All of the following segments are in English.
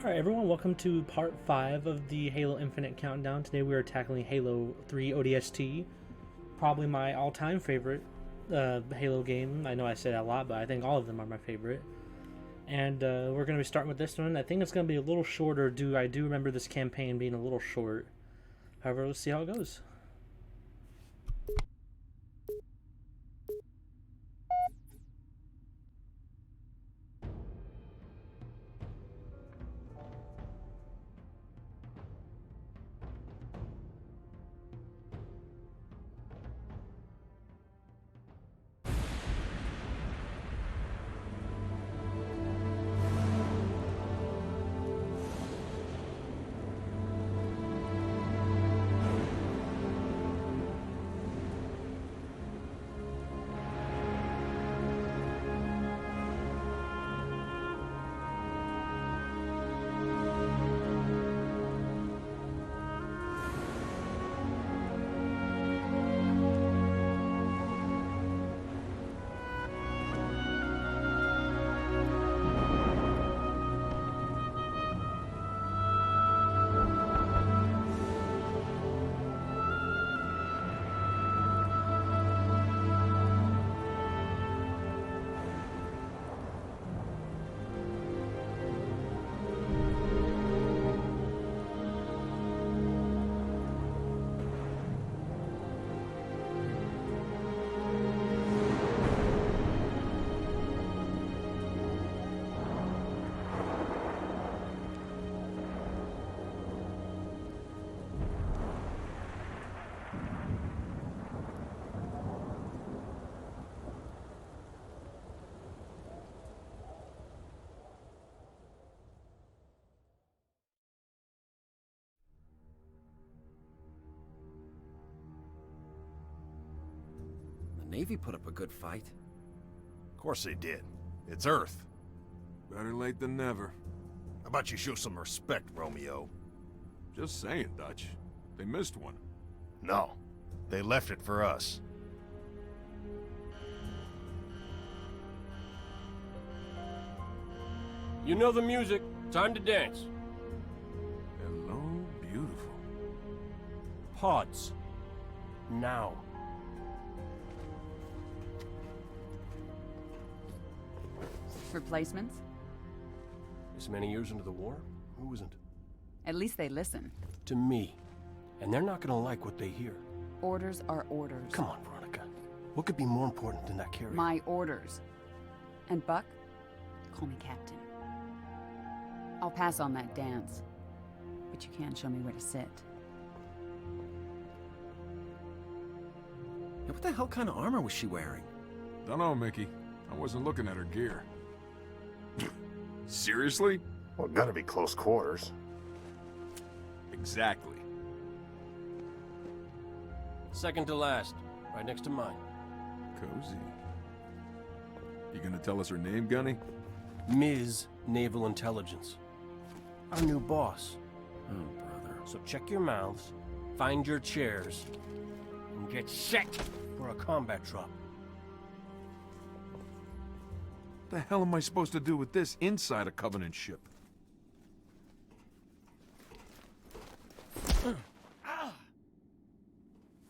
Alright everyone, welcome to part 5 of the Halo Infinite Countdown. Today we are tackling Halo 3 ODST. Probably my all-time favorite Halo game. I know I say that a lot, but I think all of them are my favorite. And we're going to be starting with this one. I think it's going to be a little shorter. I do remember this campaign being a little short. However, let's see how it goes. The Navy put up a good fight. Of course they did. It's Earth. Better late than never. How about you show some respect, Romeo? Just saying, Dutch. They missed one. No. They left it for us. You know the music. Time to dance. Hello, beautiful. Pods. Now. Replacements? This many years into the war? Who isn't? At least they listen. To me. And they're not gonna like what they hear. Orders are orders. Come on, Veronica. What could be more important than that carrier? My orders. And Buck, call me Captain. I'll pass on that dance. But you can show me where to sit. Yeah, what the hell kind of armor was she wearing? Dunno, Mickey. I wasn't looking at her gear. Seriously? Well, gotta be close quarters. Exactly. Second to last. Right next to mine. Cozy. You gonna tell us her name, Gunny? Ms. Naval Intelligence. Our new boss. Oh, brother. So check your mouths, find your chairs, and get set for a combat drop. What the hell am I supposed to do with this inside a Covenant ship?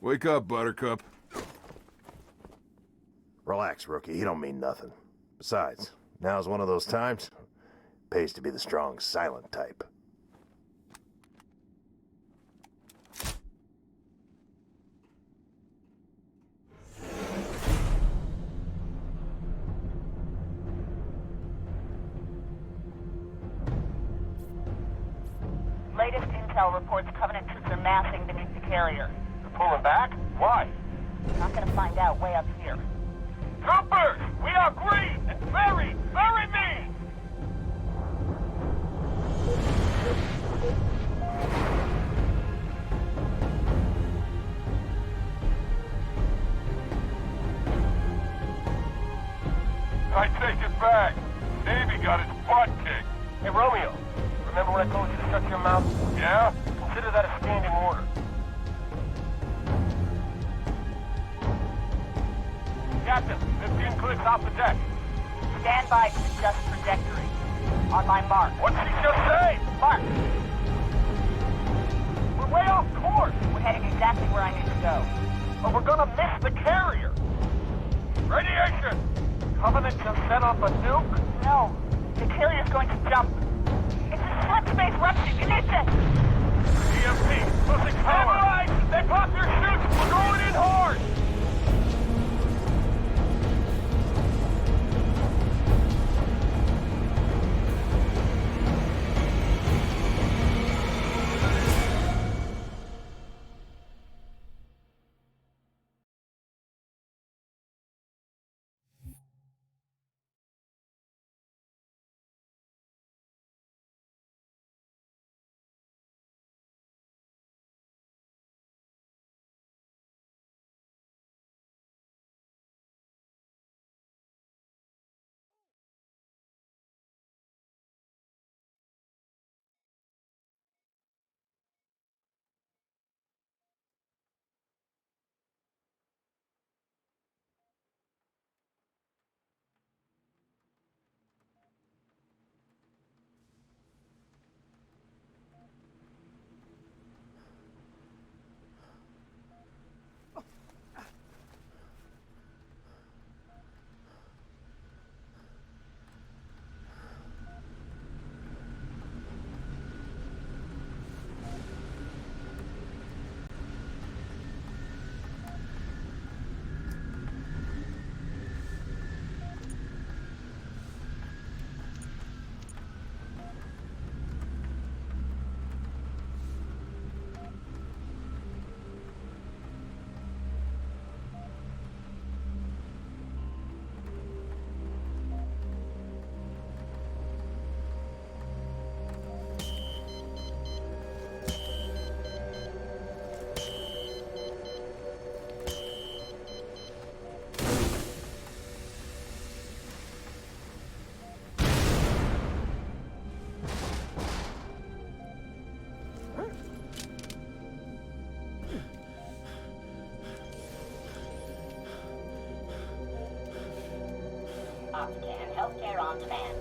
Wake up, Buttercup. Relax, rookie. He don't mean nothing. Besides, now's one of those times. Pays to be the strong, silent type. Latest intel reports Covenant troops are massing beneath the carrier. They're pulling back? Why? Not gonna find out way up here. Troopers! We are green and very, very mean! I take it back. Navy got its butt kicked. Hey, Romeo. Remember when I told you to shut your mouth? Yeah? Consider that a standing order. Captain, 15 clicks off the deck. Stand by to adjust trajectory. On my mark. What's he just say? Mark, We're way off course. we're heading exactly where I need to go. But we're gonna miss the carrier. Radiation! Covenant just set off a nuke? No, the carrier's going to jump. It's a slip-space rupture. You need to... EMP, losing power. Right. They popped their chutes. We're going in hard. Octane Healthcare on Demand.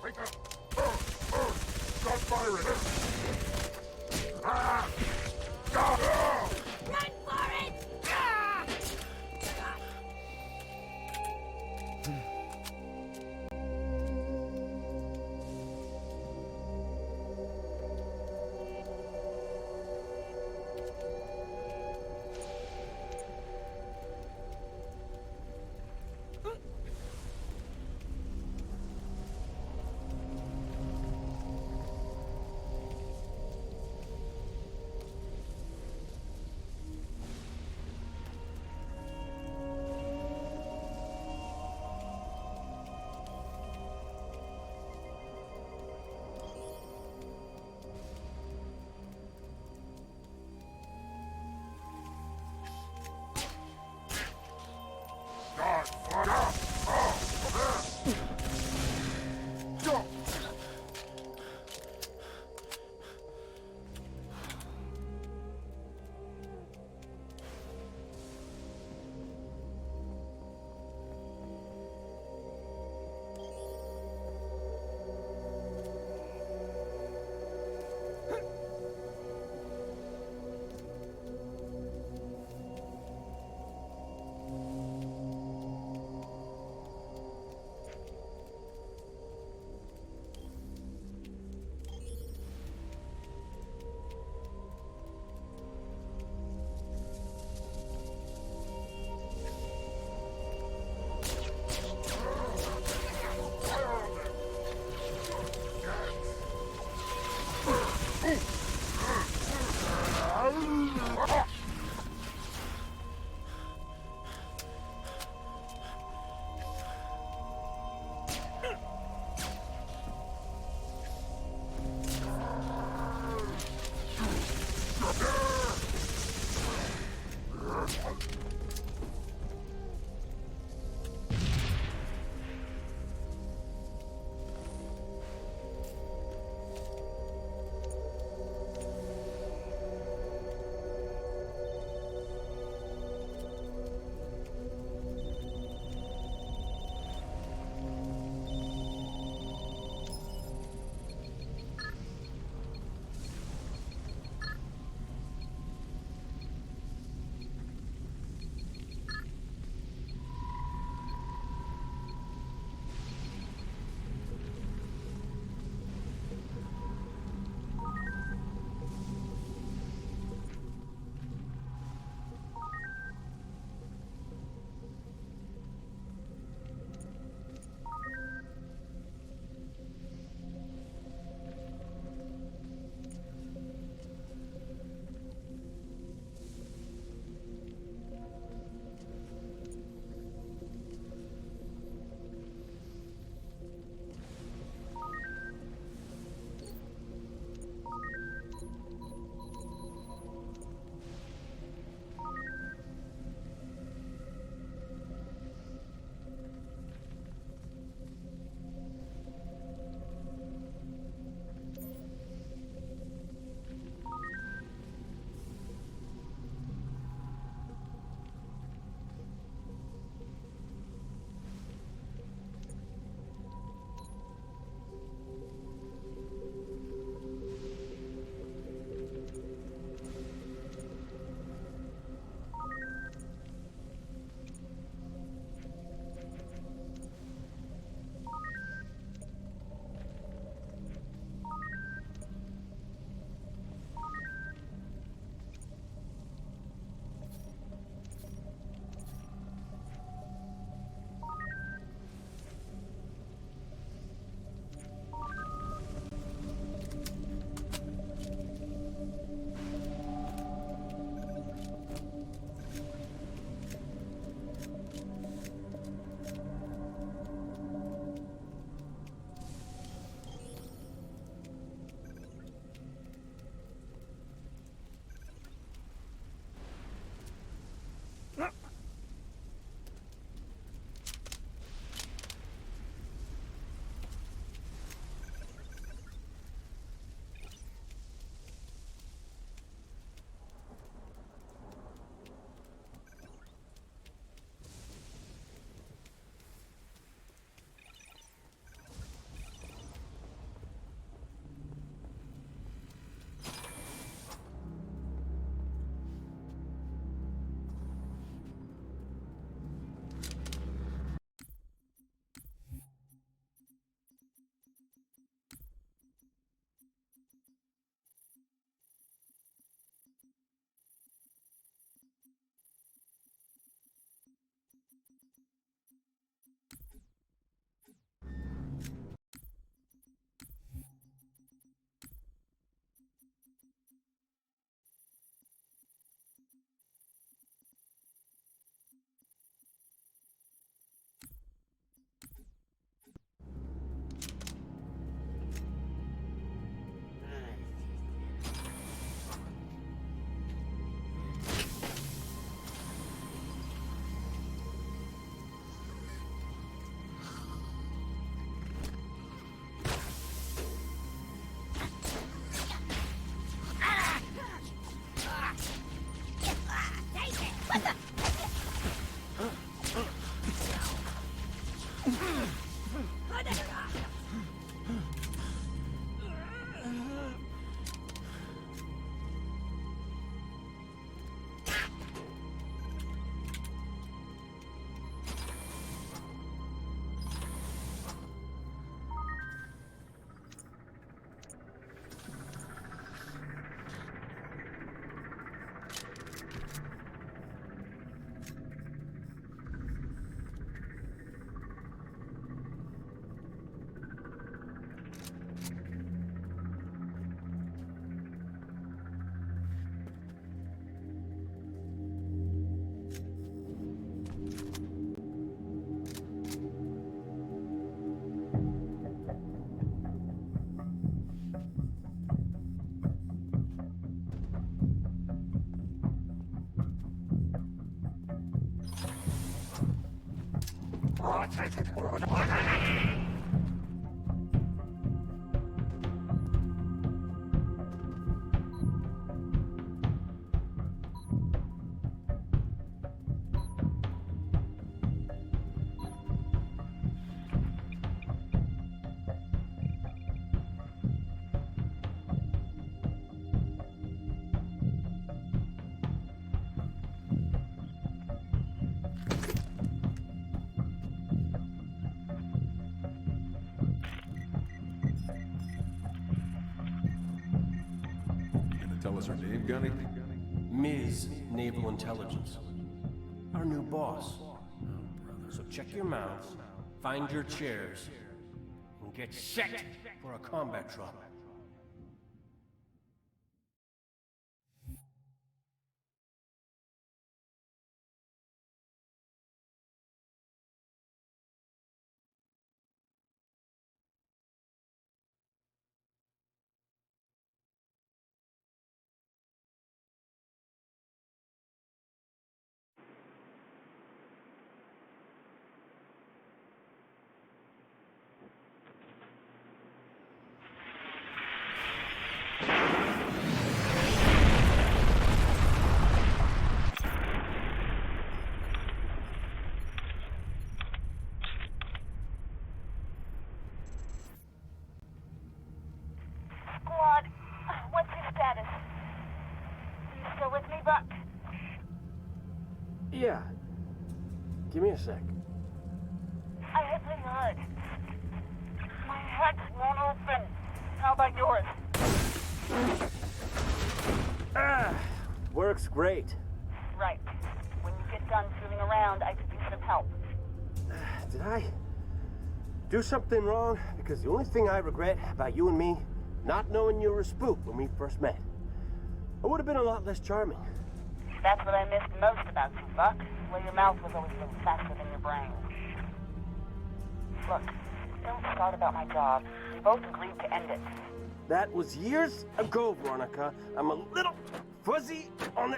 Wake up! Stop firing! Ah! Ah! Run for it! Tell us her name, Gunny? Ms. Naval Intelligence. Our new boss. So check your mouths, find your chairs, and get set for a combat drop. Squad, what's your status? Are you still with me, Buck? Yeah. Give me a sec. I hit pretty hard. My head won't open. How about yours? Works great. Right. When you get done fooling around, I could use some help. Did I do something wrong? Because the only thing I regret about you and me, not knowing you were a spook when we first met. I would have been a lot less charming. That's what I missed most about you, Buck. Well, your mouth was always a little faster than your brain. Look, don't start about my job. We both agreed to end it. That was years ago, Veronica. I'm a little fuzzy on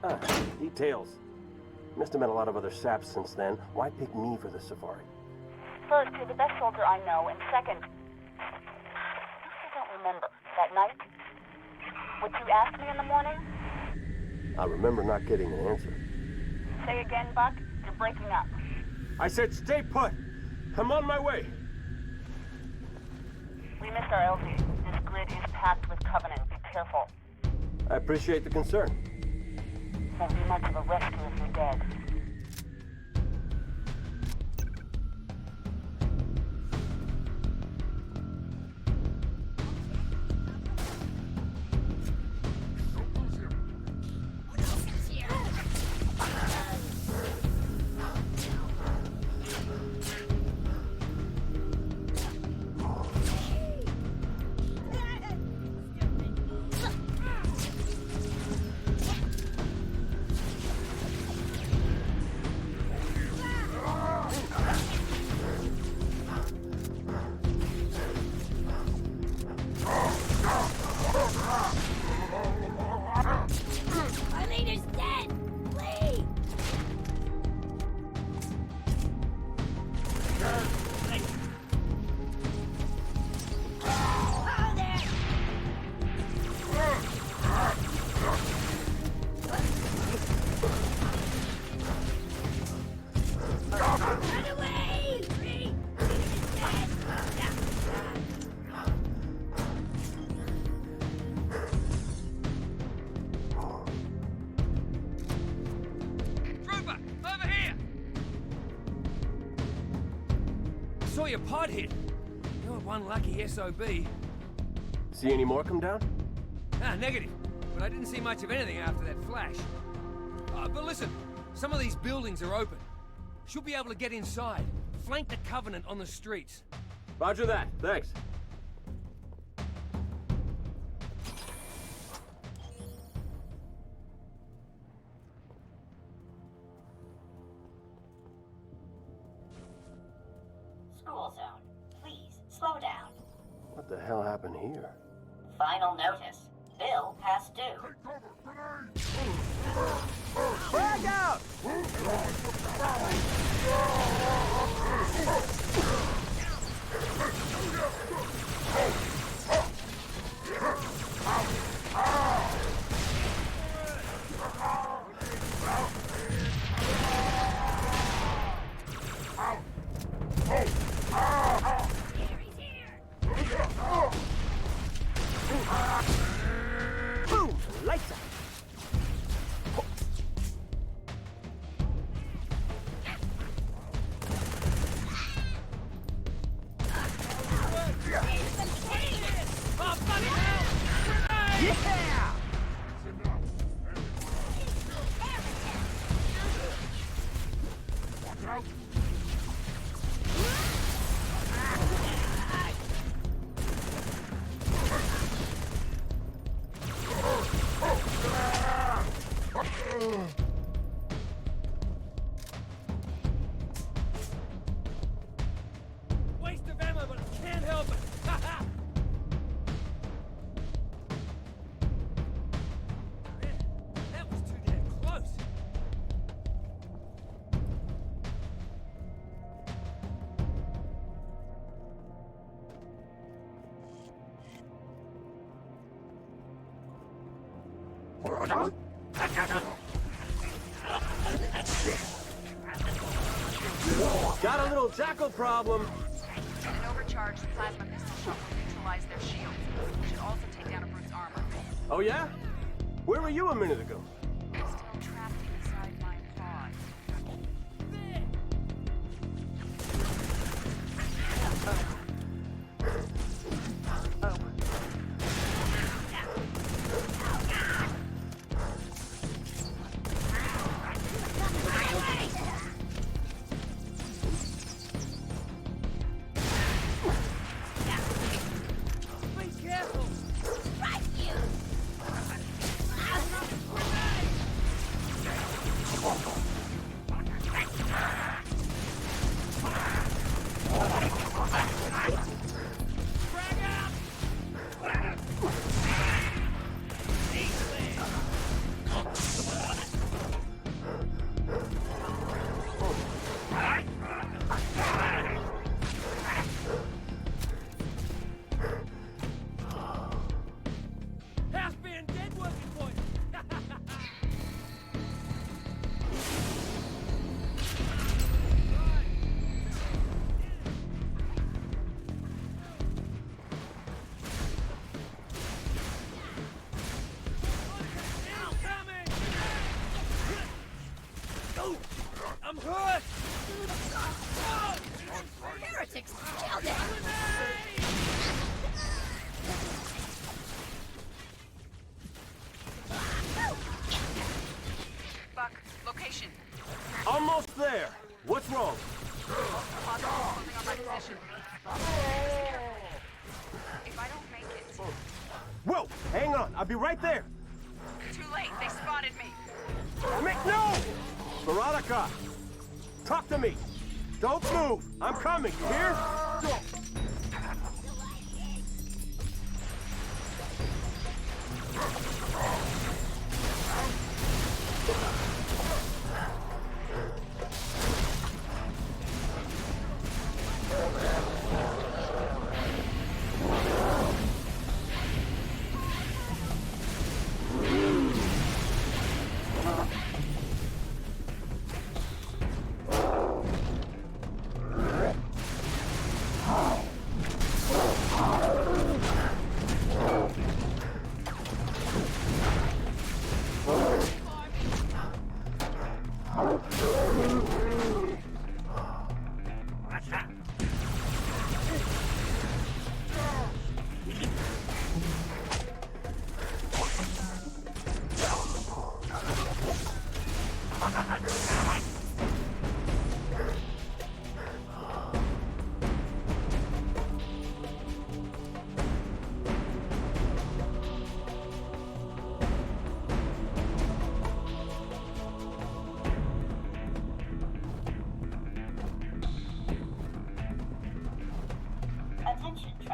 the details. Must have met a lot of other saps since then. Why pick me for the safari? First, you're the best soldier I know, and second, I don't remember that night. What you asked me in the morning? I remember not getting an answer. Say again, Buck. You're breaking up. I said stay put. I'm on my way. We missed our LZ. This grid is packed with Covenant. Be careful. I appreciate the concern. Won't be much of a rescue if you're dead. your pod hit. You're one lucky SOB. See any more come down? Ah, negative. But I didn't see much of anything after that flash. But listen, some of these buildings are open. Should be able to get inside. Flank the Covenant on the streets. Roger that. Thanks. School zone. Please, slow down. What the hell happened here? Final notice. Bill past due. Frag out! Boom! Lights out! Yeah! Waste of ammo, but I can't help it. Man, that was too damn close. Got a little jackal problem. An overcharged plasma pistol shot will neutralize their shields. Should also take down a brute's armor. Oh yeah? Where were you a minute ago? Still trapped inside my pod. Be careful. House being dead working for you. I'm hurt! Heretics, kill them! Buck, location. Almost there. What's wrong? Possible something on my position. If I don't make it... Whoa! Hang on. I'll be right there. Too late. They spotted me. No! Veronica! Talk to me! Don't move! I'm coming, you hear?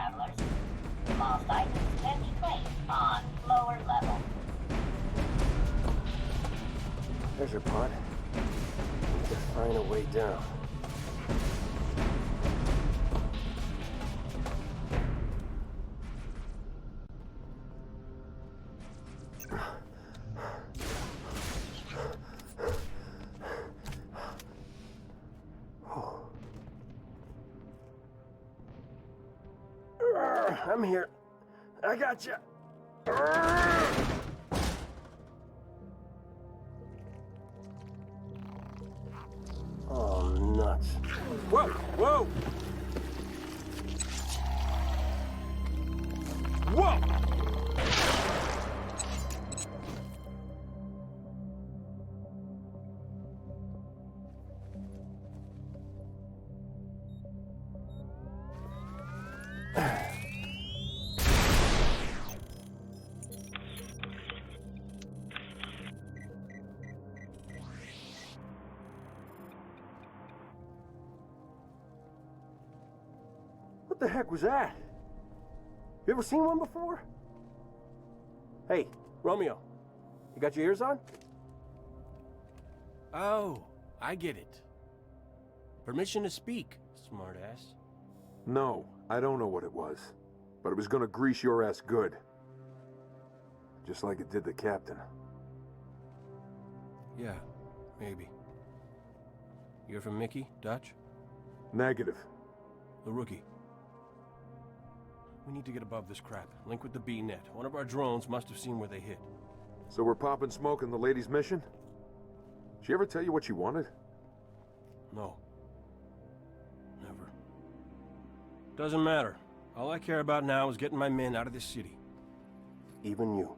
travelers. Small sites tend to place on lower level. There's your pod. Need to find a way down. I'm here. I got you. Oh, nuts. Whoa, whoa! Whoa! What the heck was that? You ever seen one before? Hey, Romeo, you got your ears on? Oh, I get it. Permission to speak, smartass. No, I don't know what it was. But it was gonna grease your ass good. Just like it did the captain. Yeah, maybe. You're from Mickey, Dutch? Negative. The rookie. We need to get above this crap. Link with the B-net. One of our drones must have seen where they hit. So we're popping smoke in the lady's mission? She ever tell you what she wanted? No. Never. Doesn't matter. All I care about now is getting my men out of this city. Even you.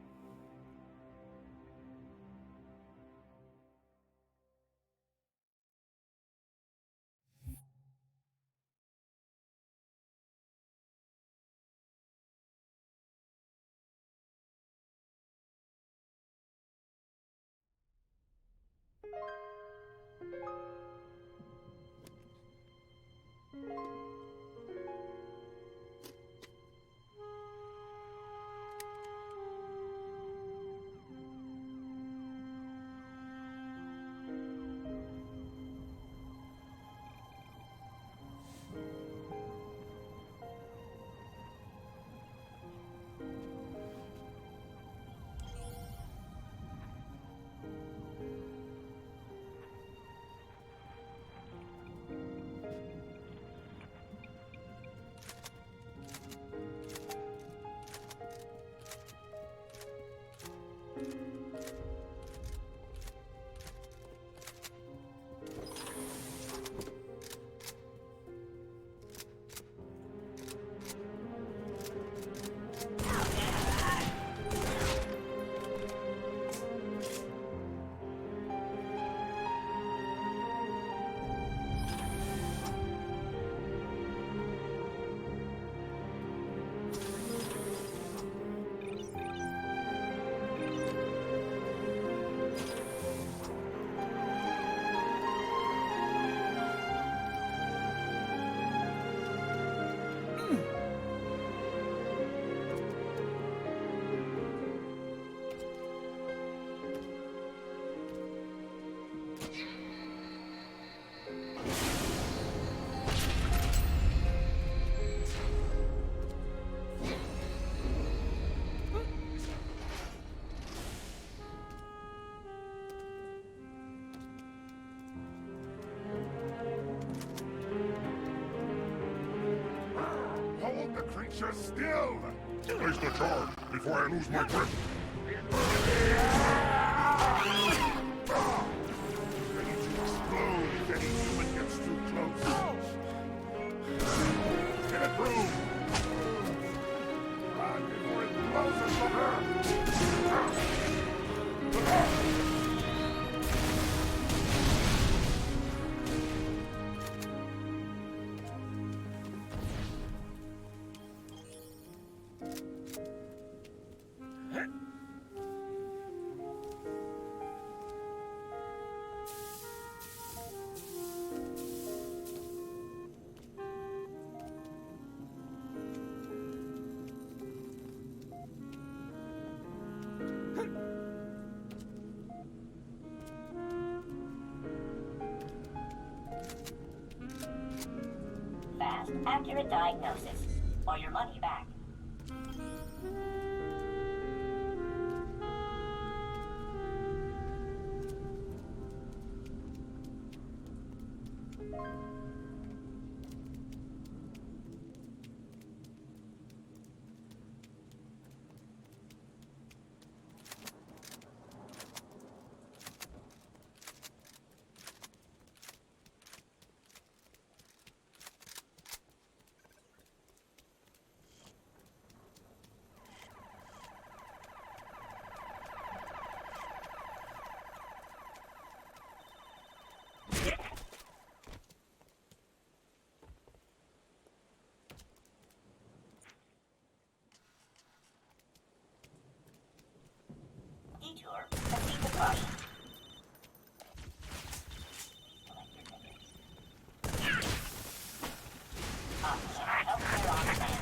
Hold the creature still! Place the charge before I lose my grip. Ready to explode if any human gets too close. Get it through! Run before it blows us over! accurate diagnosis, or your money back. Detour. Proceed with caution. Officer, elsewhere on stand.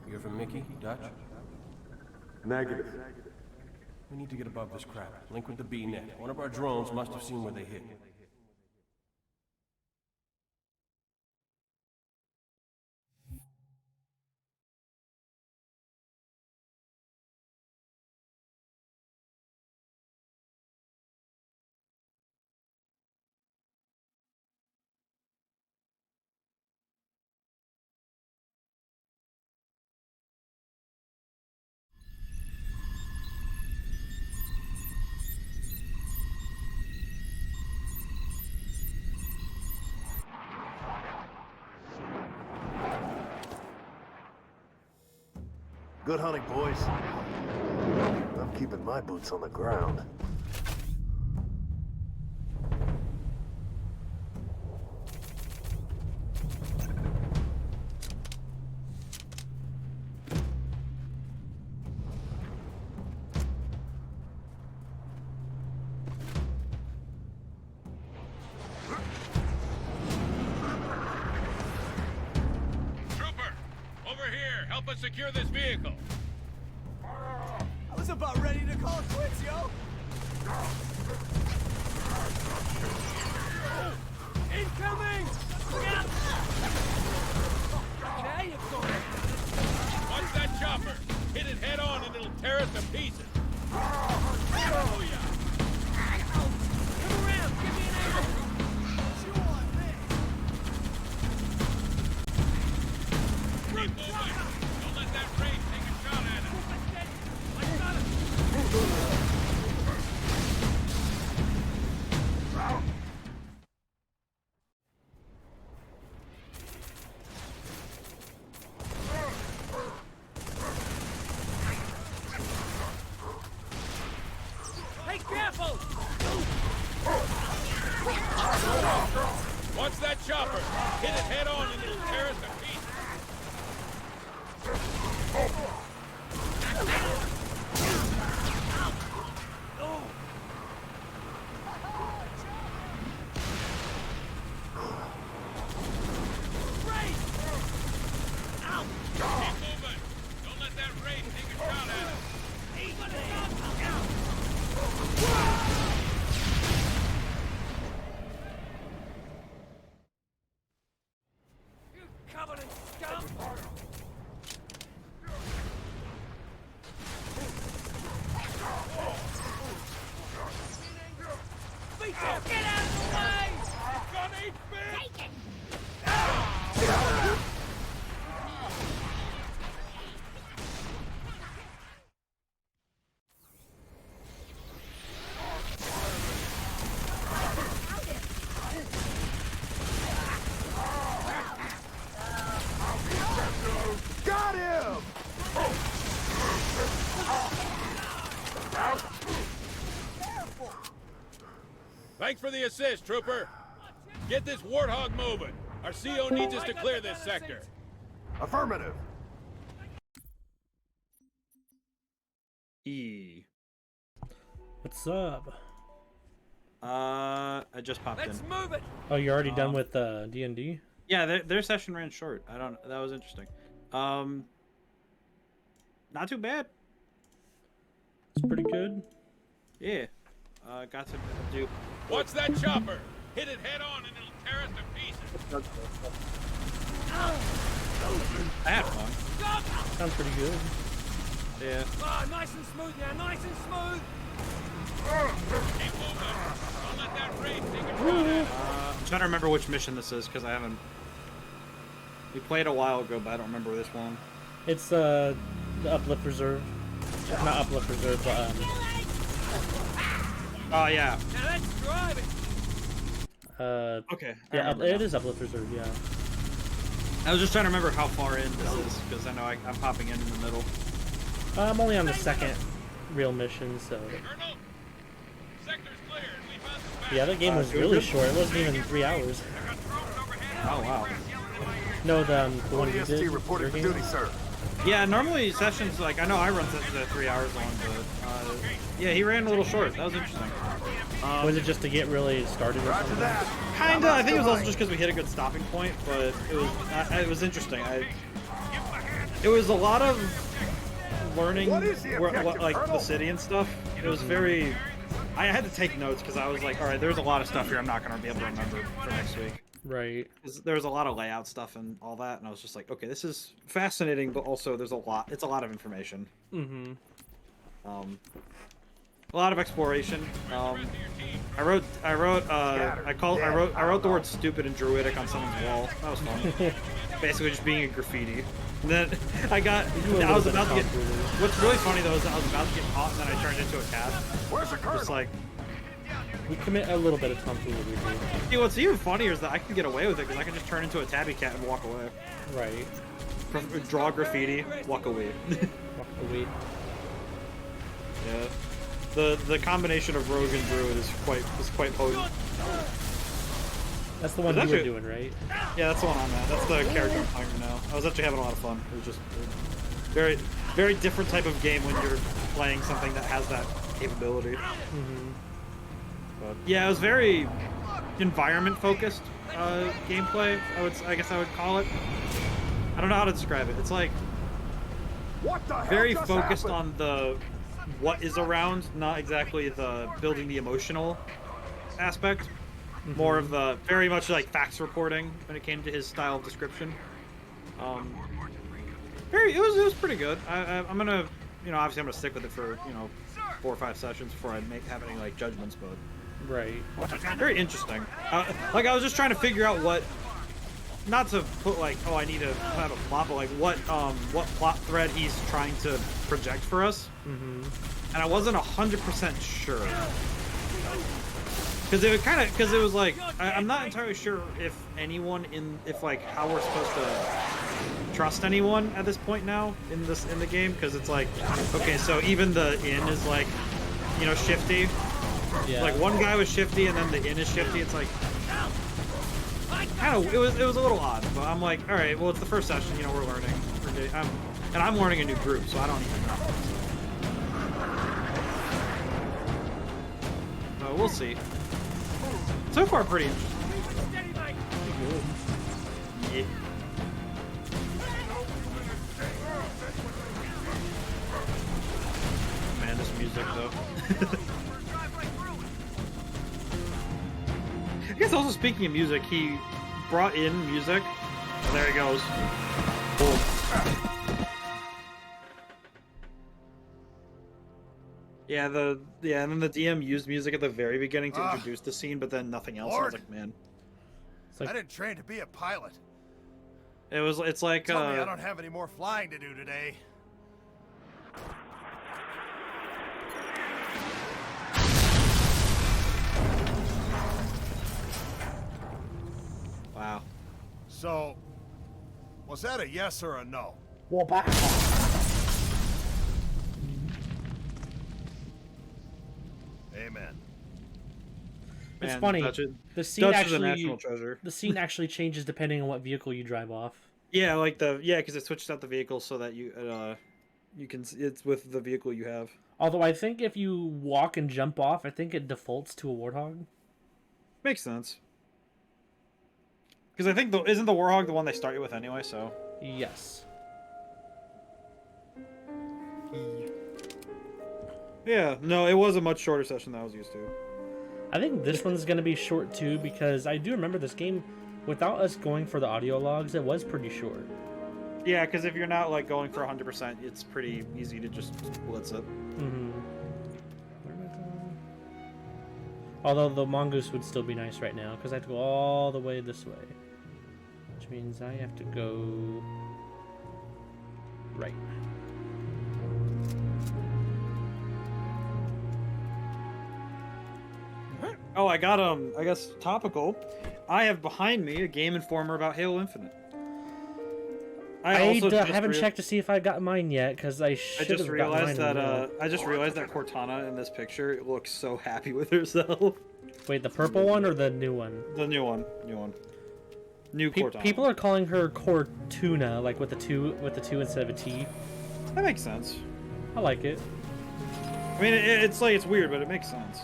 You hear from Mickey, Dutch? Negative. We need to get above this crap. Link with the B-net. One of our drones must have seen where they hit. Good hunting, boys. I'm keeping my boots on the ground. Trooper! Over here! Help us secure this vehicle! I was about ready to call it quits, yo! Incoming! Look out! Now you're going! Watch that chopper! Hit it head on and it'll tear us to pieces! Oh, yeah! Come around! Give me an angle! You want me? Keep moving! Don't let that race take a shot at us! I got it! Hey, careful! Watch that chopper! Hit it head on and it'll tear us to pieces! Keep moving! Don't let that race take a shot at us! You covered in scum! Be careful! Get out of the way! Gun HP! Take it! Thanks for the assist, Trooper. Get this warthog moving. Our CO needs us to clear this sector. Affirmative. E. What's up? I just popped in. Move it. Oh, you're already done with D&D? Yeah, their session ran short. I don't. That was interesting. Not too bad. It's pretty good. Yeah. Got to do. What's that chopper? Hit it head on and it'll tear us to pieces. I had fun. Sounds pretty good. Yeah. Ah, nice and smooth now, nice and smooth. Keep moving. Don't let that rain take it. I'm trying to remember which mission this is because I haven't. We played a while ago, but I don't remember this one. It's the Uplift Reserve. Not Uplift Reserve, but Oh yeah. Now let's drive it. Okay. Yeah, it is Uplift Reserve. Yeah. I was just trying to remember how far in this is because I know I'm popping in the middle. I'm only on the second real mission, so. Yeah, that game was really short. It wasn't even 3 hours. Oh wow. No, the one you did. ODST reporting for duty, sir. Yeah, normally sessions, like, I know I run sessions at 3 hours long, but, yeah, he ran a little short. That was interesting. Was it just to get really started or something? Kinda. I think it was also just because we hit a good stopping point, but it was interesting. It was a lot of learning, like, the city and stuff. It was very... I had to take notes because I was like, alright, there's a lot of stuff here I'm not going to be able to remember for next week. Right. There was a lot of layout stuff and all that, and I was just like, okay, this is fascinating, but also there's a lot. It's a lot of information. Mm-hmm. A lot of exploration. I wrote the word stupid and druidic on someone's wall. That was fun. Basically just being a graffiti. And then I was about to get. What's really funny though is I was about to get caught and then I turned into a cat. Where's the colonel? Just like. We commit a little bit of tomfoolery. See, what's even funnier is that I can get away with it because I can just turn into a tabby cat and walk away. Right. Draw graffiti, walk away. Walk away. Yeah. The combination of rogue and druid is quite potent. That's the one you were doing, right? Yeah, that's the one I'm at. That's the character I'm playing right now. I was actually having a lot of fun. It was just very, very different type of game when you're playing something that has that capability. Mm-hmm. But yeah, it was very environment-focused gameplay. I guess I would call it. I don't know how to describe it. It's like very focused on the what is around, not exactly the building the emotional aspect. Mm-hmm. More of the very much like facts reporting when it came to his style of description. It was pretty good. I'm gonna, obviously I'm gonna stick with it for 4 or 5 sessions before I have any like judgments, but. Right. Very interesting. Like I was just trying to figure out what, not to put like, oh, I need to have a plot, but like what plot thread he's trying to project for us. Mm-hmm. And I wasn't 100% sure. Because it was like, I'm not entirely sure if like how we're supposed to trust anyone at this point now in the game, because it's like, okay, so even the inn is like, shifty. Yeah. Like one guy was shifty and then the inn is shifty. It's like it was a little odd, but I'm like, all right, well it's the first session, we're learning. And I'm learning a new group, so I don't even know. So we'll see. So far, pretty interesting. Yeah. Man, this music though. I guess also speaking of music, he brought in music. Oh, there he goes. Boom. Yeah, and then the DM used music at the very beginning to introduce the scene, but then nothing else. I was like, man. I didn't train to be a pilot. It's like Tell me I don't have any more flying to do today. Wow. So, was that a yes or a no? Well, back. Amen. It's Man, funny. Dutch is- The scene Dutch is a actually national treasure. the scene actually changes depending on what vehicle you drive off. Yeah, like because it switched out the vehicle so that you can it's with the vehicle you have. Although I think if you walk and jump off, I think it defaults to a Warthog. Makes sense. Because I think isn't the Warhog the one they start you with anyway? So Yes. yeah, no, it was a much shorter session than I was used to. I think this one's gonna be short too because I do remember this game, without us going for the audio logs, it was pretty short. Yeah, because if you're not like going for 100%, it's pretty easy to just blitz it. Mm-hmm. Although the mongoose would still be nice right now because I have to go all the way this way, which means I have to go right. Oh, I got I guess topical. I have behind me a Game Informer about Halo Infinite. I haven't checked to see if I got mine yet because I should have realized got mine. that I just realized that Cortana in this picture looks so happy with herself. Wait, the purple one or the new one? The new one. New Cortana. People are calling her Cortuna, like with the two instead of a T. That makes sense. I like it. I mean, it's like it's weird, but it makes sense.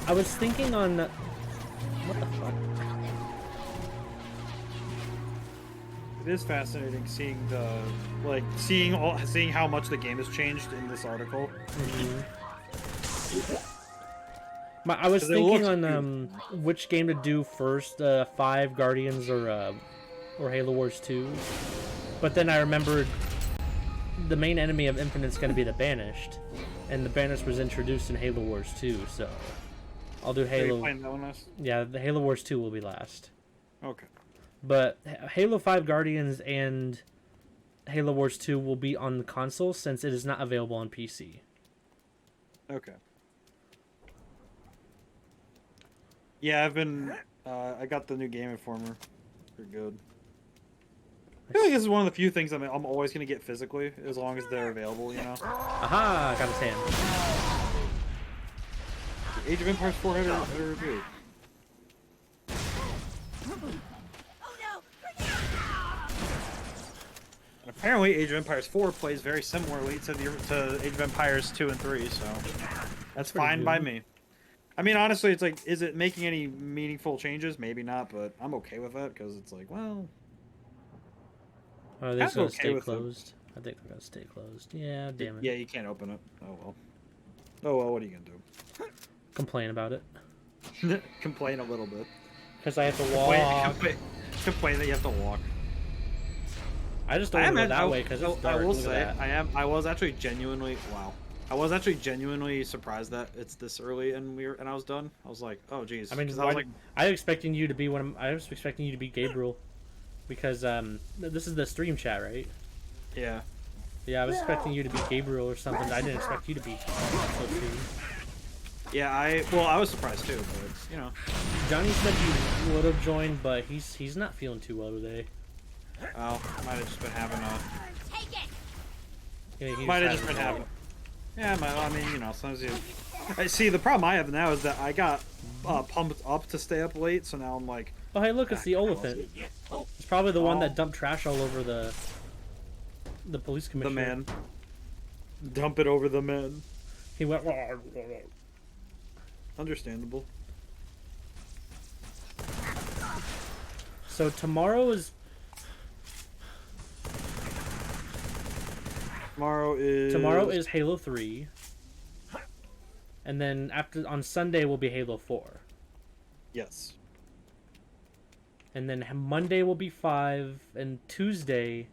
I was thinking on what the fuck. It is fascinating seeing seeing how much the game has changed in this article. I was thinking on which game to do first, 5 Guardians or Halo Wars 2, but then I remembered the main enemy of Infinite's going to be the Banished, and the Banished was introduced in Halo Wars 2, so I'll do Halo. Are you playing that one last? Yeah, the Halo Wars 2 will be last. Okay. But Halo 5 Guardians and Halo Wars 2 will be on the console since it is not available on PC. Okay. Yeah, I've been. I got the new Game Informer. Pretty good. I feel like this is one of the few things I'm always gonna get physically, as long as they're available. You know. Aha! Got his hand. Age of Empires 4 had a review. And apparently, Age of Empires 4 plays very similarly to Age of Empires 2 and 3, so that's fine by me. I mean, honestly, it's like, is it making any meaningful changes? Maybe not, but I'm okay with that because it's like, well. Are they going to stay closed? I think they're going to stay closed. Yeah, damn it. Yeah, you can't open it. Oh well. Oh well, what are you going to do? Complain about it. Complain a little bit. Because I have to walk. Complain that you have to walk. I just don't want to go that way because it's dark. I will say, I was actually genuinely surprised that it's this early and I was done. I was like, oh geez. I mean, I was like, I was expecting you to be I was expecting you to be Gabriel, because this is the stream chat, right? Yeah. Yeah, I was expecting you to be Gabriel or something. I didn't expect you to be so soon. Yeah, I was surprised too, but you know. Johnny said you would have joined, but he's not feeling too well today. Oh, might have just been having a. Yeah, might have just been having. Yeah, I mean, you know, sometimes you. I see. The problem I have now is that I got pumped up to stay up late, so now I'm like. Oh, hey, look, it's the Oliphant. It's probably the one that dumped trash all over the police commissioner. The man. Dump it over the man. He went. Understandable. So tomorrow is. Tomorrow is Halo 3. And then on Sunday will be Halo 4. Yes. And then Monday will be 5, and Tuesday's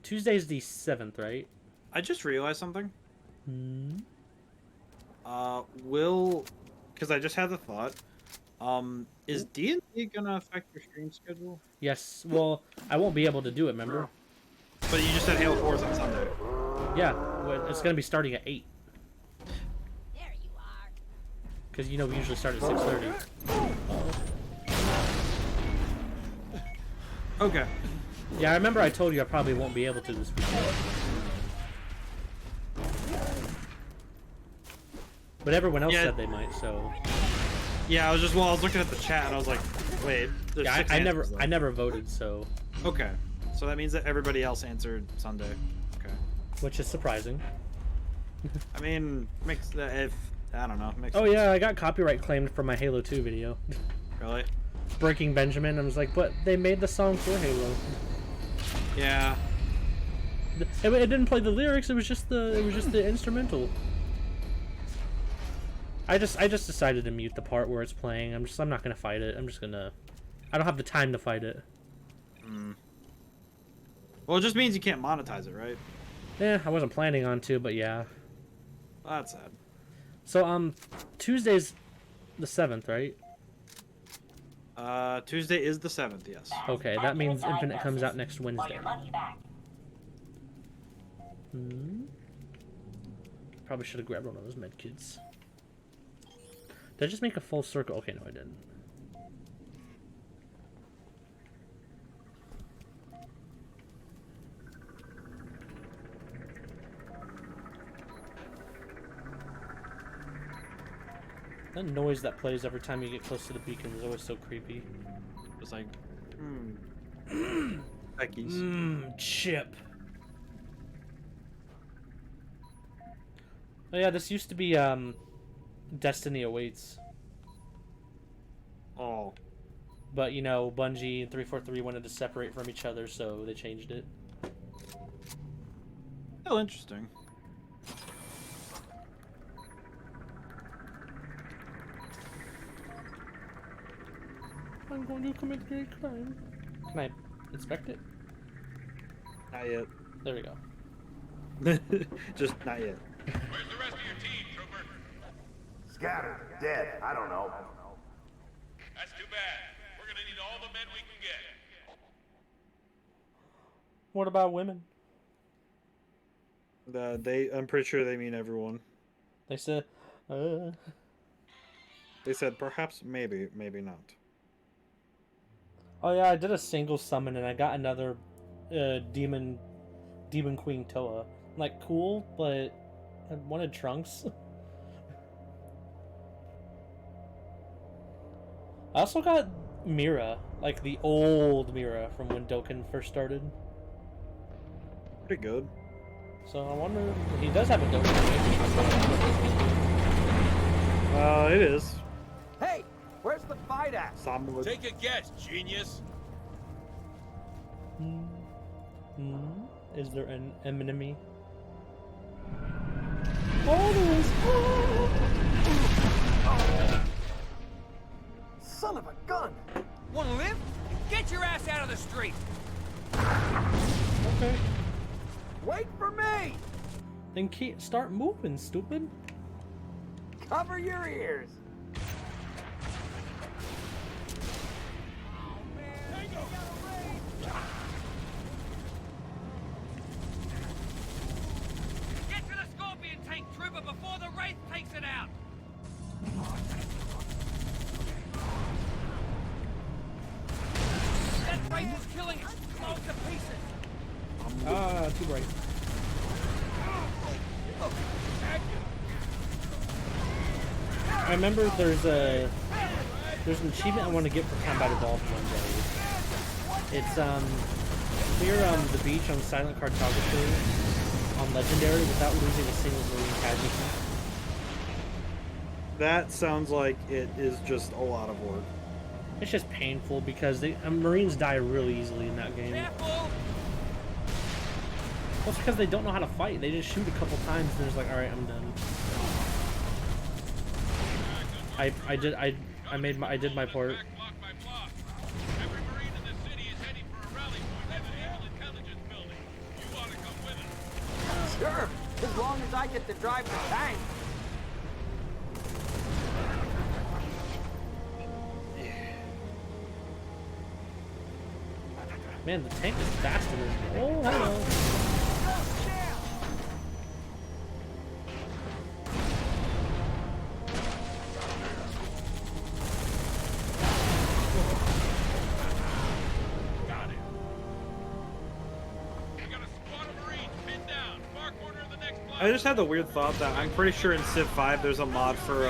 the 7th, right? I just realized something. Hmm. Because I just had the thought. Is D&D gonna affect your stream schedule? Yes. Well, I won't be able to do it. Remember? But you just said Halo 4 is on Sunday. Yeah, well, it's gonna be starting at 8. There you are. Because we usually start at 6:30. Okay. Yeah, I remember I told you I probably won't be able to this weekend. But everyone else said they might, so. Yeah, I was looking at the chat and I was like, wait. Yeah, I never voted, so. Okay, so that means that everybody else answered Sunday. Okay. Which is surprising. I mean, makes if I don't know. Makes oh sense. yeah, I got copyright claimed for my Halo 2 video. Really? Breaking Benjamin. I was like, but they made the song for Halo. Yeah. It didn't play the lyrics. It was just the instrumental. I just decided to mute the part where it's playing. I'm not gonna fight it. I don't have the time to fight it. Well, it just means you can't monetize it, right? Yeah, I wasn't planning on to, but yeah. Well, that's sad. So Tuesday's the 7th, right? Tuesday is the 7th, yes. Okay, that means Infinite comes out next Wednesday. Probably should have grabbed one of those med kits. Did I just make a full circle? Okay, no, I didn't. That noise that plays every time you get close to the beacon is always so creepy. It's like, Becky's. Chip. Oh yeah, this used to be Destiny Awaits. Oh. But you know, Bungie and 343 wanted to separate from each other, so they changed it. Oh, interesting. I'm going to commit a crime. Can I inspect it? Not yet. There we go. Just not yet. Where's the rest of your team, Trooper? Scattered, dead, I don't know. That's too bad. We're gonna need all the men we can get. What about women? I'm pretty sure they mean everyone. They said, They said perhaps, maybe, maybe not. Oh yeah, I did a single summon and I got another demon queen Toa. Like, cool, but I wanted Trunks. I also got Mira, like the old Mira from when Dokkan first started. Pretty good. So I wonder, he does have a Dokkan. It is. Hey, where's the fight at? Take a guess, genius. Is there an enemy? Oh, there is. Son of a gun! Wanna live? Get your ass out of the street! Okay. Wait for me! Then start moving, stupid. Cover your ears! Get to the Scorpion tank, Trooper, before the Wraith takes it out! That Wraith is killing us! Blow it to pieces! Too bright. I remember there's an achievement I want to get for Combat Evolved one day. It's clear the beach on silent cartography on Legendary without losing a single Marine casualty. That sounds like it is just a lot of work. It's just painful because Marines die really easily in that game. Careful! Well, it's because they don't know how to fight. They just shoot a couple times and they're just like, all right, I'm done. I did my part. Every Marine in the city is heading for a rally point at the Naval Intelligence Building. You want to come with us? Sure, as long as I get to drive the tank. Man, the tank is faster than... Oh, hello. Got it. We got a squad of Marines pinned down. Far corner of the next block. I just had the weird thought that I'm pretty sure in Civ 5 there's a mod for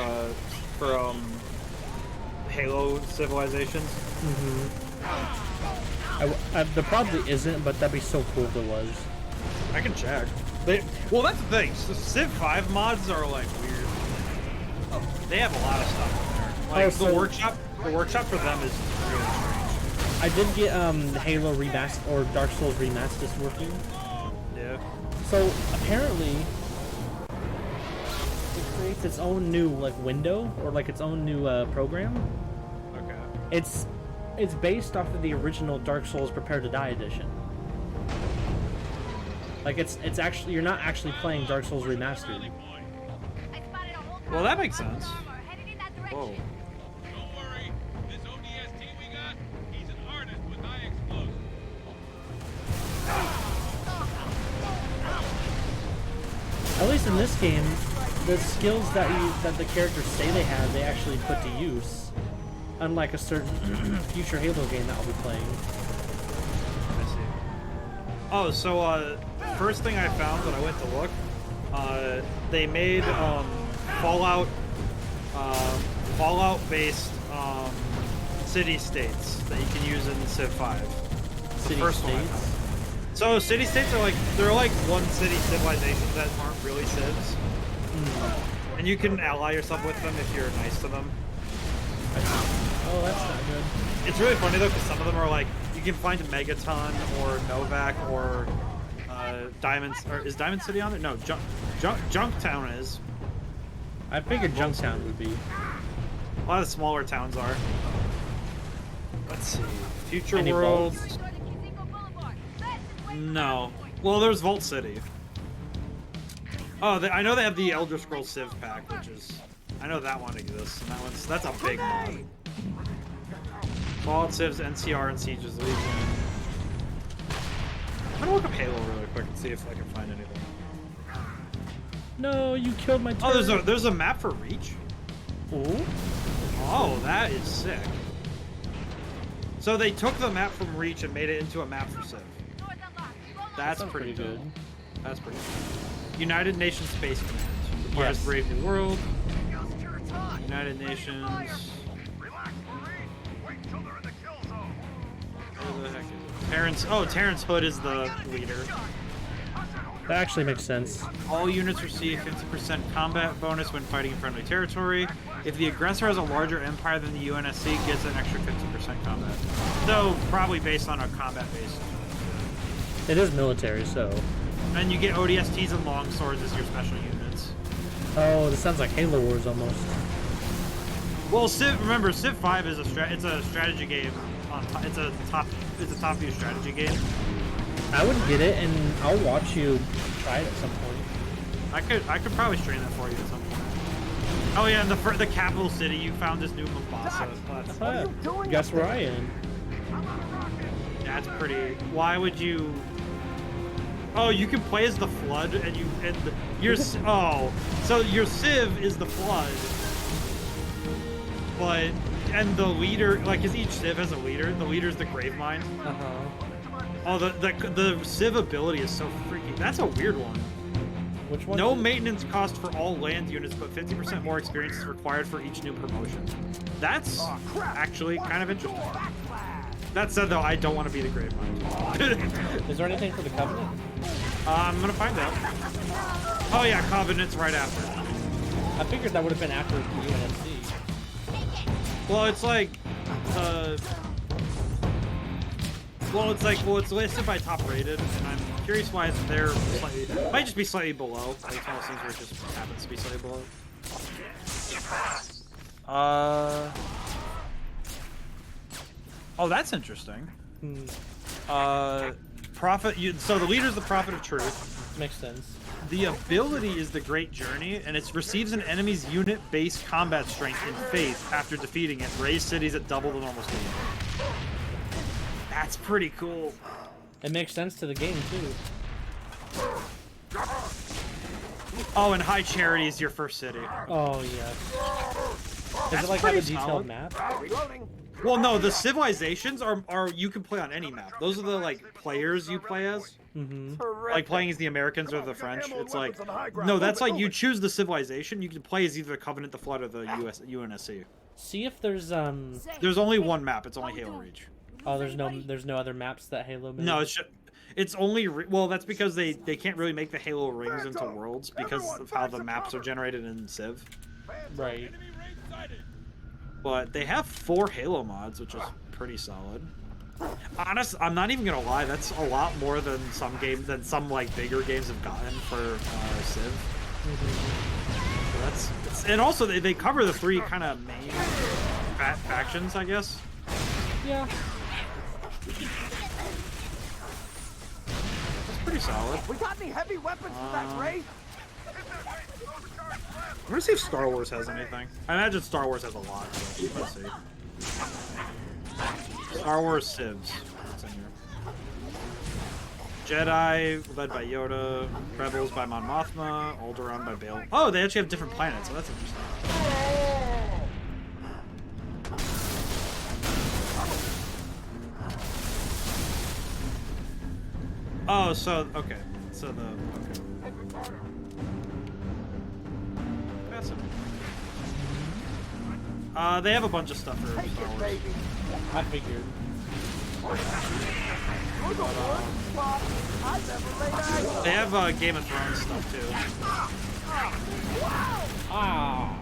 Halo civilizations. There probably isn't, but that'd be so cool if it was. I can check. Well, that's the thing. So Civ 5 mods are like weird. They have a lot of stuff in there. Like the workshop for them is really strange. I did get Halo Remastered or Dark Souls Remastered working. Yeah. So apparently, it creates its own new like window or like its own new program. Okay. It's based off of the original Dark Souls Prepare to Die edition. Like it's actually you're not actually playing Dark Souls Remastered. Well, that makes sense. Whoa. Don't worry, this ODST we got, he's an artist with high explosives. At least in this game, the skills that the characters say they have, they actually put to use. Unlike a certain future Halo game that I'll be playing. I see. Oh, so first thing I found when I went to look, they made Fallout-based city-states that you can use in Civ 5. City-states? So city-states are they're like one city civilizations that aren't really civs. And you can ally yourself with them if you're nice to them. Oh, that's not good. It's really funny though, because some of them are like, you can find Megaton or Novak or Diamonds, or is Diamond City on it? No, Junktown is. I figured Junktown would be. A lot of smaller towns are. Let's see. Future Any World. vaults? No. Well, there's Vault City. Oh, I know they have the Elder Scrolls Civ pack, which is... I know that one exists, and that's a big mod. Fallout Civs, NCR, and Sieges Legion. I'm gonna look up Halo really quick and see if I can find anything. No, you killed my turret. Oh, there's a map for Reach? Ooh. Oh, that is sick. So they took the map from Reach and made it into a map for Civ. That's pretty good. That's pretty good. United Nations Space Command. Requires Brave New World. United Nations. Where the heck is it? Terrence Hood is the leader. That actually makes sense. All units receive 50% combat bonus when fighting in friendly territory. If the aggressor has a larger empire than the UNSC, gets an extra 50% combat. Though probably based on a combat base. It is military, so. And you get ODSTs and longswords as your special units. Oh, this sounds like Halo Wars almost. Well, remember, Civ 5 is a strategy game. It's a top view strategy game. I would get it, and I'll watch you try it at some point. I could probably stream that for you at some point. Oh yeah, and the capital city, you found this new Mombasa. Guess where I am? That's pretty. Why would you? Oh, you can play as the Flood, and so your Civ is the Flood, and the leader, like, cause each Civ has a leader. The leader's the Gravemind. Oh, the Civ ability is so freaky. That's a weird one. Which one? No maintenance cost for all land units, but 50% more experience is required for each new promotion. That's actually kind of interesting. That said, though, I don't want to be the Gravemind. Is there anything for the Covenant? I'm gonna find out. Oh yeah, Covenant's right after. I figured that would have been after the UNSC. Well, it's like, it's listed by top rated, and I'm curious why it's there slightly. It might just be slightly below. Like one of those things where it just happens to be slightly below. Oh, that's interesting. So the leader's the Prophet of Truth. Makes sense. The ability is the Great Journey, and it receives an enemy's unit-based combat strength in Faith after defeating it. Raise cities at double the normal speed. That's pretty cool. It makes sense to the game too. Oh, and High Charity is your first city. Oh yeah. Does it like have a detailed map? Well, no, the civilizations are you can play on any map. Those are the like players you play as. Like playing as the Americans or the French. It's like no, that's like you choose the civilization. You can play as either the Covenant, the Flood, or the UNSC. See if there's There's only one map. It's only Halo Reach. Oh, there's no other maps that Halo made. No, it's only well. That's because they can't really make the Halo rings into worlds because of how the maps are generated in Civ. Right. But they have 4 Halo mods, which is pretty solid. Honest, I'm not even gonna lie. That's a lot more than some like bigger games have gotten for Civ. So and also they cover the 3 kind of main factions, I guess. Yeah. That's pretty solid. We got any heavy weapons for that raid? I'm gonna see if Star Wars has anything. I imagine Star Wars has a lot, so let's see. Star Wars Civs. What's in here? Jedi, led by Yoda. Rebels by Mon Mothma. Alderaan by Bail. Oh, they actually have different planets, so that's interesting. Oh, so, okay. So okay. They have a bunch of stuff for Star Wars. I figured. They have Game of Thrones stuff too. Ah!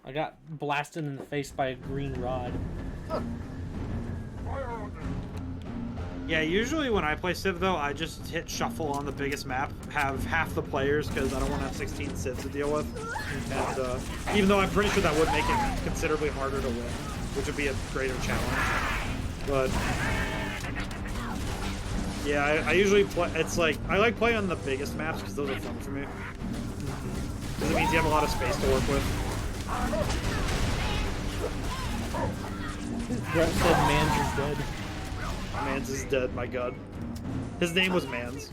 I got blasted in the face by a green rod. Yeah, usually when I play Civ though, I just hit shuffle on the biggest map, have half the players because I don't want to have 16 Civs to deal with. And even though I'm pretty sure that would make it considerably harder to win, which would be a greater challenge. But yeah, I usually play. It's like I like playing on the biggest maps because those are fun for me. Because it means you have a lot of space to work with. Brett said Mans is dead. Mans is dead, my god. His name was Mans.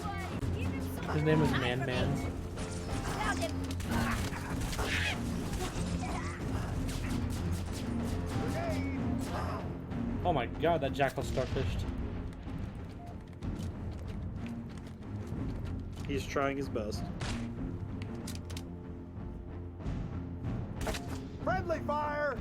His name was Mans. Oh my god, that jackal starfished. He's trying his best. Friendly fire!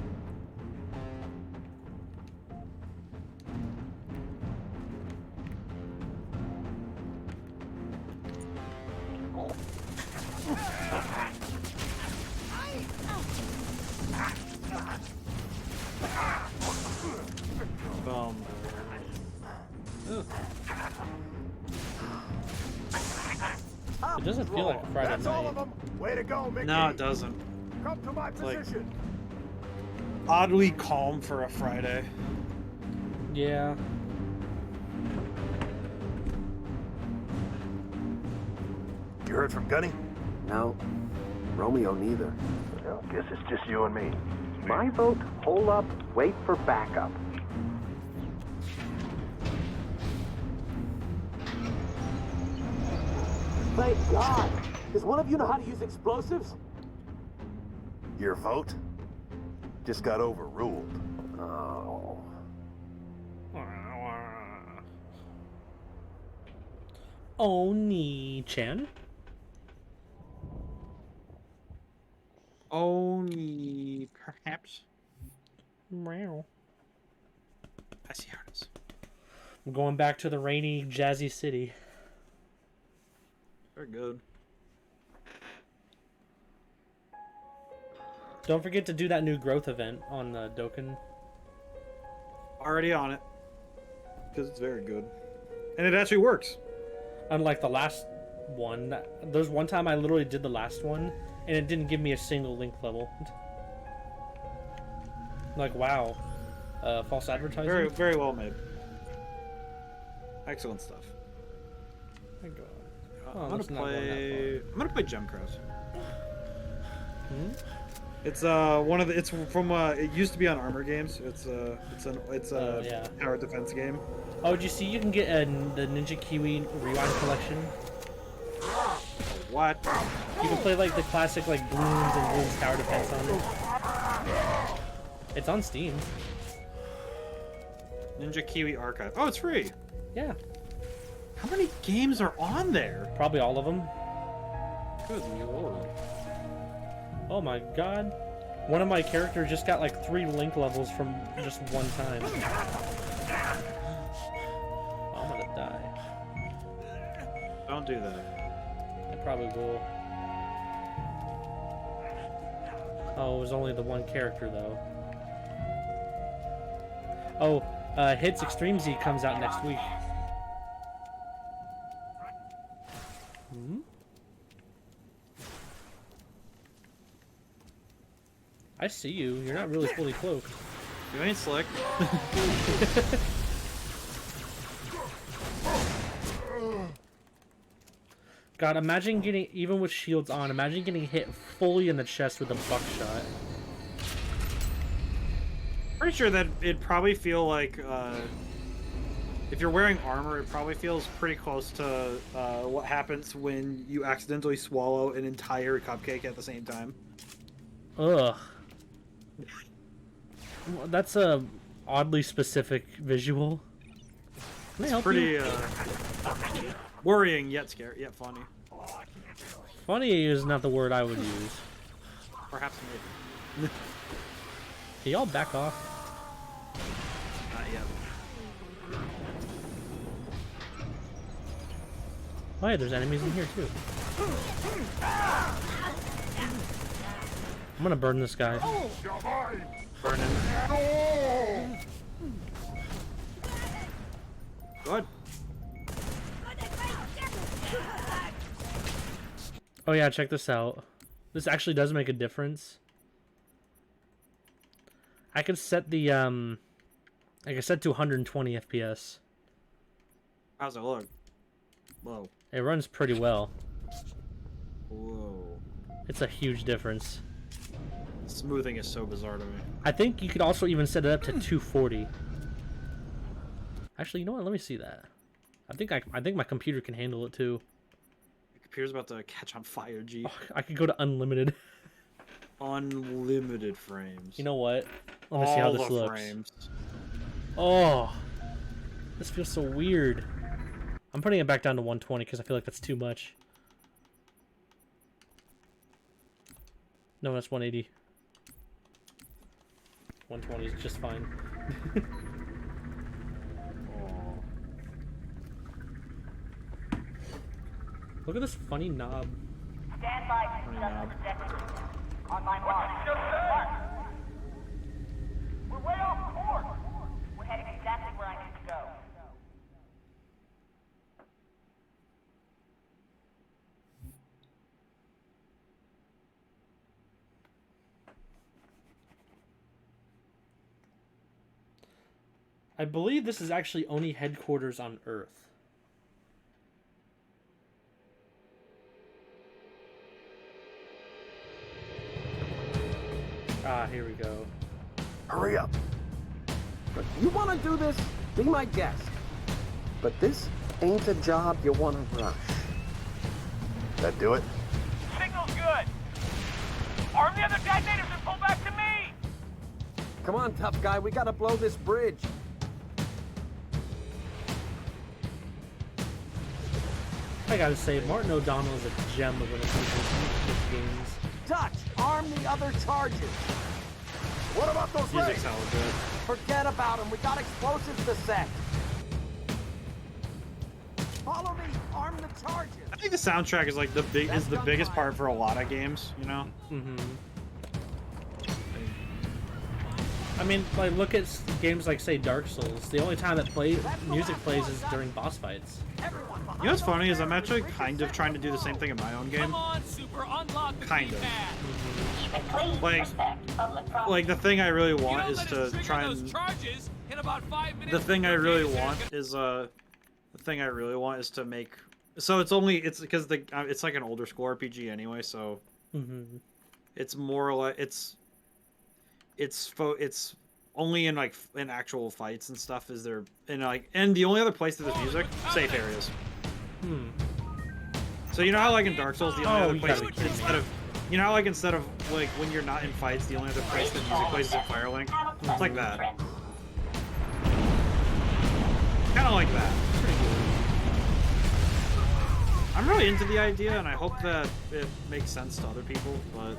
It doesn't feel like a Friday That's night. all of them. Way to go, Mickey. No, it doesn't. Come to my position. Oddly calm for a Friday. Yeah. You heard from Gunny? No. Romeo neither. Well, guess it's just you and me. My vote, hold up, wait for backup. Thank God! Does one of you know how to use explosives? Your vote just got overruled. Oh. Oni-chan? Oni, perhaps. Meow. I see how it is. I'm going back to the rainy, jazzy city. Very good. Don't forget to do that new growth event on the Dokkan. Already on it. Because it's very good. And it actually works. Unlike the last one. There's one time I literally did the last one, and it didn't give me a single link level. Like, wow. False advertising? Very, very well made. Excellent stuff. Thank God. I'm gonna play Gemcross. Hmm? It's one of the. It's from. It used to be on Armor Games. It's a yeah. tower defense game. Oh, did you see you can get the Ninja Kiwi Rewind collection? What? You can play like the classic like Bloons and Bloons tower defense on it. It's on Steam. Ninja Kiwi Archive. Oh, it's free. Yeah. How many games are on there? Probably all of them. Good lord. Oh my god. One of my characters just got like 3 link levels from just one time. Oh, I'm gonna die. Don't do that. I probably will. Oh, it was only the one character though. Oh, Hits Extreme Z comes out next week. Hmm? I see you. You're not really fully cloaked. You ain't slick. God, imagine getting, even with shields on, imagine getting hit fully in the chest with a buckshot. Pretty sure that it'd probably feel like, if you're wearing armor, it probably feels pretty close to what happens when you accidentally swallow an entire cupcake at the same time. Ugh. That's a oddly specific visual. Can I help Pretty you? worrying yet scary, yet funny. Funny is not the word I would use. Perhaps maybe. Can y'all back off? Not yet. Oh yeah, there's enemies in here too. I'm gonna burn this guy. Burn him. Good. Oh yeah, check this out. This actually does make a difference. I could set the like I said to 120 FPS. How's it look? Whoa. It runs pretty well. Whoa. It's a huge difference. Smoothing is so bizarre to me. I think you could also even set it up to 240. Actually, you know what? Let me see that. I think my computer can handle it too. Your computer's about to catch on fire, G. Oh, I could go to unlimited. Unlimited frames. You know what? Let me see how this looks. Frames. Oh, this feels so weird. I'm putting it back down to 120 because I feel like that's too much. No, that's 180. 120 is just fine. Look at this funny knob. Stand by to be done with the deputy. Online lock. We're way off course. We're heading exactly where I need to go. I believe this is actually only headquarters on Earth. Ah, here we go. Hurry up. Look, you want to do this? Be my guest. But this ain't a job you want to rush. That do it? Signal's good. Arm the other detonators and pull back to me. Come on, tough guy. We got to blow this bridge. I gotta say, Martin O'Donnell is a gem of an assistant games. Dutch, arm the other charges. What about those Music's rays? hella good. Forget about them. We got explosives to set. Follow me. Arm the charges. I think the soundtrack is like the biggest part for a lot of games, you know? Mm-hmm. I mean, like, look at games like, say, Dark Souls. The only time that music plays is during boss fights. You know what's funny is I'm actually kind of trying to do the same thing in my own game. Come on, Super, unlock the Kind of. keypad. Like the thing I really want is let to us trigger try those and charges in about 5 minutes. the thing I really want is to make. So it's because it's like an older school RPG anyway, so it's more like it's only in like in actual fights and stuff is there, and the only other place that there's music, safe areas. So you know how like in Dark Souls the only other place instead of like when you're not in fights the only other place that music plays is at Firelink. It's like that. Kind of like that. Pretty cool. I'm really into the idea, and I hope that it makes sense to other people, but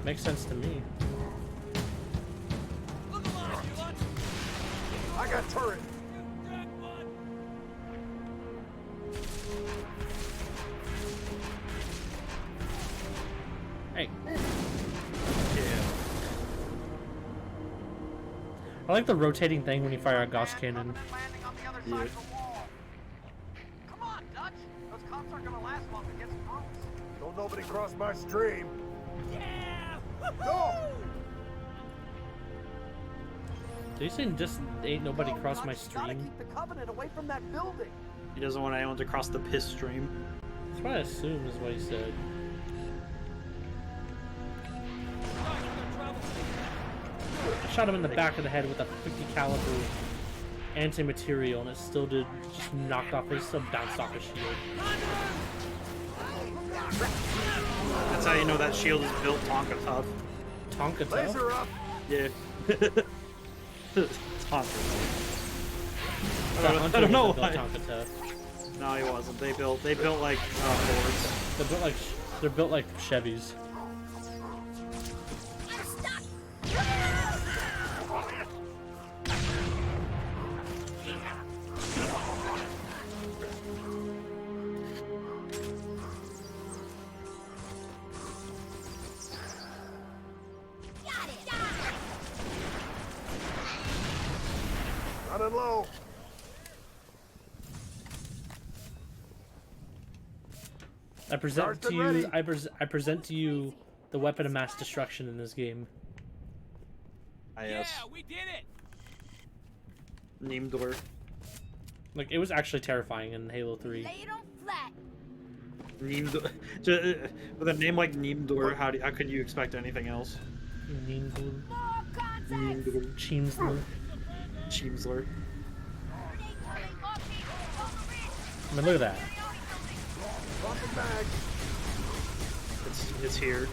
Makes sense to me. I got turret. Hey. I like the rotating thing when you fire a Gauss cannon. Yeah. Come on, Dutch. Those cops aren't gonna last long against brutes. Don't nobody cross my stream. Yeah! No! Did you say just ain't nobody cross my Gotta stream? keep the Covenant away from that building. He doesn't want anyone to cross the piss stream. That's what I assume is what he said. I shot him in the back of the head with a 50 caliber anti-material, and it still did just knocked off his, still bounced off his shield. That's how you know that shield is built Tonka tough. Tonka tough? Laser up. Yeah. Tonka. I Hunter don't know was why. built Tonka tough. No, he wasn't. They built like Fords. They're built like Chevys. Running low. I present Charged to and you. ready. I present to you the weapon of mass destruction in this game. Yes. Yeah, we did it! Neemdor. Like it was actually terrifying in Halo 3. Lay it on flat. Neemdor. With a name like Neemdor, how could you expect anything else? Neemdor. Neemdor. Chimsler. Chimsler. I mean, look at that. It's here.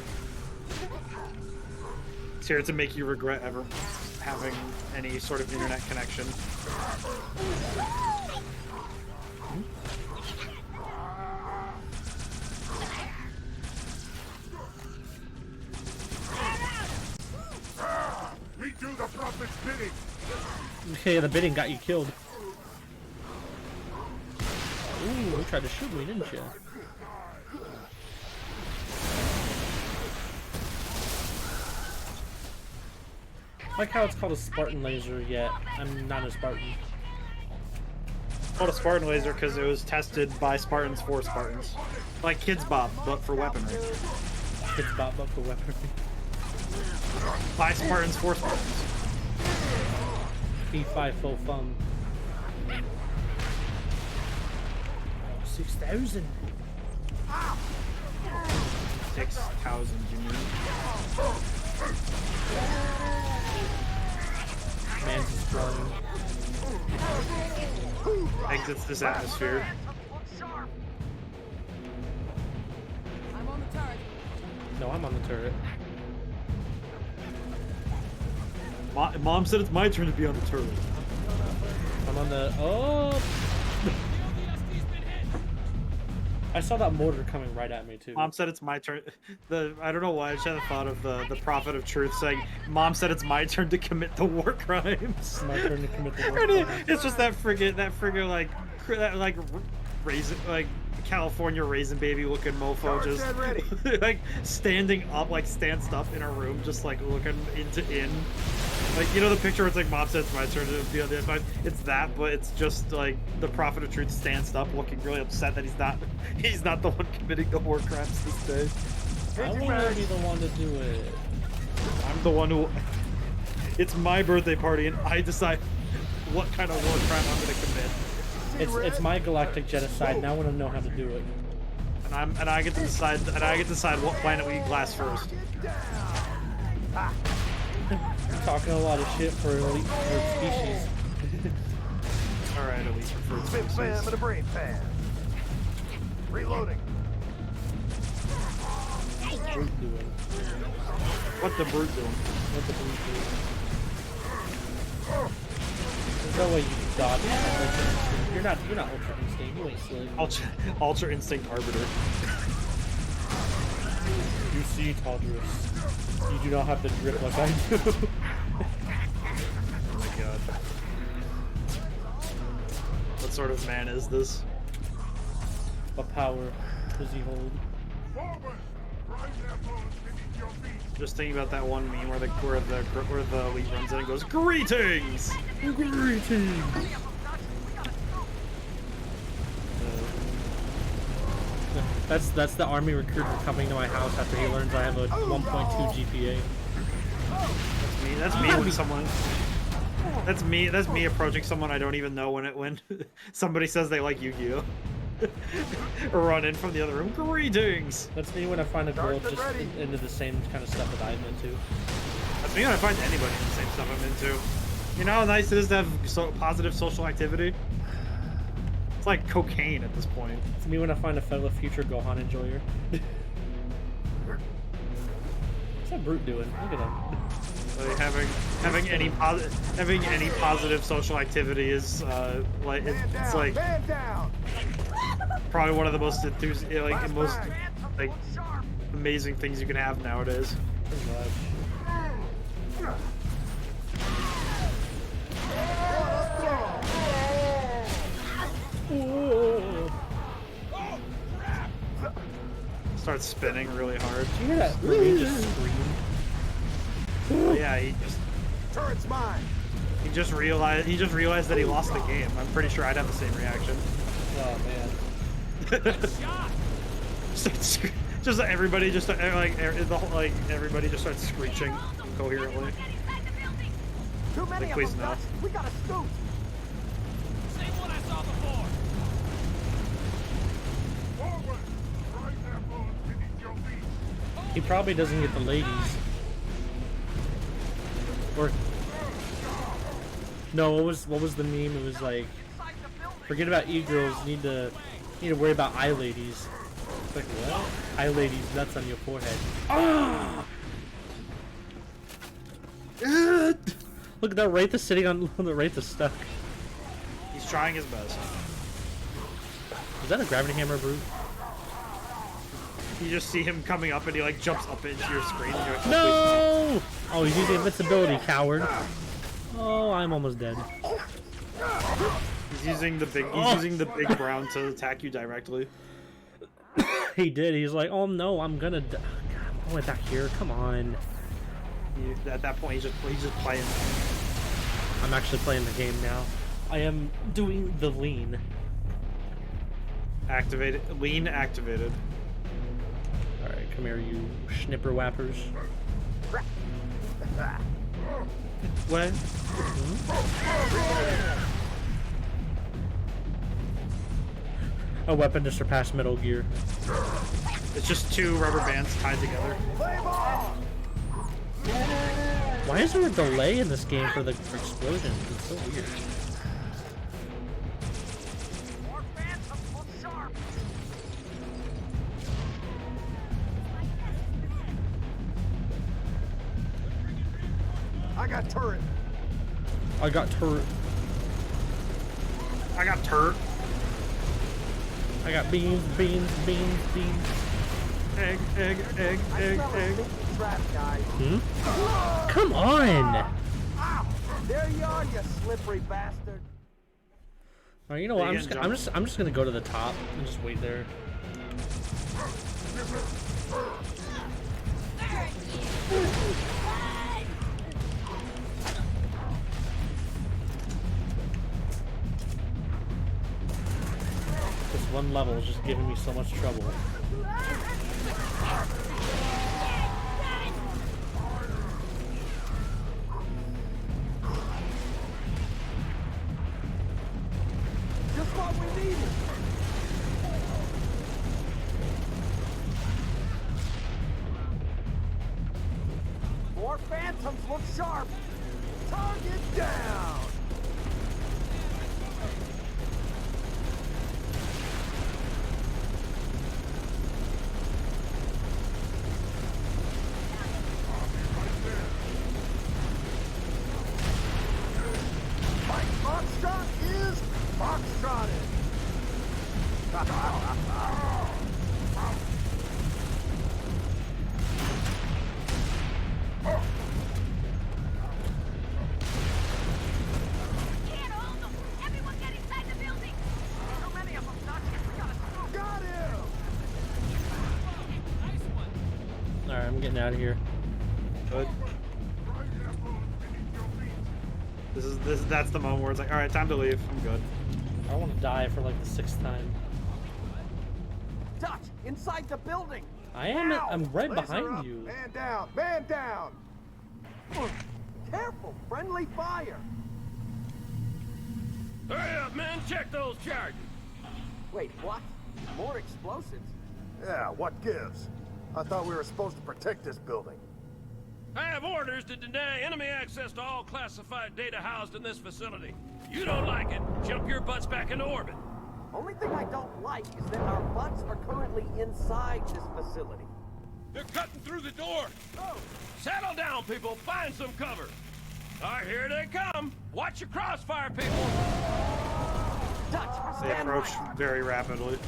It's here to make you regret ever having any sort of internet connection. We do the prophet's bidding. Okay, the bidding got you killed. Ooh, you tried to shoot me, didn't you? I like how it's called a Spartan laser, yet I'm not a Spartan. It's called a Spartan laser because it was tested by Spartans for Spartans. Like Kids Bop, but for weaponry. Kids Bop for weaponry. By Spartans for Spartans. P5 full fun. 6,000. 6,000, you mean? Man's is throwing. Exits this atmosphere. I'm on the turret. No, I'm on the turret. Mom said it's my turn to be on the turret. I'm on the... Oh! I saw that mortar coming right at me, too. Mom said it's my turn. I don't know why I just had the thought of the prophet of truth saying, Mom said it's my turn to commit the war crimes. It's my turn to commit the war crimes. It's just that friggin' like raisin, like California raisin baby looking mofo just like standing up, like stanced up in a room, just like looking in. Like, you know the picture where it's like, Mom said it's my turn to be on the other side? It's that, but it's just like the prophet of truth stanced up looking really upset that he's not the one committing the war crimes this day. I want to be the one to do it. I'm the one who... It's my birthday party and I decide what kind of war crime I'm going to commit. It's my galactic genocide, and I want to know how to do it. And I get to decide what planet we eat glass first. Talking a lot of shit for elite species. Alright, elite fruit Big species. fan with a brain pan. Reloading. Brute doing? What the brute doing? What the brute doing? There's no way you can dodge it. You're not Ultra Instinct. You ain't slick. Ultra Instinct Arbiter. You see, Taldrus? You do not have the drip like I do. Oh my god. What sort of man is this? What power does he hold? Just thinking about that one meme where the elite runs in and goes, "Greetings! Greetings!" That's the army recruiter coming to my house after he learns I have a 1.2 GPA. That's me when someone. That's me approaching someone I don't even know when somebody says they like Yu-Gi-Oh. Run in from the other room. Greetings. That's me when I find a girl just into the same kind of stuff that I'm into. That's me when I find anybody in the same stuff I'm into. You know how nice it is to have positive social activity? It's like cocaine at this point. It's me when I find a fellow future Gohan enjoyer. What's that brute doing? Look at him. Like having any positive social activity is like it's like probably one of the most most amazing things you can have nowadays. Starts spinning really hard. Did you hear that Marine just scream? Oh, yeah, he just. Turret's mine. He just realized that he lost the game. I'm pretty sure I'd have the same reaction. Oh man. just everybody just everybody just starts screeching incoherently. Too many like, of please them, no. Dutch. We gotta scoot. Same one I saw before. He probably doesn't get the ladies. Or no, what was the meme? It was like, forget about e-girls. You need to worry about eye ladies. It's like what? Eye ladies, nuts on your forehead. Ah! Look at that Wraith is sitting on the Wraith is stuck. He's trying his best. Is that a gravity hammer, brute? You just see him coming up and he like jumps up into your screen and you're like, no! Oh, he's using invincibility, coward. Oh, I'm almost dead. He's using the big brown to attack you directly. He did. He's like, oh no, I'm gonna die. God, I went back here. Come on. At that point, he's just playing. I'm actually playing the game now. I am doing the lean. Lean activated. Alright, come here, you schnipper wappers. What? A weapon to surpass Metal Gear. It's just two rubber bands tied together. Why is there a delay in this game for the explosions? It's so weird. I got turret. I got turret. I got turret. I got beans. Egg. Trap, guys. Come on! Ow! There you are, you slippery bastard. Alright, you know what? I'm just gonna go to the top and just wait there. This one level is just giving me so much trouble. Just what we needed. More phantoms look sharp. Target down. Foxtrot is foxtrotted. getting out of here. Good. That's the moment where it's like, all right, time to leave. I'm good. I don't want to die for like the 6th time. Dutch, inside the building. I am. Now! I'm right Laser behind up. you. Man down. Man down. Careful. Friendly fire. Hurry up, man. Check those charges. Wait, what? More explosives? Yeah, what gives? I thought we were supposed to protect this building. I have orders to deny enemy access to all classified data housed in this facility. You don't like it, jump your butts back into orbit. Only thing I don't like is that our butts are currently inside this facility. They're cutting through the door. Oh. Settle down, people. Find some cover. All right, here they come. Watch your crossfire, people. Dutch, They approach very rapidly.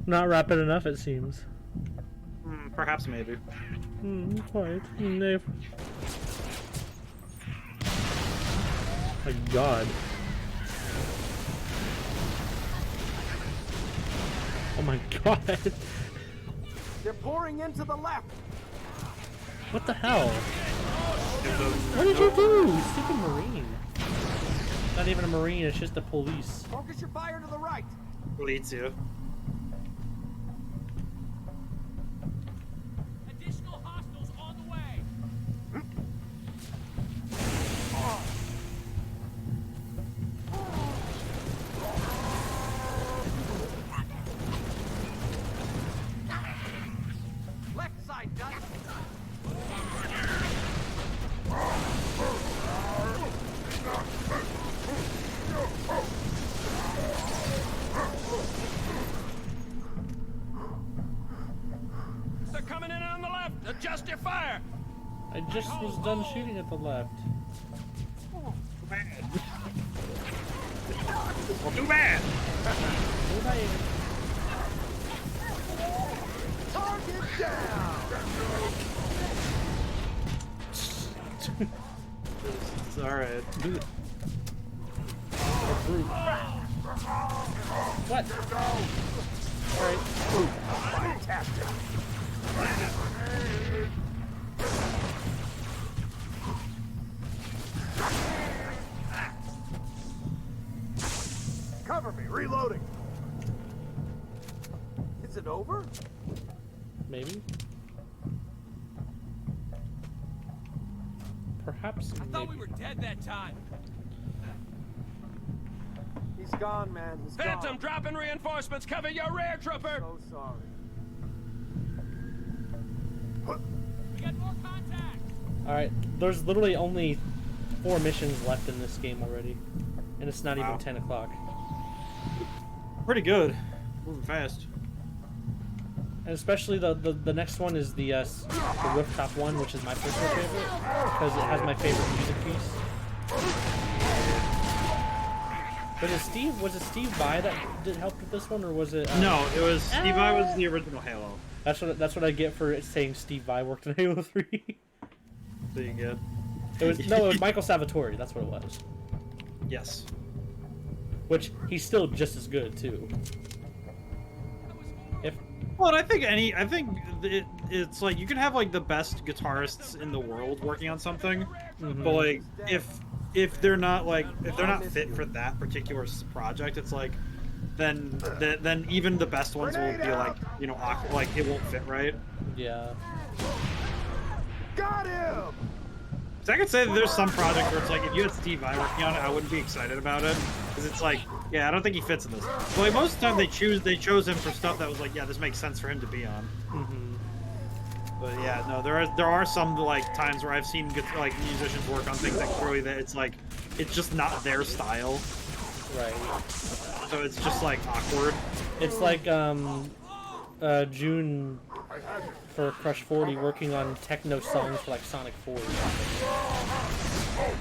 Not rapid enough, it seems. Perhaps, maybe. Quite. No. My God. Oh my God. They're pouring into the left. What the hell? What did you do? Stupid Marine. Not even a Marine, it's just the police. Focus your fire to the right. Leads you. Additional hostiles on the way. Left side, Dutch. They're coming in on the left. Adjust your fire. I just was done shooting at the left. Well, too bad. Target down. It's alright. What? Alright. Fantastic. Cover me, reloading. Is it over? Maybe. Perhaps. I thought we were dead that time. He's gone, man. He's Phantom, gone. dropping reinforcements. Cover your rear, trooper. So sorry. We got more contact. Alright, there's literally only 4 missions left in this game already. And it's not even 10 o'clock. Pretty good. Moving fast. And especially the next one is the rooftop one, which is my personal favorite, because it has my favorite music piece. Was it Steve Vai that did help with this one, or was it? No, it was Steve Vai was the original Halo. That's what I get for saying Steve Vai worked in Halo 3. So you get. It was Michael Salvatore. That's what it was. Yes. Which he's still just as good too. Well, I think it's like you can have like the best guitarists in the world working on something, but like if they're not fit for that particular project, it's like then even the best ones will be like awkward, like it won't fit right. Yeah. Got him. So I could say that there's some project where it's like if you had Steve Vai working on it, I wouldn't be excited about it because it's like, yeah, I don't think he fits in this. But like most of the time they chose him for stuff that was like, yeah, this makes sense for him to be on. But yeah, no, there are some like times where I've seen like musicians work on things that clearly that it's like it's just not their style. Right. So it's just like awkward. It's like June for Crush 40 working on techno songs for like Sonic 4 or something.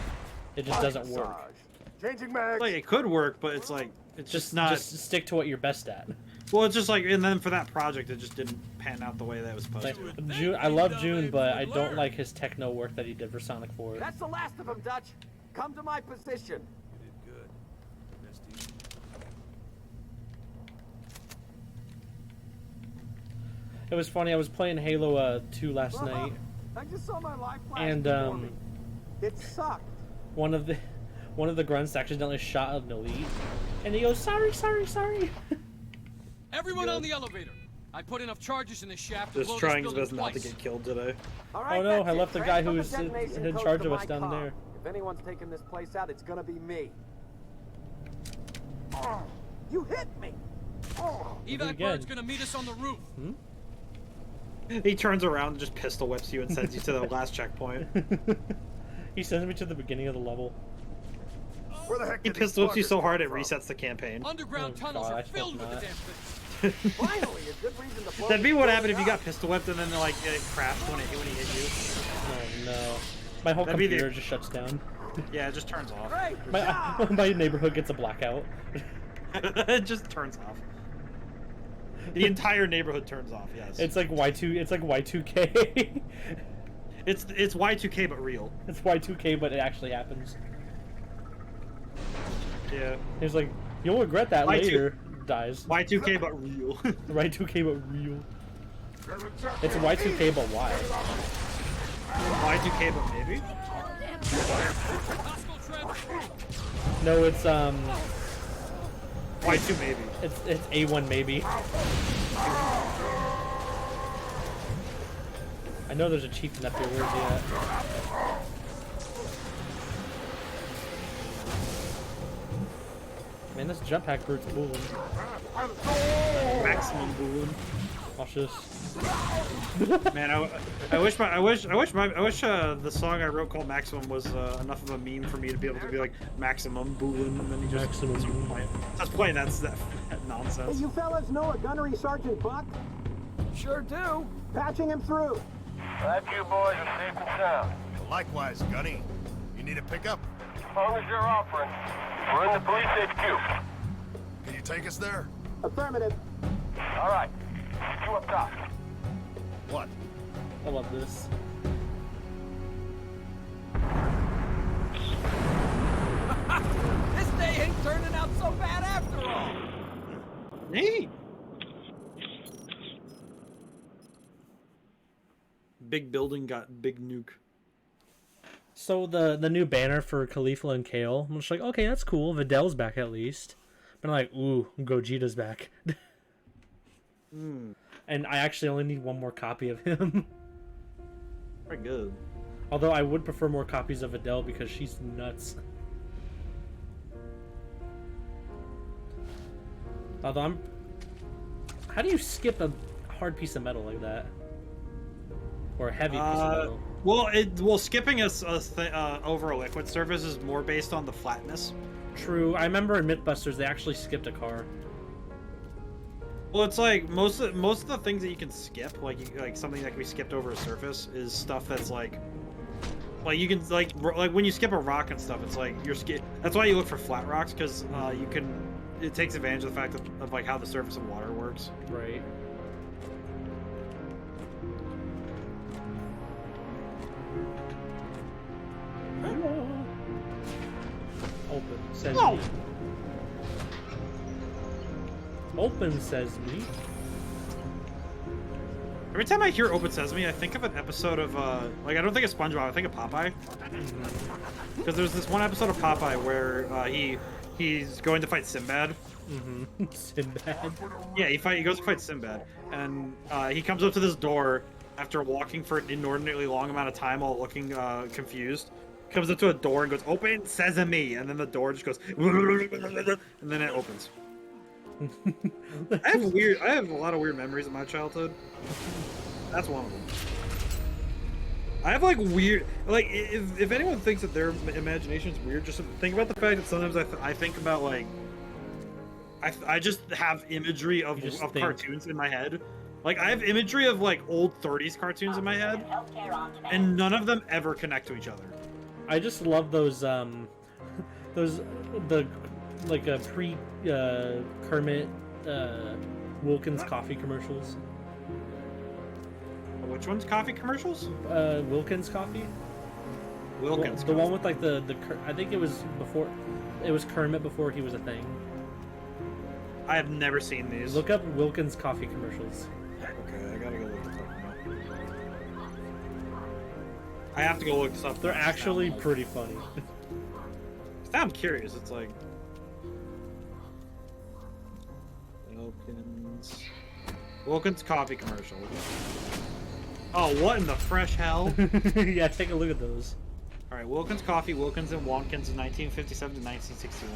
It just doesn't work. Changing mags. Like it could work, but it's like it's just not. Just stick to what you're best at. Well, it's just like, and then for that project, it just didn't pan out the way that it was supposed to. June, I love June, but I don't like his techno work that he did for Sonic 4. That's the last of them, Dutch. Come to my position. You did good. It was funny. I was playing Halo 2 last night, I just saw my life flash and before me. It sucked. one of the grunts accidentally shot an elite, and he goes, "Sorry, sorry, sorry." Everyone on the elevator. I put enough charges in the shaft to Just blow trying this his best building not to twice. get killed today. All Oh no, that's I it. left the guy Transfer who's the detonation in codes charge to of my us down car. there. If anyone's taking this place out, it's gonna be me. Oh, you hit me. Oh. Evac again. Bird's gonna meet us on the roof. He turns around and just pistol whips you and sends you to the last checkpoint. He sends me to the beginning of the level. Where the heck He did these pistol whips you buggers so hard come it from? resets the campaign. Underground Oh, tunnels God, I are filled hope with the not. damn things. Finally, a good reason to blow That'd be this what building happened if you got up. pistol whipped and then like it crashed when he hit you. Oh no, my whole That'd be computer the- just shuts down. Yeah, it just turns off. Great My job. my neighborhood gets a blackout. It just turns off. The entire neighborhood turns off. Yes. It's like Y2. It's like Y2K. It's Y2K but real. It's Y2K, but it actually happens. Yeah. It's like you'll regret that Y2 later. Dies. Y2K but real. Y2K, but real. It's Y2K, but why? Y2K but maybe. Hostile traffic. No, it's Y2 maybe. It's A1 maybe. I know there's a chieftain up here. Where's he at? Man, this jump hack bird's cool. Maximum balloon. Watch this. Man, I wish the song I wrote called Maximum was enough of a meme for me to be able to be like Maximum Boolin, and then he just starts playing that Hey, nonsense. you fellas know a gunnery Sergeant Buck? Sure do. Patching him through. Glad you boys are safe and sound. Likewise, Gunny. You need a pickup? As long as you're offering. We're in the police HQ. Can you take us there? Affirmative. All right. You up top. What? I love this. This day ain't turning out so bad after all. Neat. Big building got big nuke. So the new banner for Khalifa and Kale, I'm just like, okay, that's cool. Vidal's back at least. But I'm like, ooh, Gogeta's back. And I actually only need one more copy of him. Very good. Although I would prefer more copies of Vidal because she's nuts. Although how do you skip a hard piece of metal like that? Or a heavy piece of metal? Well, skipping over a liquid surface is more based on the flatness. True. I remember in Mythbusters they actually skipped a car. Well, it's like most of the things that you can skip, like something that can be skipped over a surface, is stuff that's like you can like when you skip a rock and stuff. It's like that's why you look for flat rocks, because you can. It takes advantage of the fact of like how the surface of water works. Right. Open says me. Open says me. Every time I hear Open Sesame, I think of an episode of I don't think of SpongeBob, I think of Popeye. Because there's this one episode of Popeye where he's going to fight Sinbad. Sinbad. Yeah, he goes to fight Sinbad, and he comes up to this door after walking for an inordinately long amount of time while looking confused. Comes up to a door and goes, "Open Sesame," and then the door just goes, and then it opens. I have a lot of weird memories of my childhood. That's one of them. I have like weird, like if anyone thinks that their imagination's weird, just think about the fact that sometimes I think about like I just have imagery of cartoons in my head. Like I have imagery of like old 30s cartoons in my head, and none of them ever connect to each other. I just love those like a pre Kermit Wilkins coffee commercials. Which one's coffee commercials? Wilkins coffee. Wilkins. The one with like the I think it was Kermit before he was a thing. I have never seen these. Look up Wilkins coffee commercials. Okay, I gotta go I have to go look this up. They're actually pretty funny. Now I'm curious. It's like Wilkins coffee commercial. Oh, what in the fresh hell? Yeah, take a look at those. All right, Wilkins Coffee, Wilkins and Watkins in 1957 to 1961.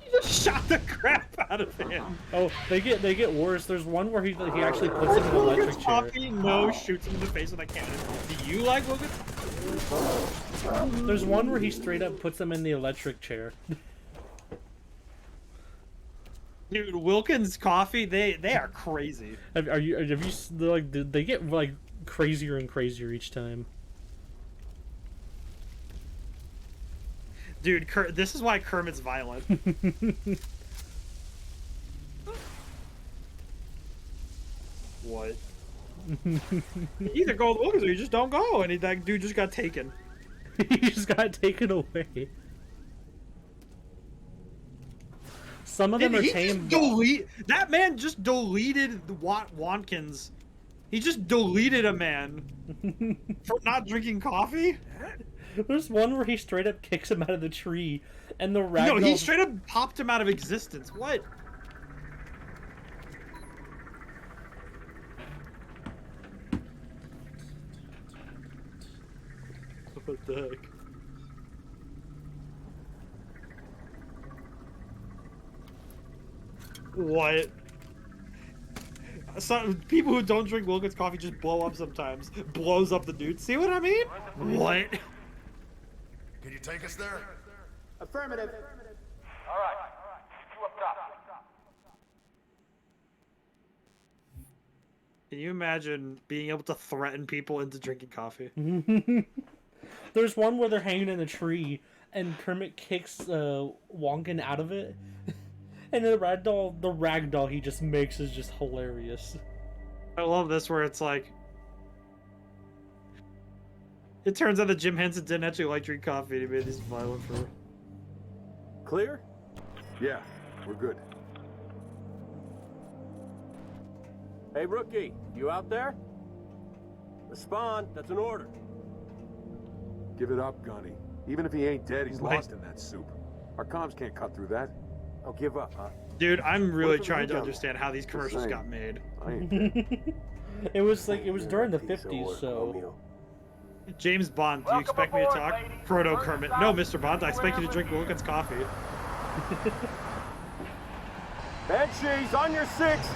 You just shot the crap out of him. Oh, they get worse. There's one where he actually puts him in an electric chair. Coffee, no, shoots him in the face with a cannon. Do you like Wilkins? There's one where he straight up puts him in the electric chair. Dude, Wilkins Coffee, they are crazy. Have you like they get like crazier and crazier each time. Dude, this is why Kermit's violent. What? You either go with Wilkins or you just don't go, and that dude just got taken. He just got taken away. Some of them are tame. That man just deleted Watkins. He just deleted a man for not drinking coffee. There's one where he straight up kicks him out of the tree, and the ragdoll. No, he straight up popped him out of existence. What? What the heck? What? Some people who don't drink Wilkins coffee just blow up sometimes. Blows up the dude. See what I mean? What? Can you take us there? Affirmative. All right. You up top. Can you imagine being able to threaten people into drinking coffee? There's one where they're hanging in a tree, and Kermit kicks Wonkin out of it. And the ragdoll he just makes is just hilarious. I love this where it's like, it turns out that Jim Henson didn't actually like drink coffee and he made these violent for. Clear? Yeah, we're good. Hey, rookie, you out there? Respond, that's an order. Give it up, Gunny. Even if he ain't dead, he's lost in that soup. Our comms can't cut through that. I'll give up, huh? Dude, I'm really trying to understand how these commercials got made. I ain't dead. It was during the 50s, so. James Bond, do you expect me to talk? Proto Kermit. No, Mr. Bond, I expect you to drink Wilkins coffee. Bed cheese on your six.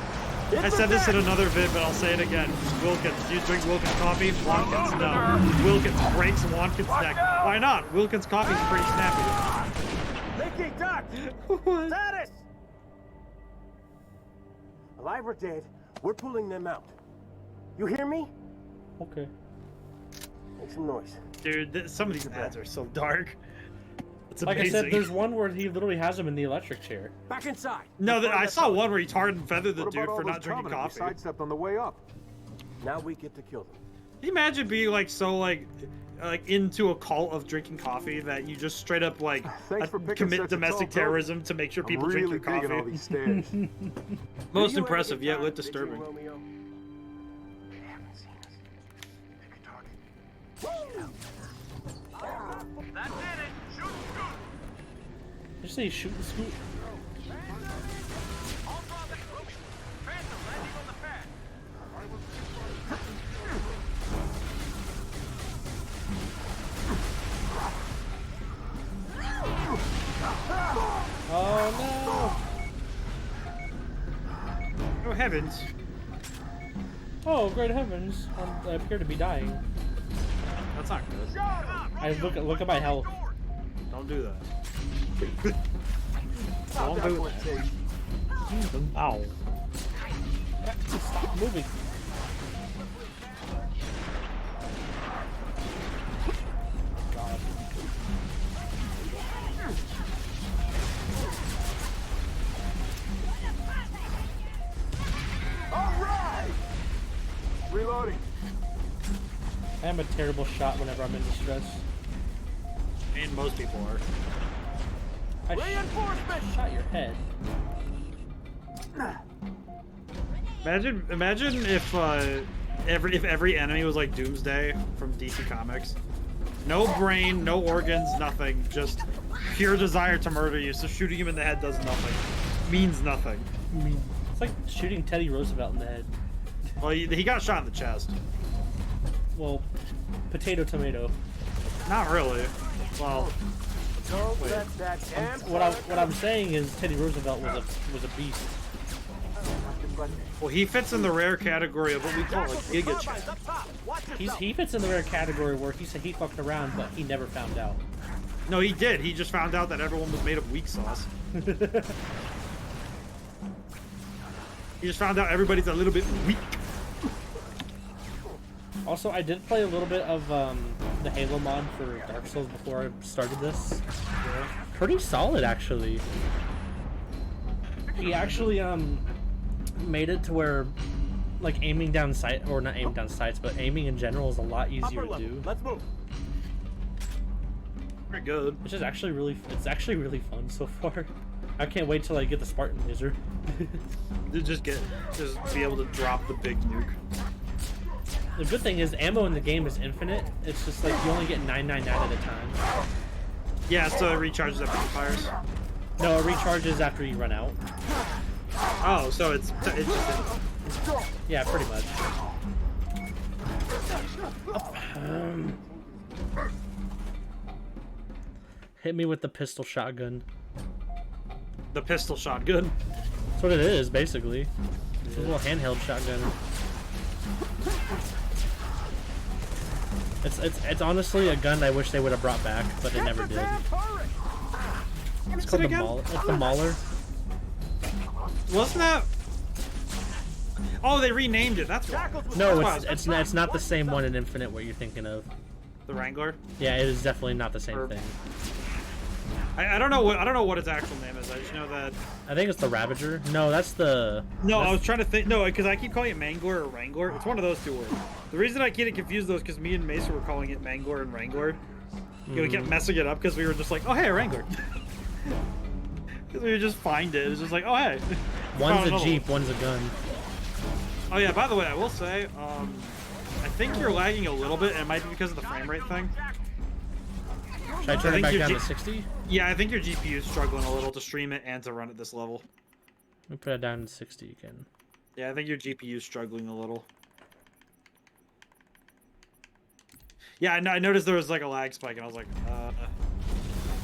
I said this in another vid, but I'll say it again. Wilkins, do you drink Wilkins coffee? Watkins, no. Wilkins breaks Watkins' neck. Why not? Wilkins coffee's pretty snappy. Mickey, duck! Status! Alive or dead, we're pulling them out. You hear me? Okay. Make some noise. Dude, some of these ads are so dark. It's amazing. Like I said, there's one where he literally has him in the electric chair. Back inside. No, I saw one where he tarred and feathered the dude for not drinking coffee. Sidestepped on the way up. Now we get to kill them. Can you imagine being like so like into a cult of drinking coffee that you just straight up like commit domestic terrorism to make sure people drink your coffee? All these stairs. Most impressive yet lit disturbing. That's it. Shoot, shoot. Did you say shoot and scoot? All profit. Phantom landing on the pad. Oh Oh heavens. no! Oh great heavens! I appear to be dying. That's not good. I look at my health. Don't do that. Don't do that. Ow. Stop moving. God. All right! Reloading. I am a terrible shot whenever I'm in distress. And most people are. Reinforcement! Shot your head. Imagine if every enemy was like Doomsday from DC Comics. No brain, no organs, nothing. Just pure desire to murder you. So shooting him in the head does nothing. Means nothing. It's like shooting Teddy Roosevelt in the head. Well, he got shot in the chest. Well, potato tomato. Not really. Well, what I'm saying is Teddy Roosevelt was a beast. Well, he fits in the rare category of what we call a giga chest. He fits in the rare category where he said he fucked around, but he never found out. No, he did. He just found out that everyone was made of weak sauce. He just found out everybody's a little bit weak. Also, I did play a little bit of the Halo mod for Dark Souls before I started this. Yeah. Pretty solid, actually. He actually made it to where, like, aiming down sight, or not aiming down sights, but aiming in general is a lot easier to do. Let's move. Pretty good. Which is actually it's actually really fun so far. I can't wait till I get the Spartan laser. just be able to drop the big nuke. The good thing is ammo in the game is infinite. It's just like you only get 999 at a time. Yeah, so it recharges after the fires. No, it recharges after you run out. Oh, so it's just yeah, pretty much. Hit me with the pistol shotgun. The pistol shotgun. That's what it is, basically. It's a little handheld shotgun. It's honestly a gun I wish they would have brought back, but they never did. It's called the Mauler. It's the Mauler. Wasn't that? Oh, they renamed it. That's why. No, it's not the same one in Infinite what you're thinking of. The Wrangler. Yeah, it is definitely not the same thing. I don't know what its actual name is. I just know that. I think it's the Ravager. No, that's the. No, I was trying to think. No, because I keep calling it Mangler or Wrangler. It's one of those two words. The reason I get it confused though is because me and Mesa were calling it Mangler and Wrangler. We kept messing it up because we were just like, oh hey, a Wrangler. Because we would just find it. It's just like, oh hey. One's a Jeep, one's a gun. Oh yeah. By the way, I will say, I think you're lagging a little bit, and it might be because of the frame rate thing. Should I turn it back down to 60? Yeah, I think your GPU is struggling a little to stream it and to run at this level. Let me put it down to 60 again. Yeah, I think your GPU is struggling a little. Yeah, I noticed there was like a lag spike, and I was like,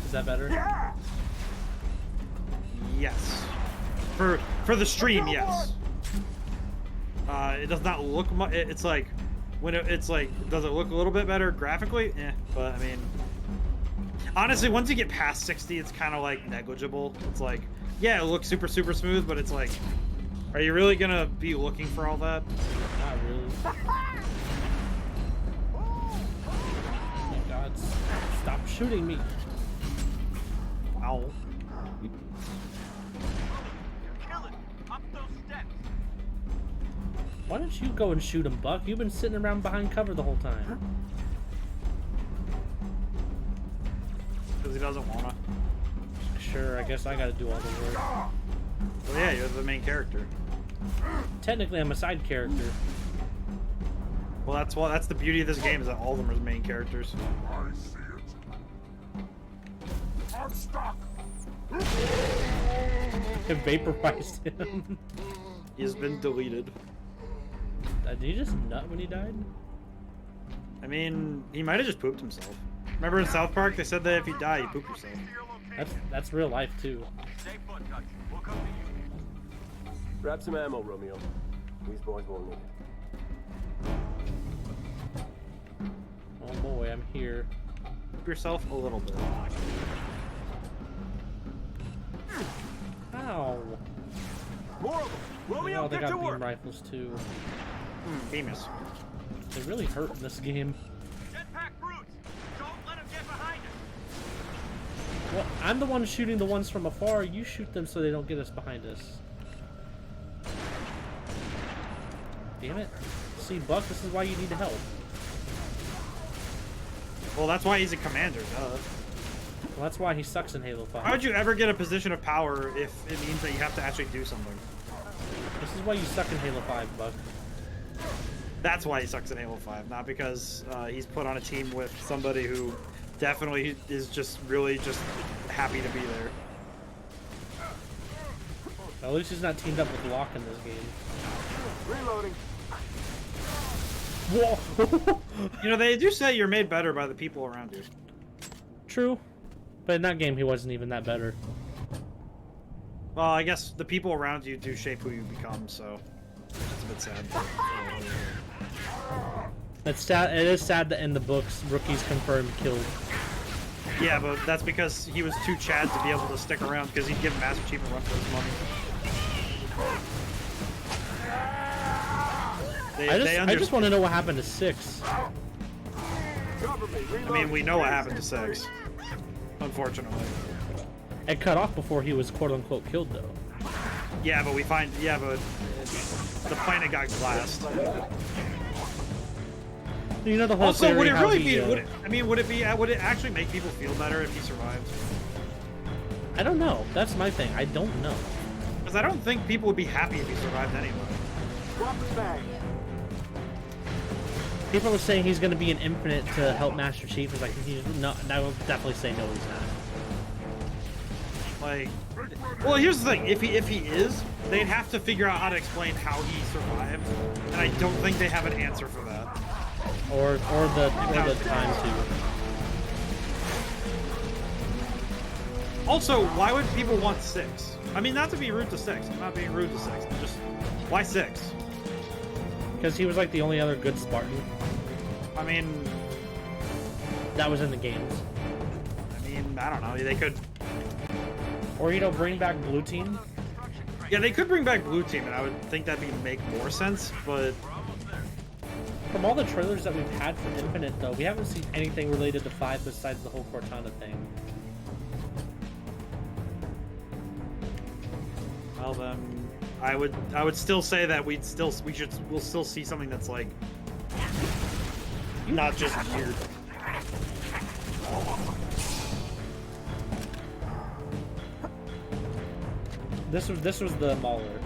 Is that better? Yeah. Yes. For the stream, yes. It does not look much. It's like when it's like, does it look a little bit better graphically? But I mean. Honestly, once you get past 60, it's kind of like negligible. It's like, yeah, it looks super smooth, but it's like, are you really gonna be looking for all that? Not really. Oh my god, stop shooting me. Ow. Why don't you go and shoot him, Buck? You've been sitting around behind cover the whole time. Because he doesn't wanna. Sure, I guess I gotta do all the work. Well, yeah, you're the main character. Technically, I'm a side character. Well, that's the beauty of this game, is that all of them are the main characters. I see it. I'm stuck. It vaporized him. He's been deleted. Did he just nut when he died? I mean, he might have just pooped himself. Remember in South Park, they said that if you die, you poop yourself. That's real life too. Grab some ammo, Romeo. These boys won't need it. Oh boy, I'm here. Poop yourself a little bit. Ow. More of them. Romeo, Oh, they get to got beam work. rifles too. Famous. They really hurt in this game. Jetpack brutes! Don't let them get behind us! Well, I'm the one shooting the ones from afar. You shoot them so they don't get us behind us. Damn it. See, Buck, this is why you need help. Well, that's why he's a commander, duh. Well, that's why he sucks in Halo 5. How would you ever get a position of power if it means that you have to actually do something? This is why you suck in Halo 5, Buck. That's why he sucks in Halo 5, not because he's put on a team with somebody who definitely is just really just happy to be there. At least he's not teamed up with Locke in this game. Reloading. Whoa! You know, they do say you're made better by the people around you. True. But in that game, he wasn't even that better. Well, I guess the people around you do shape who you become, so it's a bit sad. It's sad. It is sad that in the books, rookies confirmed killed. Yeah, but that's because he was too Chad to be able to stick around because he'd give Master Chief a run for his money. I just want to know what happened to 6. I mean, we know what happened to 6. Unfortunately. It cut off before he was quote-unquote killed, though. Yeah, but but the planet got glassed. You know the whole Also, would it theory really how be? Would it actually make people feel better if he survived? I don't know. That's my thing. I don't know. Because I don't think people would be happy if he survived anyway. People are saying he's going to be an Infinite to help Master Chief. It's like, no, I will definitely say no, he's not. Like, well, here's the thing: if he is, they'd have to figure out how to explain how he survived, and I don't think they have an answer for that. Or the time to. Also, why would people want 6? I mean, not to be rude to 6. I'm not being rude to 6. Just why 6? Because he was like the only other good Spartan. I mean, that was in the games. I mean, I don't know. They could. Or, you know, bring back Blue Team. Yeah, they could bring back Blue Team, and I would think that'd make more sense, but... From all the trailers that we've had for Infinite, though, we haven't seen anything related to 5 besides the whole Cortana thing. Well, then, I would still say that we'll still see something that's, like, not just weird. This was the Mauler.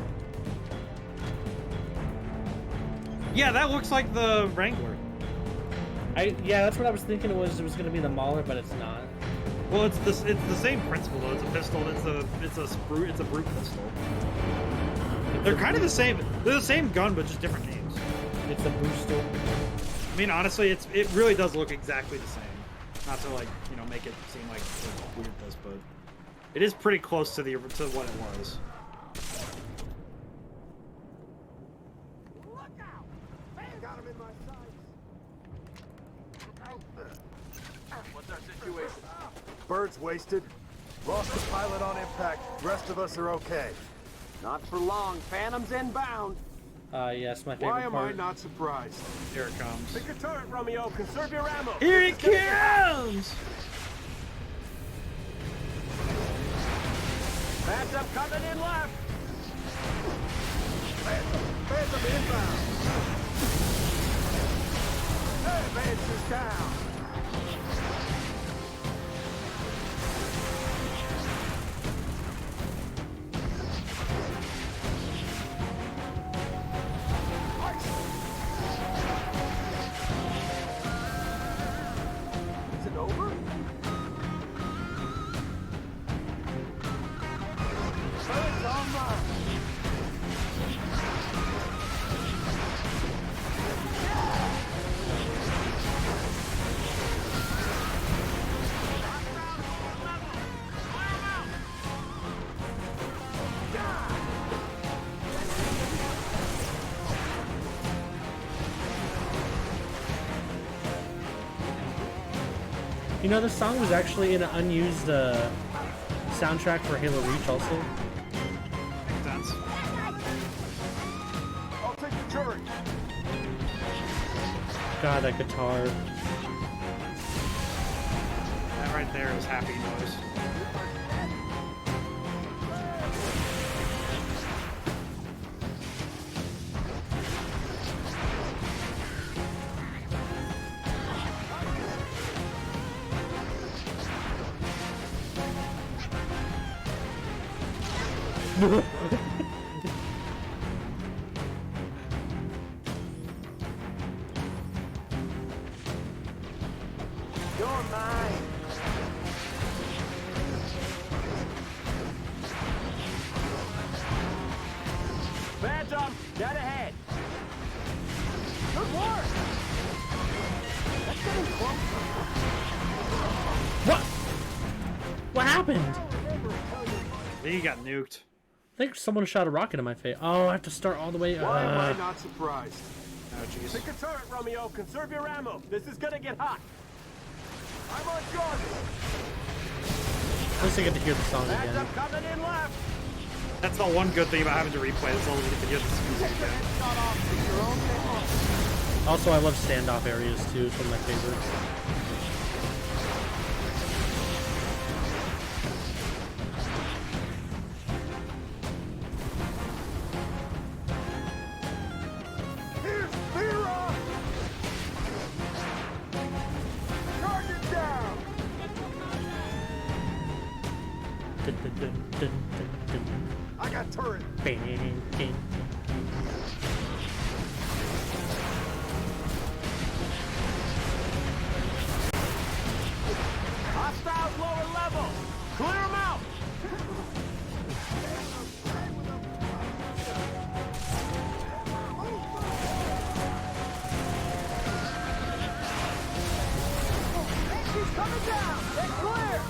Yeah, that looks like the Wrangler. Yeah, that's what I was thinking. It was going to be the Mauler, but it's not. Well, it's the same principle though. It's a pistol. It's a brute pistol. They're kind of the same. They're the same gun, but just different names. It's a booster. I mean, honestly, it really does look exactly the same. Not to like make it seem like weirdness, but it is pretty close to what it was. What's our situation? Bird's wasted. Lost the pilot on impact. The rest of us are okay. Not for long. Phantom's inbound. Yes, my favorite Why am part. I not surprised? Here it comes. Pick a turret, Romeo. Conserve your ammo. Here it comes! Phantom coming in left. Phantom inbound. Hey, Vance is down. Is it over? Bird's online. You know, this song was actually in an unused soundtrack for Halo Reach also. Makes sense. I'll take the turret. God, that guitar. That right there is happy noise. You're mine. Phantom, dead ahead. Good work. That's getting closer. What? What happened? I think he got nuked. I think someone shot a rocket in my face. Oh, I have to start all the way. Why am I not surprised? Oh, jeez. Pick a turret, Romeo. Conserve your ammo. This is gonna get hot. I'm on target. At least I get to hear the song again. Phantom coming in left. That's the one good thing about having to replay. As long as you get to hear this music again. Also, I love standoff areas too. It's one of my favorites. Here's Mira. Target down. Dun, dun, dun, dun, dun, dun. I got turret. Bang, bang, bang. Hostiles lower level. Clear them out. She's coming down. They're clear.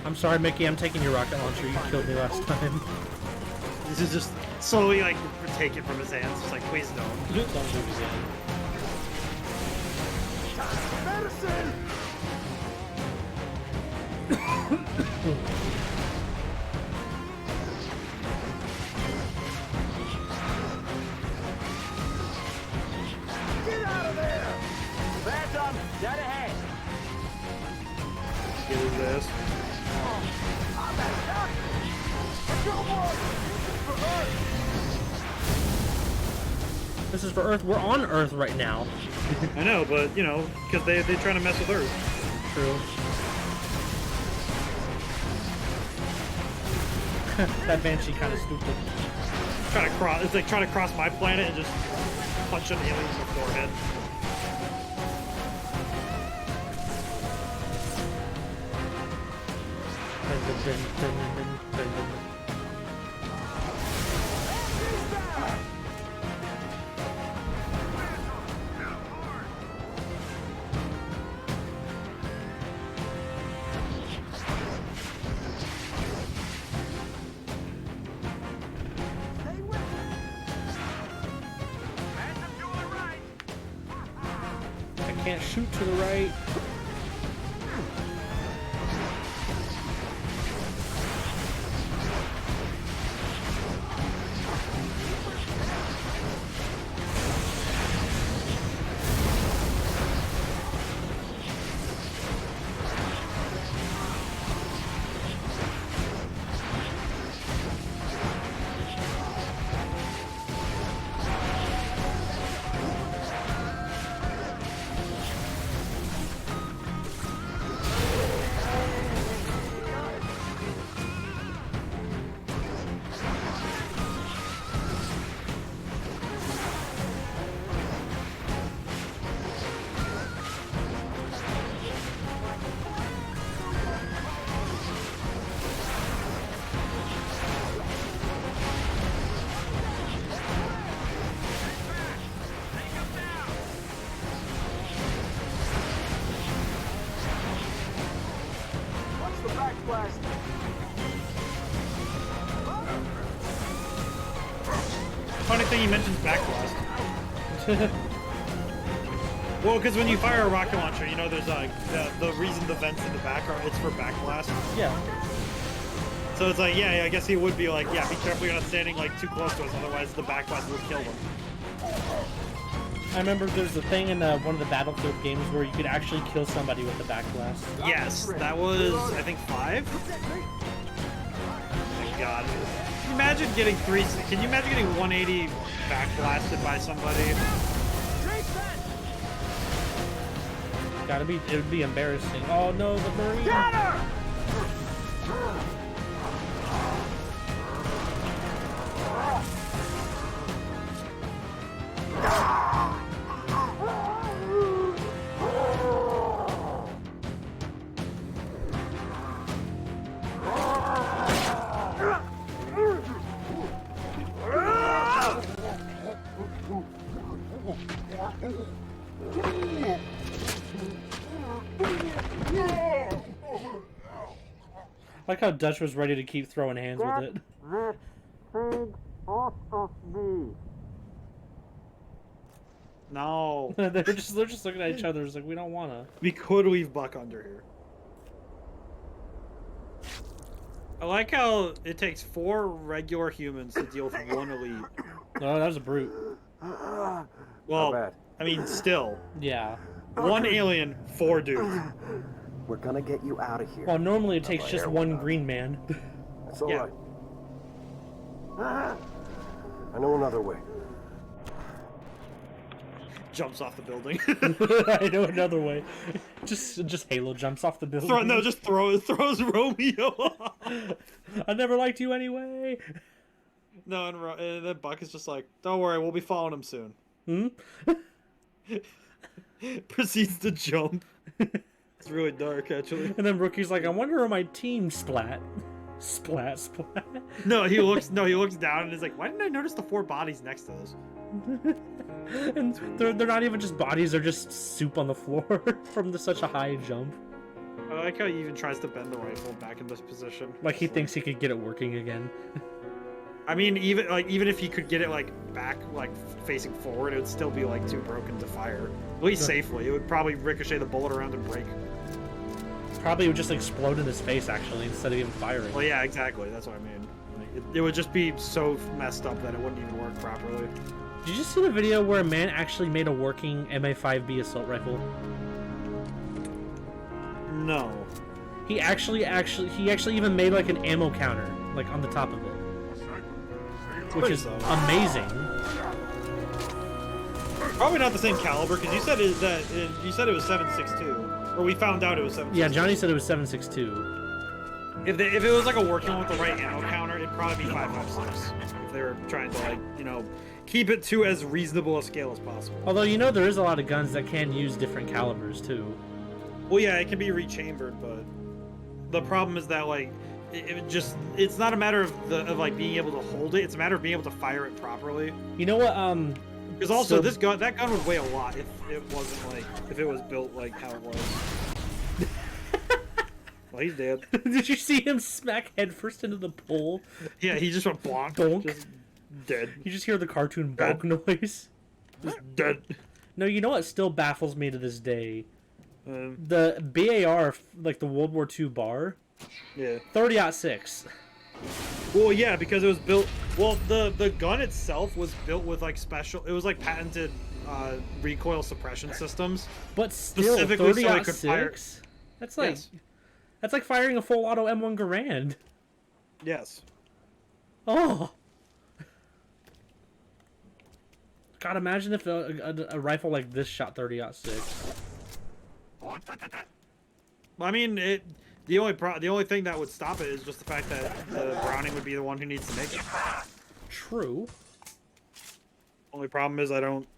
I'm sorry, Mickey. I'm taking your rocket launcher. You killed me last time. This is just slowly like take it from his hands. Just like, please don't. Don't do it again. Medicine. Get out of there. Phantom, dead ahead. Get his ass. I'm at shock. Go more. This is for Earth. We're on Earth right now. I know, but you know, because they're trying to mess with Earth. True. That Banshee kind of stupid. Trying to cross. It's like trying to cross my planet and just punch an alien in the forehead. I can't shoot to the right. Funny thing you mentioned backblast. Well, because when you fire a rocket launcher, you know there's the reason the vents in the back are it's for backblast. Yeah. So it's like, yeah, I guess he would be like, yeah, be careful you're not standing like too close to us, otherwise the backblast will kill them. I remember there's a thing in one of the Battlefield games where you could actually kill somebody with the backblast. Yes, that was I think 5. Thank God. Imagine getting Can you imagine getting 180 backblasted by somebody? Gotta be. It would be embarrassing. Oh no, the Marine. Get her! Like how Dutch was ready to keep throwing hands with it. This thing off of me. No. they're just looking at each other. It's like we don't wanna. We could leave Buck under here. I like how it takes 4 regular humans to deal with 1 elite. Oh, that was a brute. Well, I mean, still. Yeah. 1 alien, 4 dudes. We're gonna get you out of here. Well, normally it takes just 1 green man. That's all right. I know another way. Jumps off the building. I know another way. Just Halo jumps off the building. Just throws Romeo off. I never liked you anyway. No, and then Buck is just like, don't worry, we'll be following him soon. Hmm? Proceeds to jump. It's really dark, actually. And then Rookie's like, I wonder where my team splat. Splat, splat. No, he looks down and is like, why didn't I notice the 4 bodies next to us? And they're not even just bodies, they're just soup on the floor from such a high jump. I like how he even tries to bend the rifle back in this position. Like he thinks he could get it working again. I mean, even if he could get it back, facing forward, it would still be too broken to fire. At least safely. It would probably ricochet the bullet around and break. Probably would just explode in his face actually instead of even firing. Well, yeah, exactly. That's what I mean. It would just be so messed up that it wouldn't even work properly. Did you see the video where a man actually made a working MA5B assault rifle? No. He actually even made an ammo counter on the top of it, which is amazing. Probably not the same caliber because you said it was 7.62, or we found out it was 7.62. Yeah, Johnny said it was 7.62. If it was a working one with the right ammo counter, it'd probably be 5.56. If they were trying to keep it to as reasonable a scale as possible. Although there is a lot of guns that can use different calibers too. Well, yeah, it can be rechambered, but the problem is that it's not a matter of being able to hold it. It's a matter of being able to fire it properly. You know what? Because also that gun would weigh a lot if it wasn't if it was built how it was. Well, he's dead. Did you see him smack headfirst into the pole? Yeah, he just went bonk. Bonk. Just dead. You just hear the cartoon bonk noise. Just dead. No, you know what still baffles me to this day? The BAR, the World War II bar. Yeah. 30-06. Well, yeah, because it was built. Well, the gun itself was built with special. It was patented recoil suppression systems. But still, specifically so it could fire. That's that's like firing a full auto M1 Garand. Yes. Oh. God, imagine if a rifle like this shot 30-06. I mean, the only thing that would stop it is just the fact that the Browning would be the one who needs to make it. True. Only problem is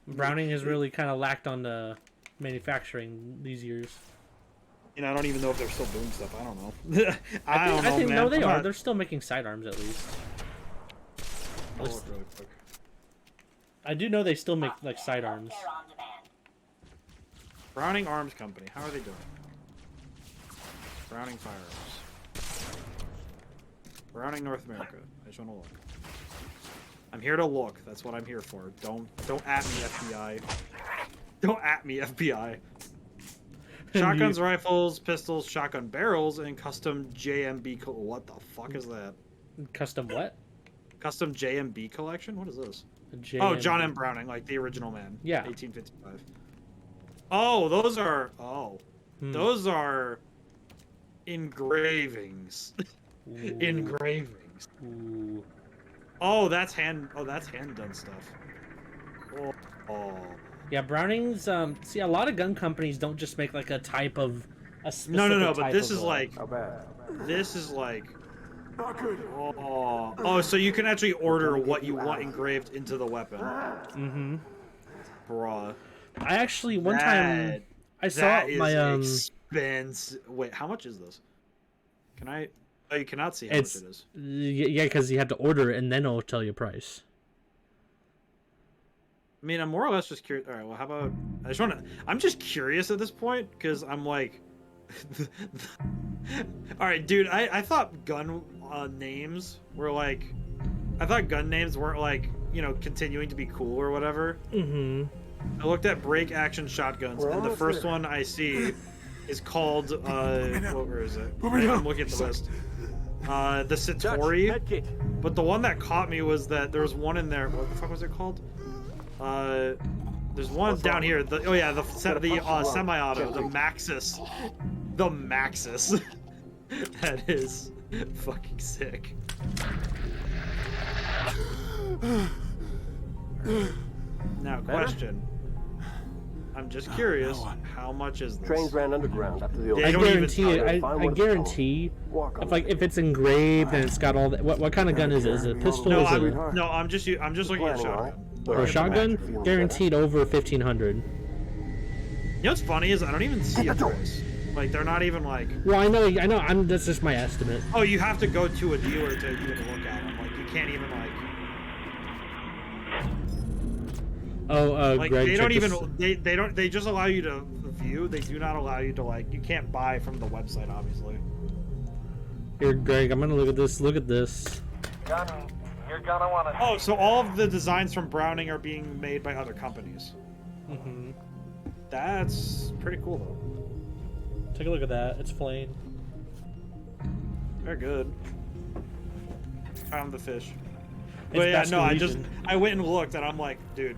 Browning has really kind of lacked on the manufacturing these years. I don't even know if they're still doing stuff. I don't know. I think man. no, they are. They're still making sidearms at least. I'll look really quick. I do know they still make sidearms. Browning Arms Company. How are they doing? Browning Firearms. Browning North America. I just want to look. I'm here to look. That's what I'm here for. Don't at me, FBI. Don't at me, FBI. Shotguns, rifles, pistols, shotgun barrels, and custom JMB. What the fuck is that? Custom what? Custom JMB collection? What is this? JMB. Oh, John M. Browning, the original man. Yeah. 1855. Oh, those are. Oh. Those are engravings. Engravings. Ooh. Oh, that's hand done stuff. Oh. Yeah, Browning's. See, a lot of gun companies don't just make like a type of a specific. No. But type this of, is like. How bad? This is like. Not good. Oh, so you can actually order what you want engraved into the weapon. Mm-hmm. Bruh. I actually one time I saw my expensive. Wait, how much is this? Can I? Oh, you cannot see how much it is. Yeah, because you have to order it and then it'll tell you price. I mean, I'm more or less just curious. All right, well, how about I'm just curious at this point because I'm like, all right, dude. I thought gun names were like, I thought gun names weren't like, you know, continuing to be cool or whatever. Mm-hmm. I looked at break action shotguns, and the first one I see is called where is it? I'm looking at the list. The Satori. But the one that caught me was that there was one in there. What the fuck was it called? There's one down here. The semi-auto, the Maxis. The Maxis. That is fucking sick. Now, question. I'm just curious. How much is this? Trains ran underground after the old. I guarantee it. I guarantee. If it's engraved and it's got all that. What kind of gun is it? Is it a pistol? I'm just looking at shotgun. Or a shotgun? Guaranteed over 1,500. You know what's funny is I don't even see a price. Like they're not even like. Well, I know. That's just my estimate. Oh, you have to go to a dealer to even look at them. Like you can't even like. Like Greg, they don't even they just allow you to view. They do not allow you to like. You can't buy from the website, obviously. Here, Greg, I'm gonna look at this. Look at this. You're gonna wanna. Oh, so all of the designs from Browning are being made by other companies. Mm-hmm. That's pretty cool, though. Take a look at that. It's plain. Very good. Found the fish. It's But yeah, no, Basque I went and looked, and I'm like, dude.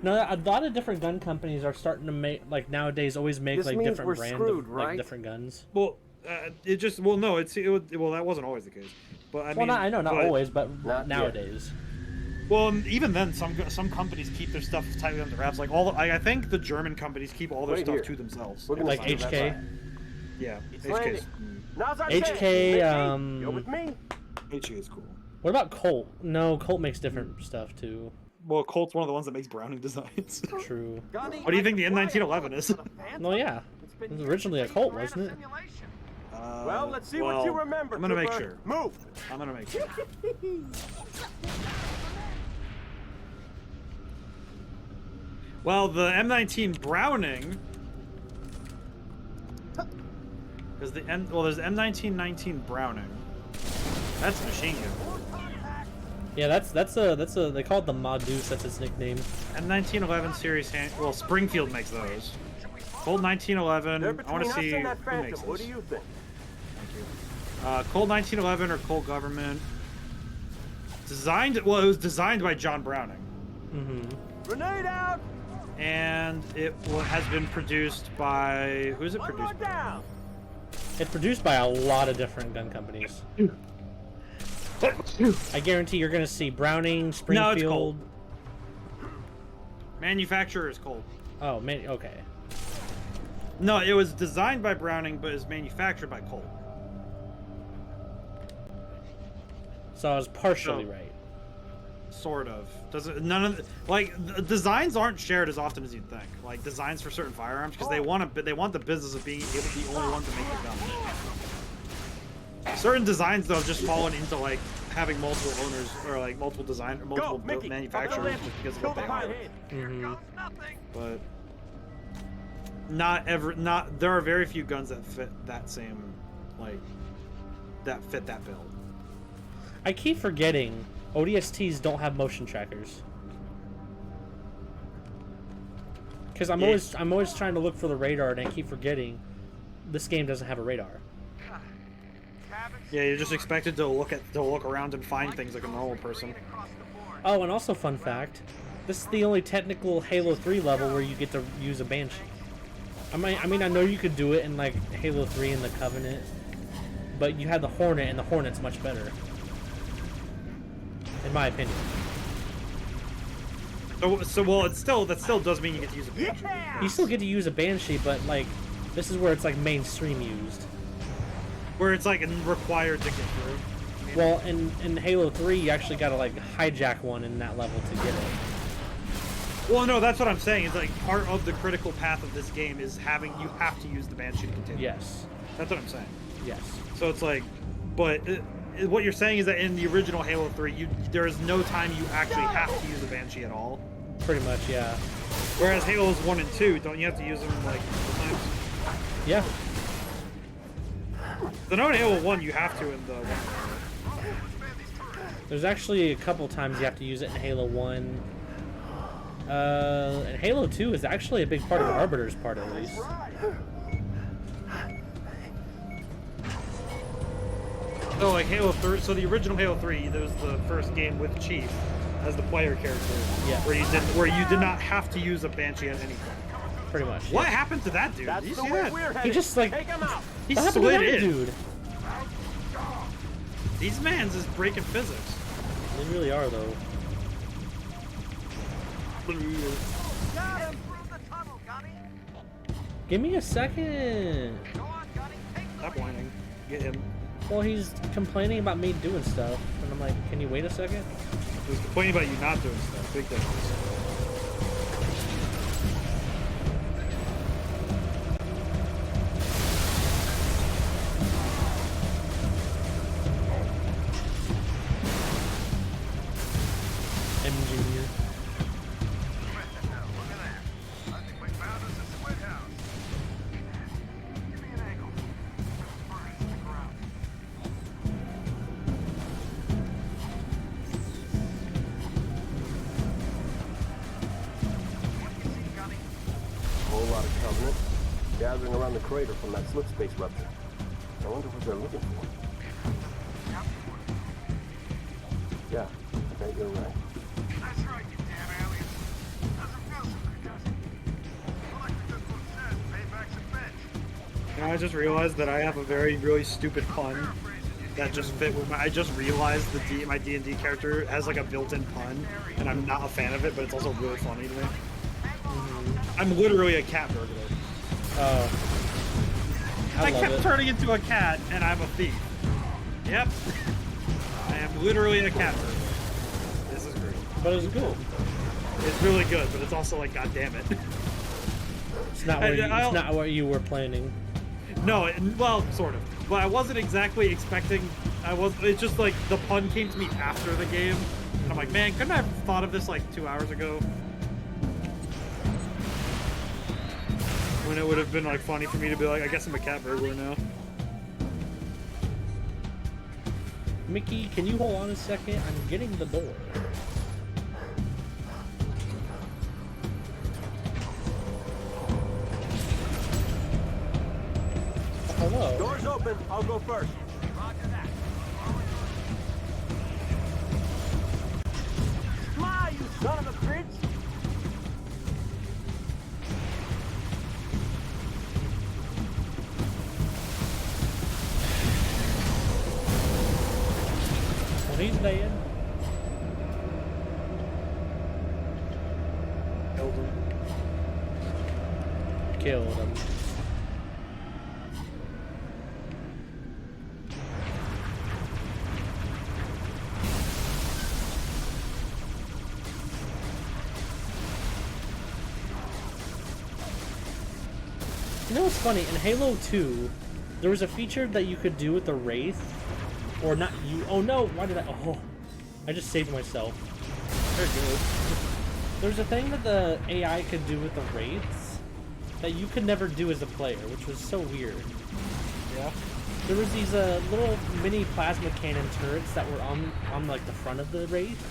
No, a lot of different gun companies are starting to make, like nowadays, always make This like means different we're brands screwed, of right? like different guns. Well, that wasn't always the case. But I mean, I know not always, but nowadays. Yet. Well, even then, some companies keep their stuff tightly under wraps. Like I think the German companies keep all their stuff to themselves. Like HK. Yeah, HK. HK. You're with me. HK is cool. What about Colt? No, Colt makes different stuff too. Well, Colt's one of the ones that makes Browning designs. True. What do you think the M1911 is? No, yeah. It was originally a Colt, wasn't it? Well, let's see what you remember. I'm gonna make Cooper. sure. Move. I'm gonna make sure. Well, the M19 Browning, because there's M1919 Browning. That's a machine gun. Yeah, that's a they call it the Modus. That's its nickname. M1911 series well, Springfield makes those. Colt 1911. I want to see who makes this. What do you think? Thank you. Colt 1911 or Colt Government. It was designed by John Browning. Mm-hmm. Grenade out. And it has been produced by who's it produced by? It's produced by a lot of different gun companies. I guarantee you're gonna see Browning, Springfield. No, it's Colt. Manufacturer is Colt. Oh, man. Okay. No, it was designed by Browning, but is manufactured by Colt. So I was partially right. Sort of. The designs aren't shared as often as you'd think. Like designs for certain firearms, because they want the business of being able to be the only one to make the gun. Certain designs though have just fallen into like having multiple owners or like multiple manufacturers just because of what they are. Mm-hmm. But there are very few guns that fit that same fit that bill. I keep forgetting ODSTs don't have motion trackers. Because I'm always trying to look for the radar, and I keep forgetting this game doesn't have a radar. Yeah, you're just expected to look around and find things like a normal person. Oh, and also fun fact, this is the only technical Halo 3 level where you get to use a Banshee. I mean, I know you could do it in like Halo 3 and the Covenant, but you have the Hornet, and the Hornet's much better. in my opinion. So well, that still does mean you get to use a banshee. You still get to use a banshee, but like, this is where it's like mainstream used. Where it's like required to get through. Well, in Halo 3, you actually gotta like hijack one in that level to get it. Well, no, that's what I'm saying. Is like part of the critical path of this game is you have to use the banshee to continue. Yes. That's what I'm saying. Yes. So it's like, but what you're saying is that in the original Halo 3, there is no time you actually have to use a banshee at all. Pretty much, yeah. Whereas Halos 1 and 2, don't you have to use them like multiple times? Yeah. So no, in Halo 1 you have to in the one. There's actually a couple times you have to use it in Halo 1. And Halo 2 is actually a big part of the Arbiter's part, at least. So like Halo 3, so the original Halo 3, that was the first game with Chief as the player character. Yeah. Where you did not have to use a banshee at any point. Pretty much. What yeah. happened to that dude? Did you see that? He just like He what happened to slid that in. dude. These mans is breaking physics. They really are, though. Give me a second. Stop whining. Get him. Well, he's complaining about me doing stuff, and I'm like, can you wait a second? He's complaining about you not doing stuff. Big difference. Engineer. Whole lot of Covenant gathering around the crater from that slip space rupture. I wonder what they're looking for. Yeah, I bet you're right. That's right, you damn aliens. Doesn't feel so good, does it? Well, like the good book says, payback's a bitch. You know, I just realized that I have a really stupid pun that just fit with my. I just realized my D&D character has like a built-in pun, and I'm not a fan of it, but it's also really funny to me. I'm literally a cat burglar. Oh. I love kept it. turning into a cat, and I'm a thief. Yep. I am literally a cat burglar. This is great. But it's good. It's really good, but it's also like, god damn it. It's not what you were planning. No, well, sort of. But I wasn't exactly expecting. It's just like the pun came to me after the game. And I'm like, man, couldn't I have thought of this like 2 hours ago? When it would have been like funny for me to be like, I guess I'm a cat burglar now. Mickey, can you hold on a second? I'm getting the door. Hello. Doors open. I'll go first. Roger that. Ma, you son of a bitch! Well, he's dead. Killed him. Killed him. You know what's funny? In Halo 2, there was a feature that you could do with the Wraith. Or not you. Oh no, why did I? Oh. I just saved myself. Very good. There's a thing that the AI could do with the Wraiths that you could never do as a player, which was so weird. Yeah. There was these little mini plasma cannon turrets that were on like the front of the Wraith.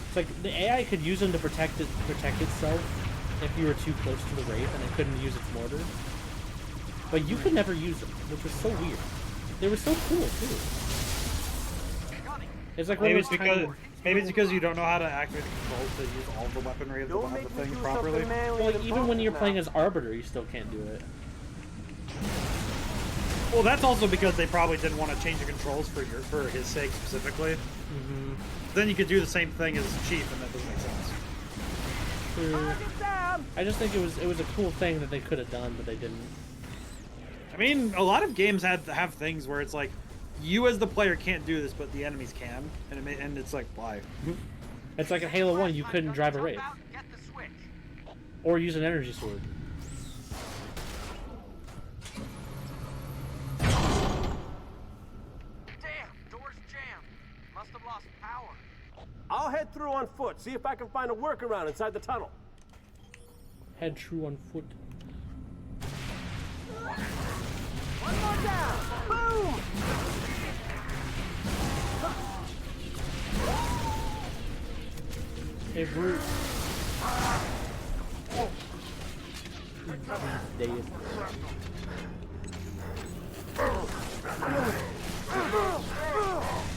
It's like the AI could use them to protect itself if you were too close to the Wraith and it couldn't use its mortar. But you could never use them, which was so weird. They were so cool too. It's like maybe it's because you don't know how to activate the controls to use all the weaponry of the thing properly. Well, like, even when you're playing as Arbiter, you still can't do it. Well, that's also because they probably didn't want to change the controls for his sake specifically. Mm-hmm. Then you could do the same thing as Chief, and that doesn't make sense. True. I just think it was a cool thing that they could have done, but they didn't. I mean, a lot of games have things where it's like, you as the player can't do this, but the enemies can, and it's like, why? It's like in Halo 1, you couldn't drive a Wraith. Or use an energy sword. I'll head through on foot, see if I can find a workaround inside the tunnel. Head true on foot. One more down! Boom! Hey, Brute. Dead.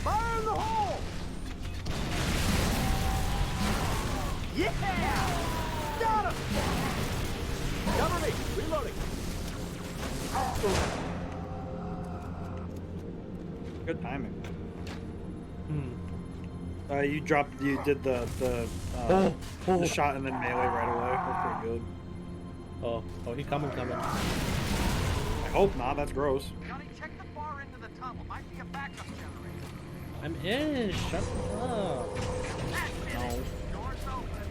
Fire in the hole! Yeah! Got him! Cover me! Reloading! Good timing. Hmm. You did the shot and then melee right away. That's pretty good. Oh, he coming. I hope not. That's gross. Johnny, check the far end of the tunnel. Might be a backup generator. I'm in. Shut up. No. Door's open.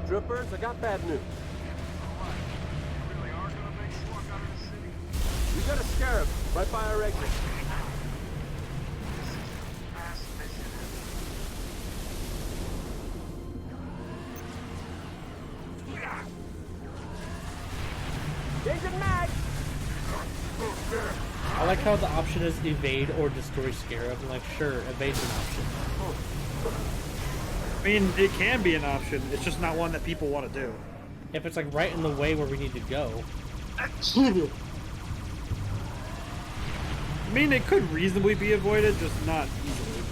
Troopers, I got bad news. You really are gonna make slug out of the city. We got a scarab right by our exit. Mass mission. Changing mag! I like how the option is evade or destroy Scarab. I'm like, sure, evade's an option. I mean, it can be an option. It's just not one that people want to do. If it's like right in the way where we need to go. I mean, it could reasonably be avoided, just not easily.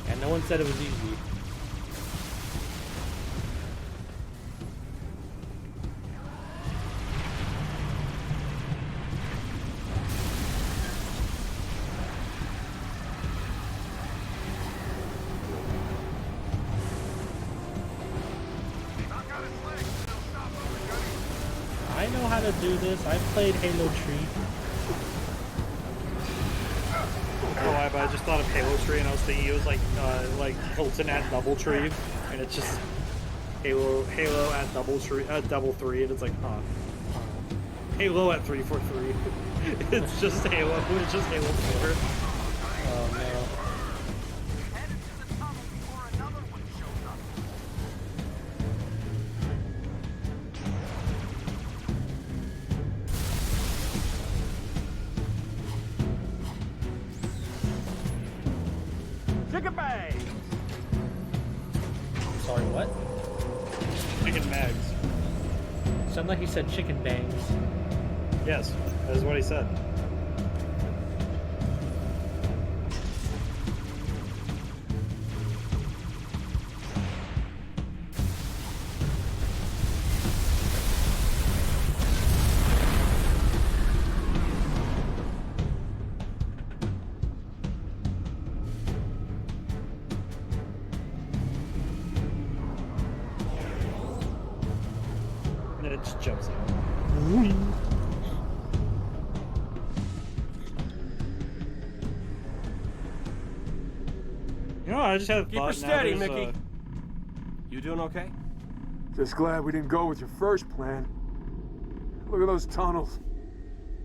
And no one said it was easy. I know how to do this. I've played Halo Tree. Oh, but I just thought of Halo Tree, and I was thinking it was like Hilton at Doubletree, and it's just Halo at Double Three, and it's like, Halo at 343. It's just Halo. It's just Halo 4. Oh no. Headed to the tunnel before another one shows up. Chicken bang! Sorry, what? Chicken mags. Sounded like he said chicken bangs. Yes, that is what he said. And then it just jumps out. You know, I just had a Keep her thought. steady, Now there's, Mickey. You doing okay? Just glad we didn't go with your first plan. Look at those tunnels.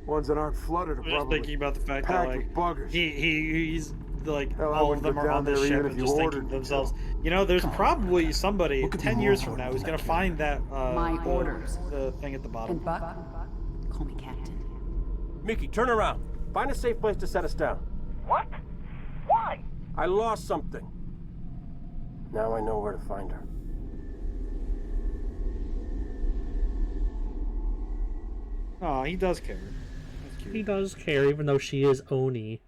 Ones that aren't flooded are I'm just probably thinking about the fact that packed like with buggers. he's like Hell, I all of wouldn't them go are down on this there ship even and if you just thinking ordered to me themselves, you know, there's probably somebody 10 years from now who's gonna find that orders. the thing at the bottom. And Buck, call me Captain. Mickey, turn around. Find a safe place to set us down. What? Why? I lost something. Now I know where to find her. Oh, he does care. That's cute. He does care, even though she is Oni.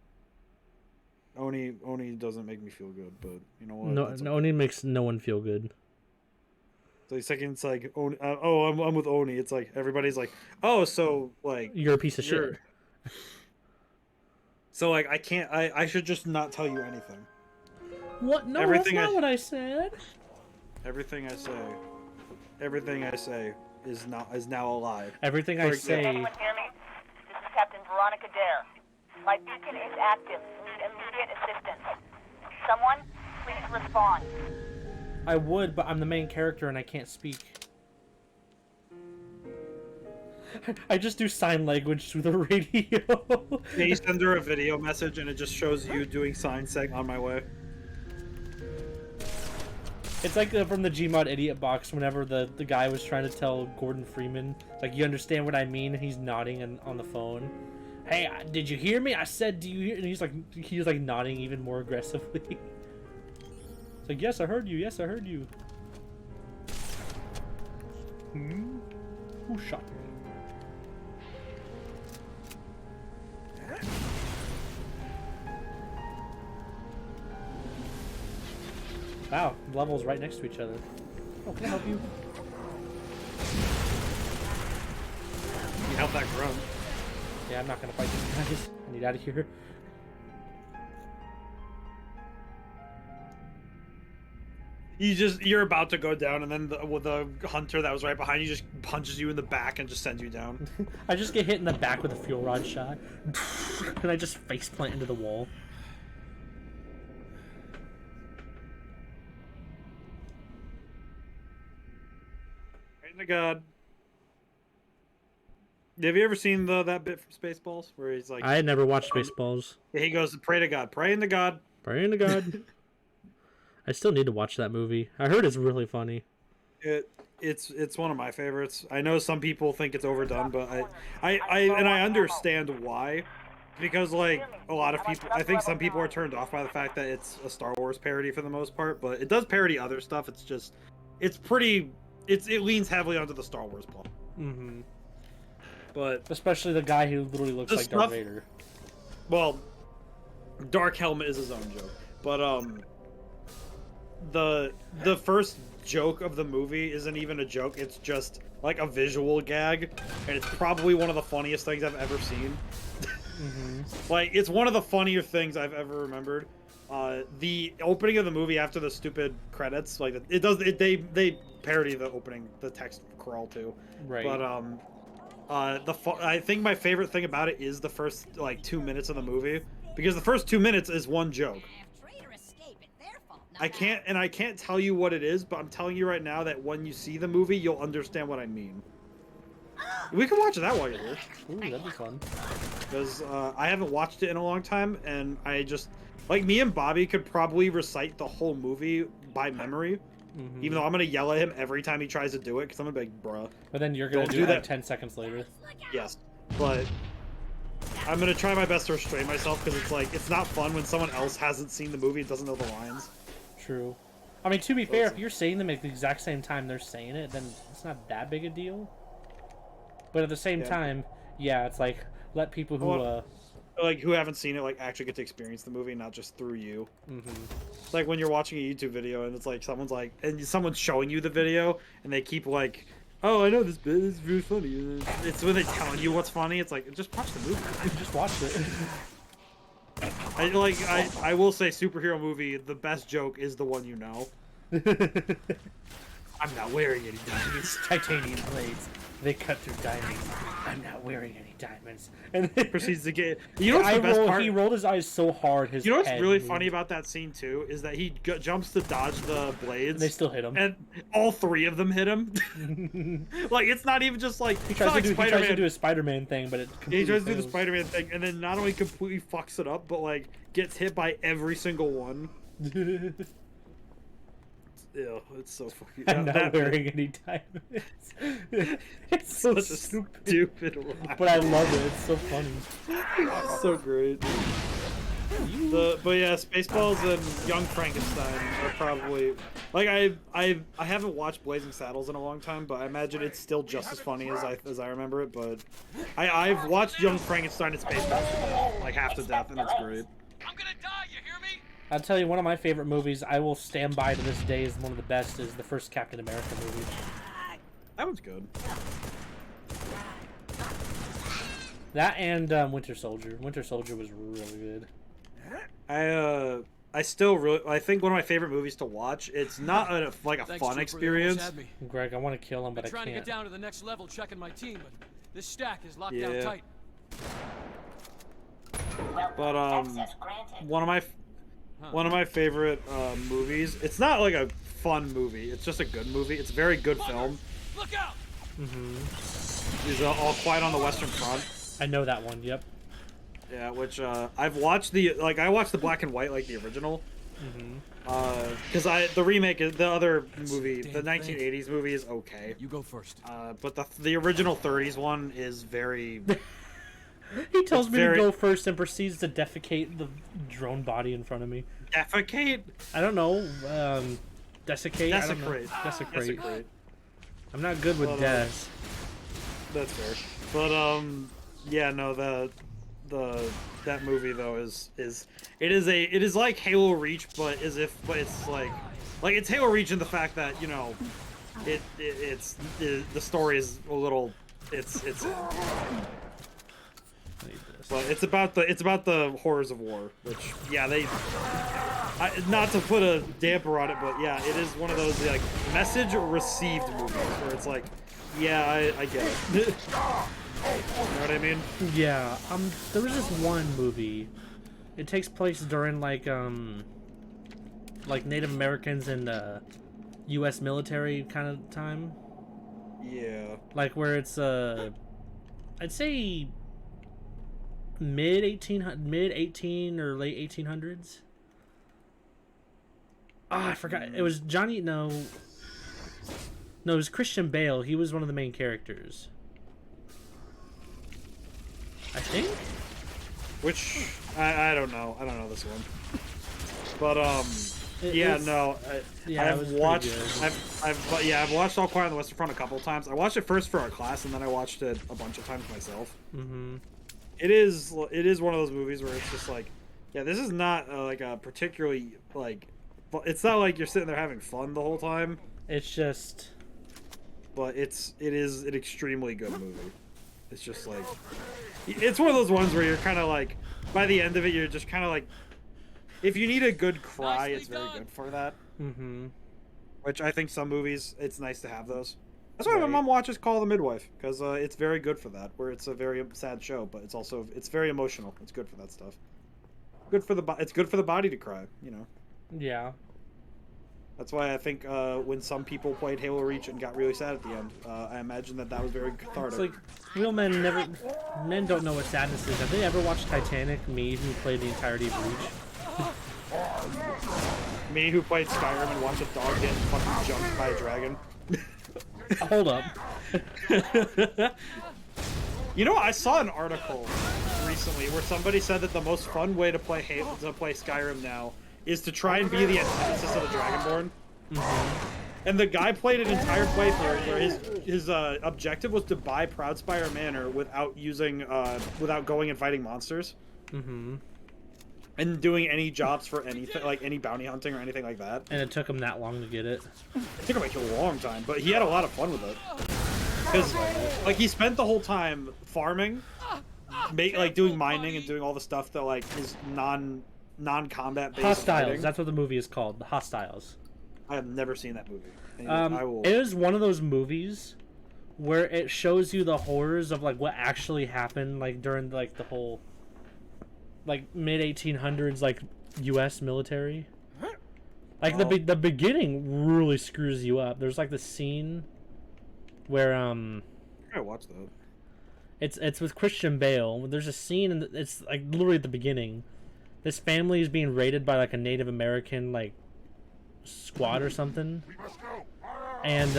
Oni doesn't make me feel good, but you know what? No, That's Oni makes no one feel good. So the second it's like, I'm with Oni. It's like everybody's like, oh, so like You're a piece of shit. So like I can't. I should just not tell you anything. What? No, Everything that's not what I said. Everything I say is now a lie. Everything I say. Anyone hear me? This is Captain Veronica Dare. My beacon is active. Need immediate assistance. Someone, please respond. I would, but I'm the main character and I can't speak. I just do sign language through the radio. You send her a video message and it just shows you doing signs saying "on my way." It's like from the Gmod Idiot box whenever the guy was trying to tell Gordon Freeman, like, you understand what I mean? And he's nodding on the phone. Hey, did you hear me? I said, do you hear? And he was like nodding even more aggressively. It's like, yes, I heard you. Yes, I heard you. Who shot me? Wow, levels right next to each other. Oh, can I help you? You help that grunt. Yeah, I'm not gonna fight these guys. I need out of here. You're about to go down, and then the hunter that was right behind you just punches you in the back and just sends you down. I just get hit in the back with a fuel rod shot, and I just face plant into the wall. Right to God. Have you ever seen that bit from Spaceballs where he's like? I had never watched Spaceballs. He goes, "Pray to God, praying to God, praying to God." I still need to watch that movie. I heard it's really funny. It's one of my favorites. I know some people think it's overdone, but I understand why. Because like a lot of people, I think some people are turned off by the fact that it's a Star Wars parody for the most part, but it does parody other stuff. It leans heavily onto the Star Wars plot. Mm-hmm. But especially the guy who literally looks like Darth Vader. Well, Dark Helmet is his own joke, but the first joke of the movie isn't even a joke. It's just like a visual gag, and it's probably one of the funniest things I've ever seen. Mm-hmm. Like, it's one of the funnier things I've ever remembered. The opening of the movie after the stupid credits, like they parody the opening, the text crawl too. Right. But I think my favorite thing about it is the first like 2 minutes of the movie, because the first 2 minutes is one joke. I can't tell you what it is, but I'm telling you right now that when you see the movie, you'll understand what I mean. We can watch that while you're here. Ooh, that'd be fun. Because I haven't watched it in a long time, and I just like me and Bobby could probably recite the whole movie by memory. Mm-hmm. Even though I'm gonna yell at him every time he tries to do it, because I'm gonna be like, bruh. But then you're gonna do that 10 seconds later. Yes, but I'm gonna try my best to restrain myself, because it's like it's not fun when someone else hasn't seen the movie and doesn't know the lines. True. I mean, to be fair, if you're saying them at the exact same time they're saying it, then it's not that big a deal. But at the same time, yeah, it's like let people who like who haven't seen it like actually get to experience the movie, not just through you. Mm-hmm. It's like when you're watching a YouTube video and it's like someone's showing you the video and they keep like, oh, I know this bit is really funny. It's when they're telling you what's funny. It's like, just watch the movie. Just watch it. I will say, superhero movie, the best joke is the one you know. I'm not wearing any diamonds. Titanium blades. They cut through diamonds. I'm not wearing any diamonds. And then proceeds to get. You know what's the best part? He rolled his eyes so hard. You know what's really funny about that scene too is that he jumps to dodge the blades. And they still hit him. And all three of them hit him. Like it's not even just like he tries to do a Spider-Man thing, but he tries to do the Spider-Man thing, and then not only completely fucks it up, but like gets hit by every single one. Ew, it's so fucking. I'm not wearing any diamonds. It's so stupid line. But I love it. It's so funny. It's so great. But yeah, Spaceballs and Young Frankenstein are probably like I haven't watched Blazing Saddles in a long time, but I imagine it's still just as funny as I remember it. But I've watched Young Frankenstein and Spaceballs like half to death, and it's great. I'm gonna die. You hear me? I'll tell you, one of my favorite movies, I will stand by to this day, is one of the best, is the first Captain America movie. That one's good. That and Winter Soldier. Winter Soldier was really good. I still really, I think one of my favorite movies to watch. It's not a fun experience. Greg, I want to kill him, but I trying can't. to get down to the next level, checking my team, but this stack is locked down tight. But one of my favorite movies. It's not like a fun movie. It's just a good movie. It's a very good film. Look out! Is All Quiet on the Western Front. I know that one. Yep. Yeah, which I've watched I watched the black and white, like the original. Because the remake is the other movie, the 1980s movie is okay. You go first. But the original 30s one is very. He tells me to go first and proceeds to defecate the drone body in front of me. Defecate? I don't know. Desiccate? Desecrate. Desecrate. I'm not good with des. That's fair. But yeah, no, that movie though is it is like Halo Reach, but it's like it's Halo Reach in the fact that, you know, the story is a little but it's about the horrors of war, which not to put a damper on it, but yeah, it is one of those like message received movies where it's like, yeah, I get it. You know what I mean? Yeah. There was this one movie. It takes place during like Native Americans and U.S. military kind of time. Yeah. Like where it's I'd say mid 18 or late 1800s. Ah, I forgot. It was Johnny. No, it was Christian Bale. He was one of the main characters, I think. Which I don't know. I don't know this one. But I've watched All Quiet on the Western Front a couple times. I watched it first for our class, and then I watched it a bunch of times myself. It is one of those movies where it's just like, yeah, this is not like a particularly like, it's not like you're sitting there having fun the whole time. It's just, but it is an extremely good movie. It's just like, it's one of those ones where you're kind of like, by the end of it, you're just kind of like, if you need a good cry, it's very good for that. Which I think some movies, it's nice to have those. That's why my mom watches Call the Midwife, because it's very good for that, where it's a very sad show, but it's very emotional. It's good for that stuff. It's good for the body to cry, you know. Yeah. That's why I think when some people played Halo Reach and got really sad at the end, I imagine that was very cathartic. It's like, real men don't know what sadness is. Have they ever watched Titanic? Me, who played the entirety of Reach. Me, who played Skyrim and watched a dog get fucking jumped by a dragon. Hold up. You know, I saw an article recently where somebody said that the most fun way to play Skyrim now is to try and be the antithesis of the Dragonborn. And the guy played an entire playthrough where his objective was to buy Proudspire Manor without going and fighting monsters. And doing any jobs for anything, like any bounty hunting or anything like that. And it took him that long to get it. It took him like a long time, but he had a lot of fun with it. Because, like, he spent the whole time farming, doing mining and doing all the stuff that, like, is non-combat based. Hostiles. Fighting. That's what the movie is called. The Hostiles. I have never seen that movie. It is one of those movies where it shows you the horrors of like what actually happened, like during like the whole, like mid 1800s, like U.S. military. Like the beginning really screws you up. There's like the scene where I watched that. It's with Christian Bale. There's a scene and it's like literally at the beginning. This family is being raided by like a Native American like squad or something. And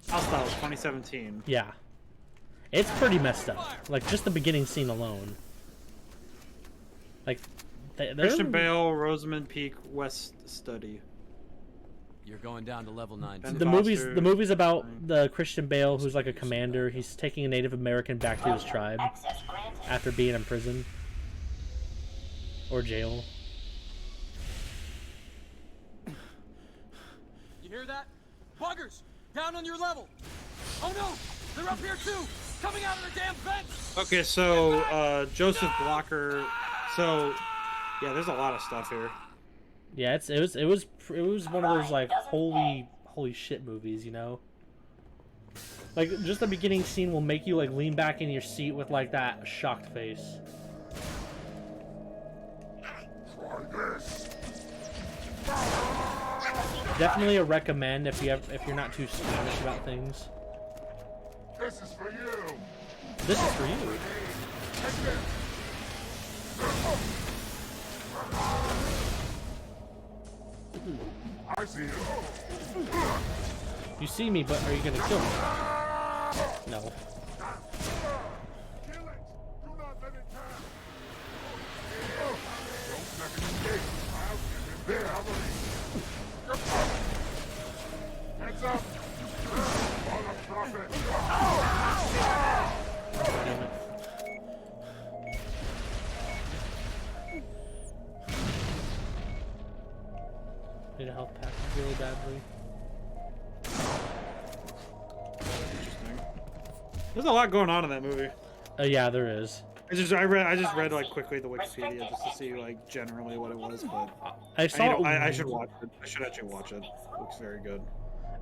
Hostiles 2017. Yeah. It's pretty messed up. Like just the beginning scene alone. Like Christian Bale, Rosamund Pike, West Study. You're going down to level 9. The movie's about the Christian Bale, who's like a commander. He's taking a Native American back to his tribe after being in prison or jail. You hear that? Buggers! Down on your level! Oh no! They're up here too! Coming out of the damn vents! Okay, so Joseph Blocker. So yeah, there's a lot of stuff here. Yeah, it was one of those like holy shit movies, you know. Like just the beginning scene will make you like lean back in your seat with like that shocked face. Definitely a recommend if you're not too squeamish about things. This is for you. This is for you. I see you. You see me, but are you gonna kill me? No. Kill it. Do not let it pass. Don't let it escape. I'll get him there. Heads up. On a prophet. Damn it. Need a health pack really badly. Interesting. There's a lot going on in that movie. Yeah, there is. I just read like quickly the Wikipedia just to see like generally what it was, but I saw. I should watch it. I should actually watch it. It looks very good.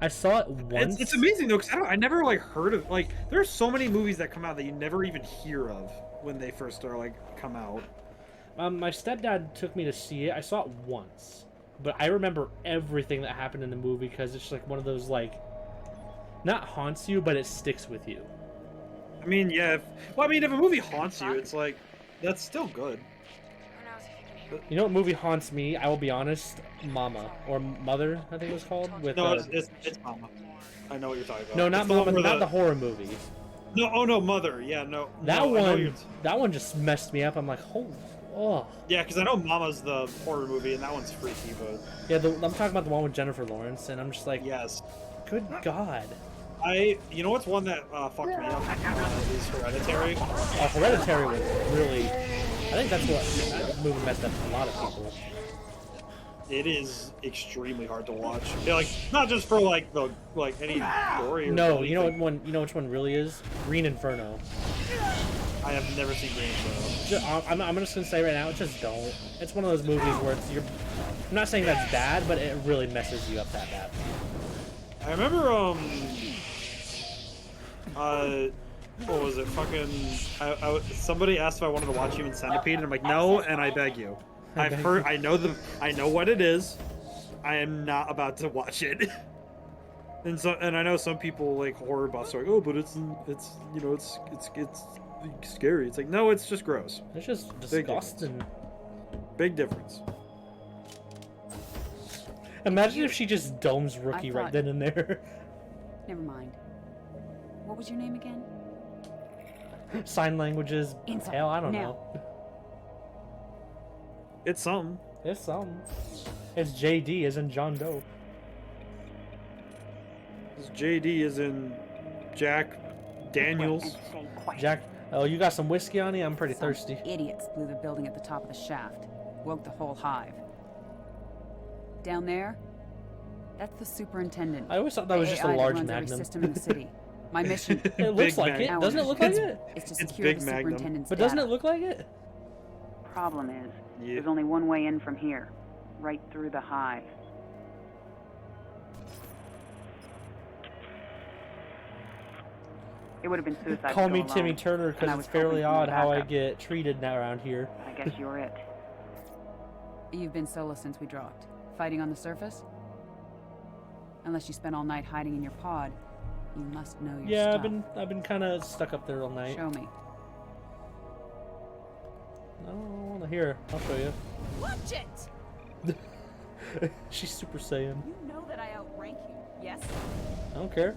I saw it once. It's amazing though, because I never like heard of like there are so many movies that come out that you never even hear of when they first are like come out. My stepdad took me to see it. I saw it once, but I remember everything that happened in the movie because it's just like one of those like, not haunts you, but it sticks with you. I mean, yeah. If a movie haunts you, it's like that's still good. You know what movie haunts me? I will be honest, Mama or Mother, I think it was called. With no, it's Mama. I know what you're talking about. No, not Mama, not the horror movie. No, oh no, Mother. Yeah, no. That one just messed me up. I'm like, holy. Oh. Yeah, because I know Mama's the horror movie, and that one's freaky, but... Yeah, I'm talking about the one with Jennifer Lawrence, and I'm just like... Yes. Good God. You know what's one that fucked me up? Is Hereditary. Hereditary was really... I think that's what that movie messed up a lot of people. It is extremely hard to watch. Yeah, like, not just for, like, any story or No, anything. you know which one really is? Green Inferno. I have never seen Green Inferno. I'm just gonna say right now, just don't. It's one of those movies where I'm not saying that's bad, but it really messes you up that bad. I remember, what was it? Fucking, somebody asked if I wanted to watch Human Centipede, and I'm like, no, and I beg you. I know what it is. I am not about to watch it. And I know some people like horror buffs are like, oh, but it's scary. It's like, no, it's just gross. It's just disgusting. Big difference. Imagine if she just domes Rookie right then and there. Never mind. What was your name again? Sign languages. Hell, I don't know. It's something. It's something. It's JD as in John Doe. It's JD as in Jack Daniels. Jack, oh, you got some whiskey on you? I'm pretty thirsty. Idiots blew the building at the top of the shaft. Woke the whole hive. Down there, that's the superintendent. I always thought that was just a large runs every magnum. system in the city. My mission. It looks like it. Doesn't it look like it? Is to secure the superintendent's But doesn't data. it look like it? Problem is, there's only one way in from here, right through the hive. It would have been suicide. Call to me go Timmy alone, Turner and I because was it's fairly hoping for more odd how I backup. get treated now around here. I guess you're it. You've been solo since we dropped. Fighting on the surface? Unless you spent all night hiding in your pod, you must know your Yeah, stuff. I've been kind of stuck up there all night. Show me. I don't want to hear. I'll show you. Watch it! She's Super Saiyan. You know that I outrank you, yes? I don't care.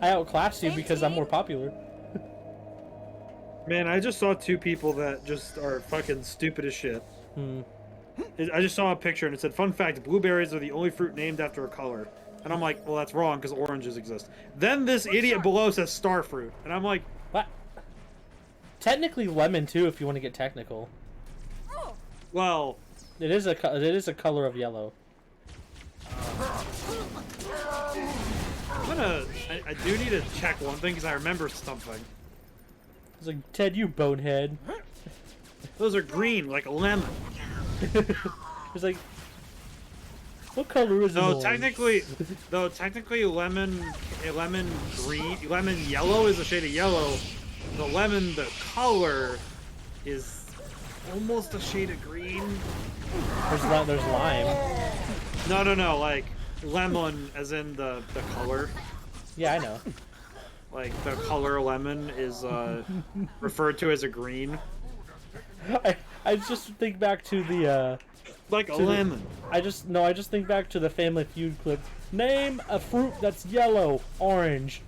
I outclass you because I'm more popular. Man, I just saw two people that just are fucking stupid as shit. I just saw a picture and it said, fun fact, blueberries are the only fruit named after a color. And I'm like, well, that's wrong because oranges exist. Then this idiot below says star fruit. And I'm like, what? Technically lemon too if you want to get technical. Well, it is a color of yellow. I do need to check one thing because I remember something. It's like, Ted, you bonehead. Those are green, like a lemon. It's like, what color is it? No, technically, lemon yellow is a shade of yellow. The lemon, the color, is almost a shade of green. There's lime. No, like lemon as in the color. Yeah, I know. Like the color lemon is referred to as a green. I just think back to the like a lemon. I just think back to the Family Feud clip. Name a fruit that's yellow, orange.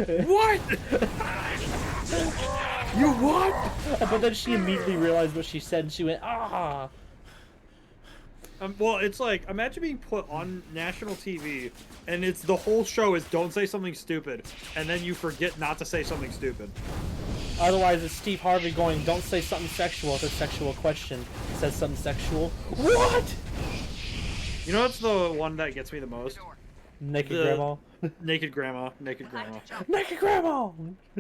What? You what? But then she immediately realized what she said, and she went, ah. Well, it's like, imagine being put on national TV, and it's the whole show is don't say something stupid, and then you forget not to say something stupid. Otherwise, it's Steve Harvey going, don't say something sexual if it's a sexual question. It says something sexual. What? You know what's the one that gets me the most? Naked grandma. Naked grandma. Naked grandma. Naked grandma!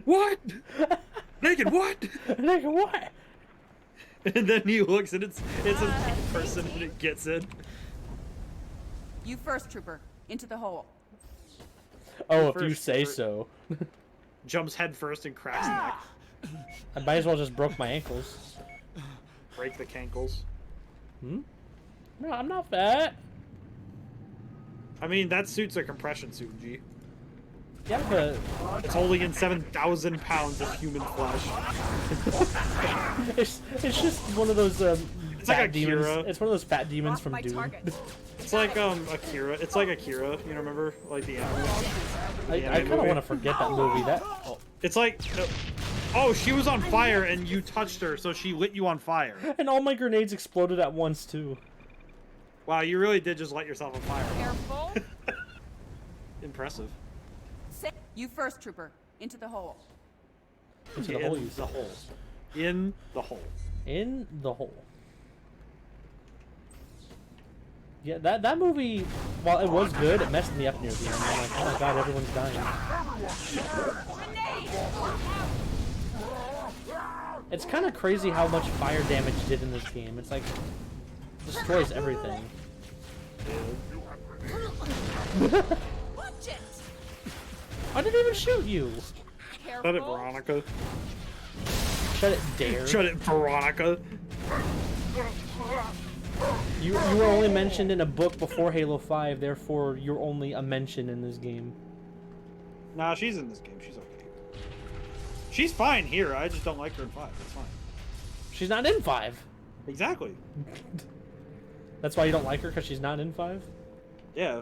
What? Naked what? Naked what? And then he looks and it's a naked person and it gets in. You first, trooper. Into the hole. Oh, if you say so. Jumps head first and cracks neck. I might as well just broke my ankles. Break the cankles. Hmm? No, I'm not fat. I mean, that suit's a compression suit, G. Yeah, but it's holding in 7,000 pounds of human flesh. it's just one of those it's fat like demons. Akira. It's one of those fat demons from Doom. It's like Akira. It's like Akira. You know, remember like the anime? I kind of want to forget that movie. It's like, oh, she was on fire and you touched her, so she lit you on fire. And all my grenades exploded at once too. Wow, you really did just light yourself on fire. Careful. Impressive. You first, trooper. Into the hole. Into the hole. In the hole. In the hole. In the hole. Yeah, that movie, while it was good, it messed me up near the end. I'm like, oh my god, everyone's dying. It's kind of crazy how much fire damage did in this game. It's like, destroys everything. I didn't even shoot you. Shut it, Veronica. Shut it, Dare. Shut it, Veronica. You were only mentioned in a book before Halo 5, therefore you're only a mention in this game. Nah, she's in this game. She's okay. She's fine here. I just don't like her in 5. That's fine. She's not in 5. Exactly. That's why you don't like her, because she's not in 5? Yeah.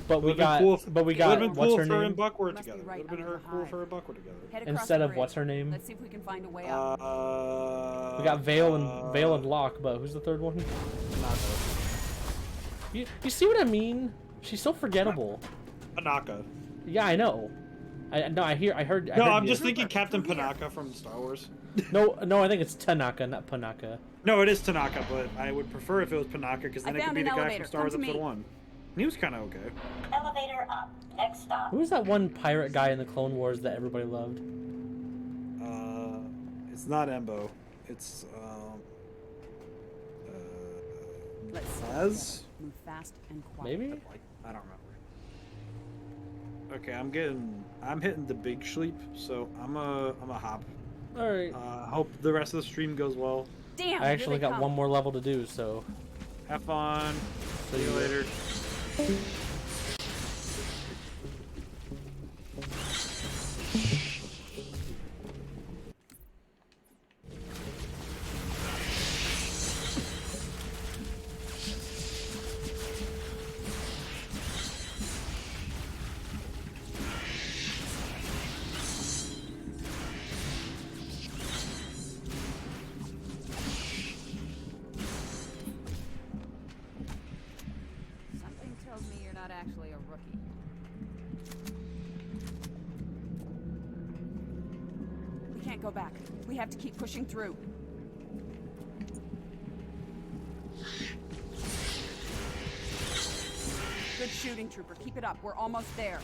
But we got, cool but we it got, would've been what's cool her if her name? and Buck were together. It would've been cool if her and Buck were together. Instead of what's her name? Let's see if we can find a way out. We got Vale and Locke, but who's the third one? You see what I mean? She's so forgettable. Panaka. Yeah, I know. I heard. No, I'm just thinking Captain Panaka from Star Wars. No, I think it's Tanaka, not Panaka. No, it is Tanaka, but I would prefer if it was Panaka because then it could be the guy from Star Wars Episode 1. He was kind of okay. Elevator up. Next stop. Who was that one pirate guy in the Clone Wars that everybody loved? It's not Embo. It's Let's move fast and quiet. Maybe? I don't remember. Okay, I'm hitting the big sleep, so I'm a hop. All right. Hope the rest of the stream goes well. Damn. I actually got one more level to do, so. Have fun. See you later. Actually a rookie. We can't go back. We have to keep pushing through. Good shooting, Trooper. Keep it up. We're almost there.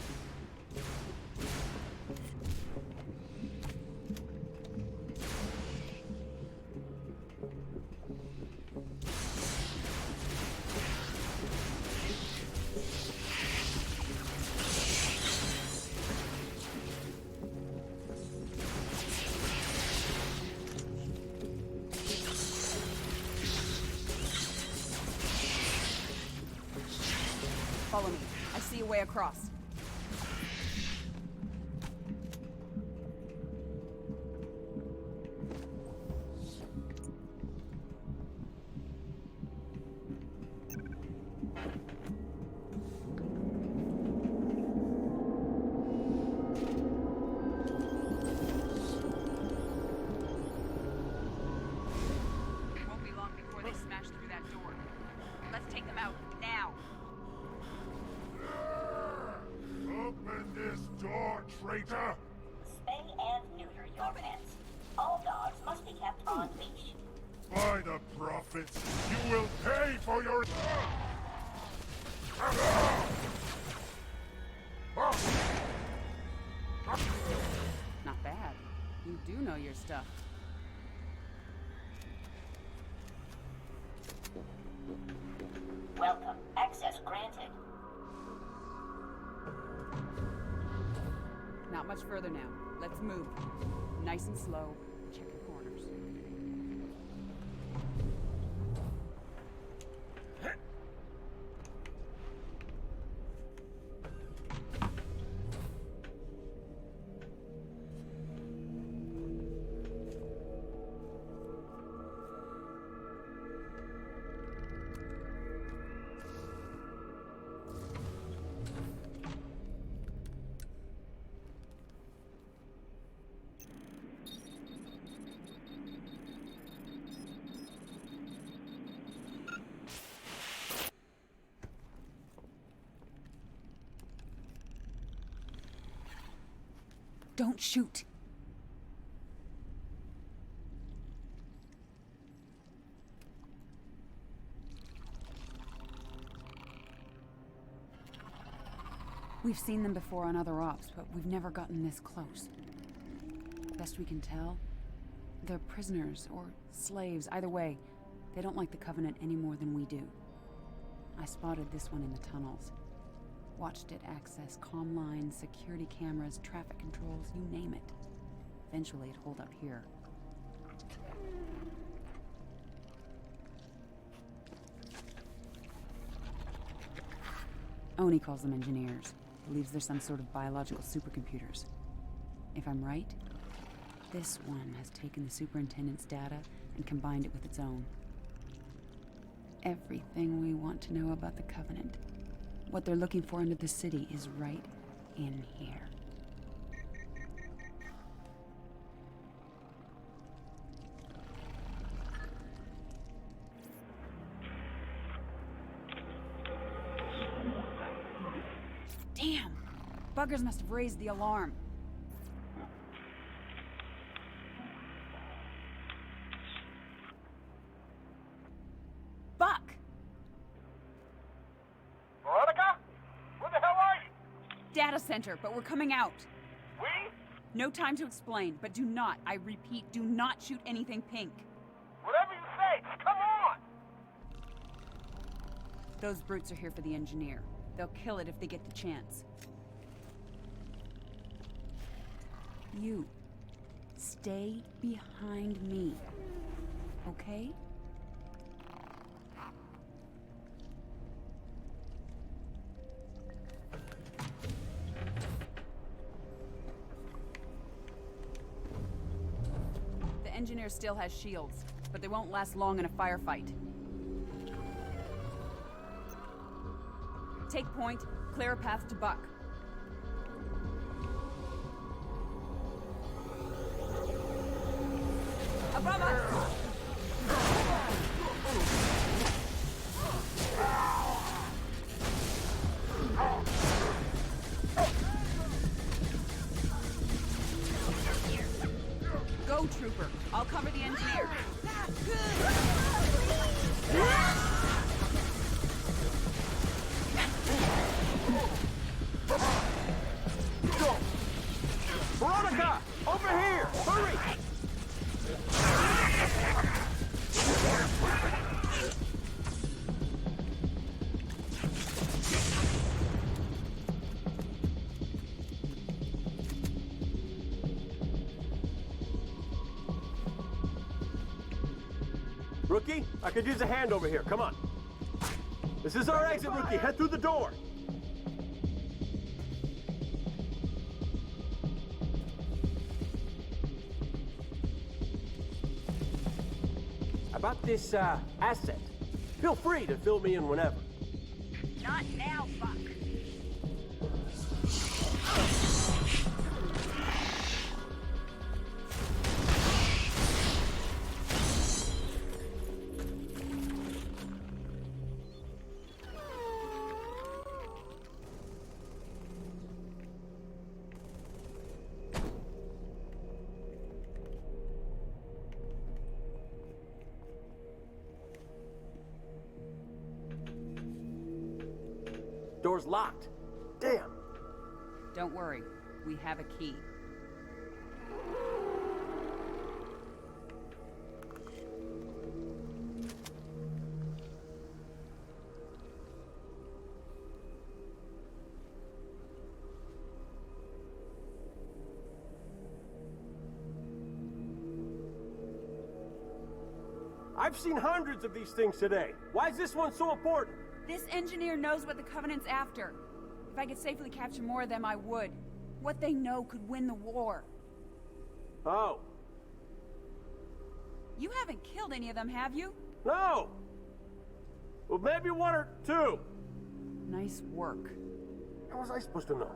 Follow me. I see a way across. Won't be long before they smash through that door. Let's take them out now. Open this door, traitor! Spay and neuter your pets. All dogs must be kept on leash. By the prophets, you will pay for your... Not bad. You do know your stuff. Welcome. Access granted. Not much further now. Let's move. Nice and slow. Check your corners. Don't shoot. We've seen them before on other ops, but we've never gotten this close. Best we can tell, they're prisoners or slaves. Either way, they don't like the Covenant any more than we do. I spotted this one in the tunnels. Watched it access comm lines, security cameras, traffic controls, you name it. Eventually it holed up here. Oni calls them engineers. Believes they're some sort of biological supercomputers. If I'm right, this one has taken the superintendent's data and combined it with its own. Everything we want to know about the Covenant, what they're looking for under the city, is right in here. Damn! Buggers must have raised the alarm. Buck! Veronica? Where the hell are you? Data center, but we're coming out. We? No time to explain, but do not, I repeat, do not shoot anything pink. Whatever you say, just come on! Those brutes are here for the engineer. They'll kill it if they get the chance. You, stay behind me, okay? The engineer still has shields, but they won't last long in a firefight. Take point, clear a path to Buck. Above us! Go, Trooper. I'll cover the engineer. Rookie, I could use a hand over here. Come on. This is our exit, Rookie. Head through the door. About this, asset. Feel free to fill me in whenever. Not now, Buck. Door's locked. Damn. Don't worry. We have a key. I've seen hundreds of these things today. Why is this one so important? This engineer knows what the Covenant's after. If I could safely capture more of them, I would. What they know could win the war. Oh. You haven't killed any of them, have you? No! Well, maybe one or two. Nice work. How was I supposed to know?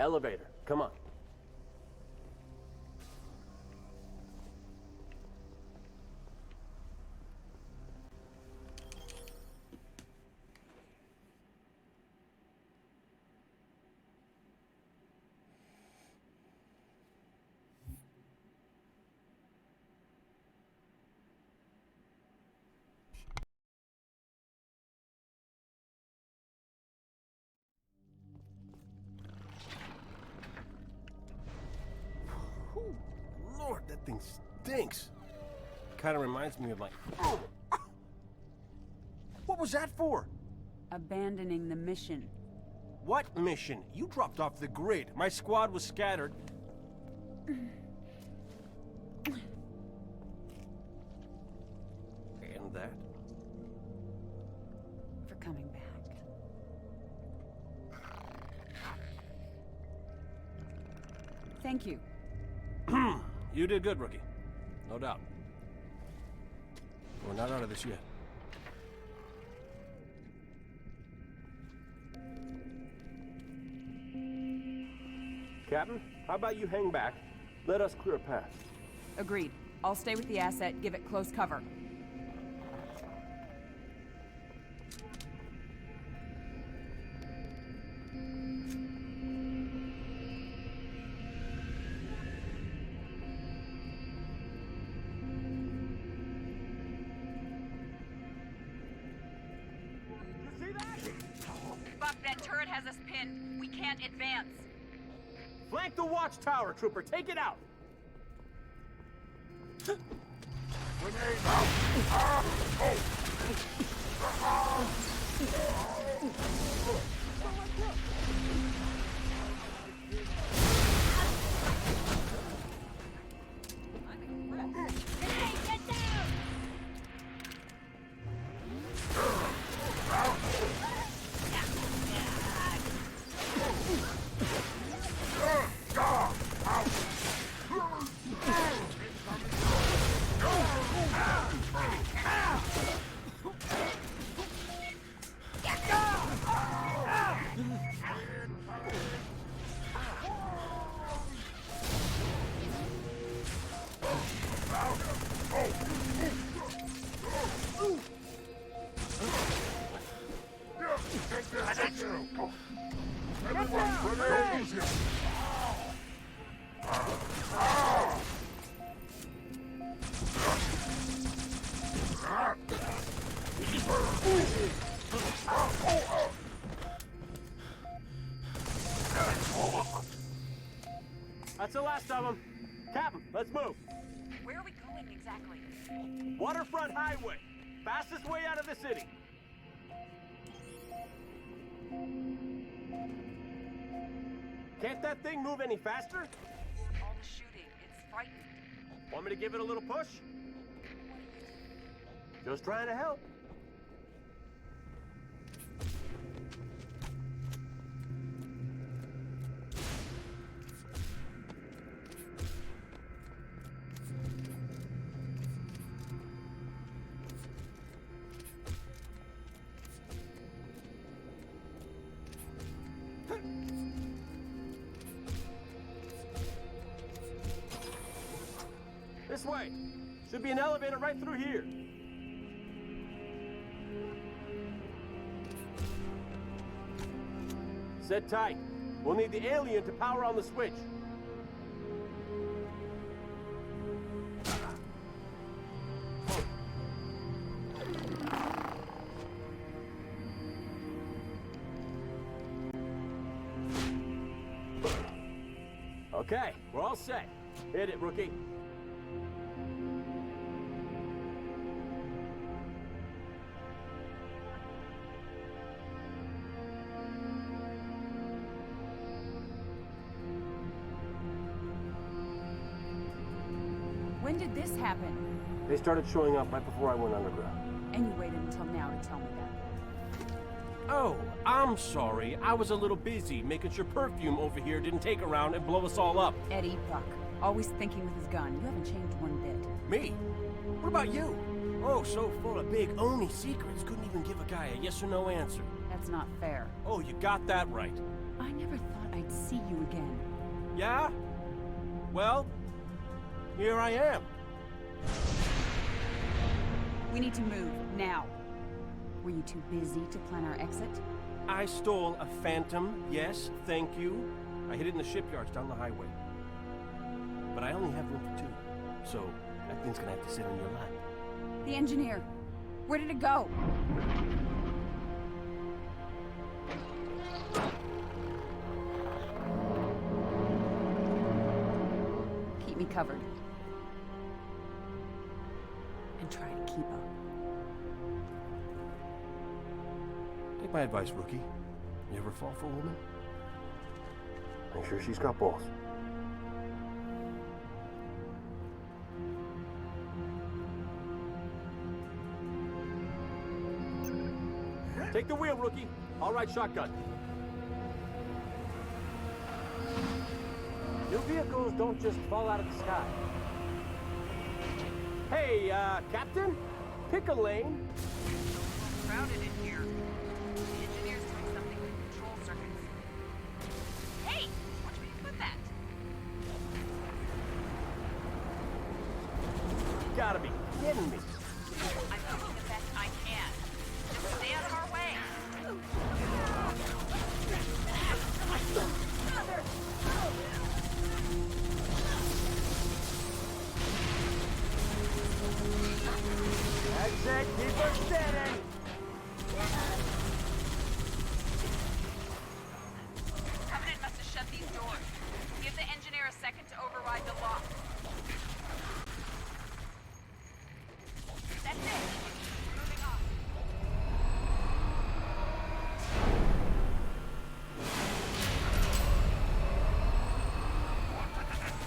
Elevator, come on. Lord, that thing stinks. Kind of reminds me of my... What was that for? Abandoning the mission. What mission? You dropped off the grid. My squad was scattered. And that? For coming back. Thank you. You did good, Rookie. No doubt. We're not out of this yet. Captain, how about you hang back? Let us clear a path. Agreed. I'll stay with the asset, give it close cover. Buck, that turret has us pinned. We can't advance. Flank the watchtower, Trooper. Take it out. of them. Captain, let's move. Where are we going exactly? Waterfront Highway. Fastest way out of the city. Can't that thing move any faster? All the shooting. It's frightened. Want me to give it a little push? Just trying to help. This way. Should be an elevator right through here. Sit tight. We'll need the alien to power on the switch. Okay, we're all set. Hit it, rookie. When did this happen? They started showing up right before I went underground. And you waited until now to tell me that. Oh, I'm sorry. I was a little busy making sure Perfume over here didn't take around and blow us all up. Eddie, Buck. Always thinking with his gun. You haven't changed one bit. Me? What about you? Oh, so full of big Oni secrets, couldn't even give a guy a yes or no answer. That's not fair. Oh, you got that right. I never thought I'd see you again. Yeah? Well, here I am. We need to move, now. Were you too busy to plan our exit? I stole a Phantom, yes, thank you. I hid it in the shipyards down the highway. But I only have room for two, so that thing's gonna have to sit on your lap. The engineer. Where did it go? Keep me covered. And try to keep up. Take my advice, rookie. You ever fall for a woman? Make sure she's got balls. Take the wheel, rookie. All right, shotgun. New vehicles don't just fall out of the sky. Hey, Captain? Pick a lane. Crowded in here. The engineer's doing something with control circuits. Hey! Watch where you put that. You gotta be kidding me. I'm doing the best I can. Just stay out of our way. Exit, keep her steady. Covenant must have shut these doors. Give the engineer a second to override the lock. That's it. Moving on.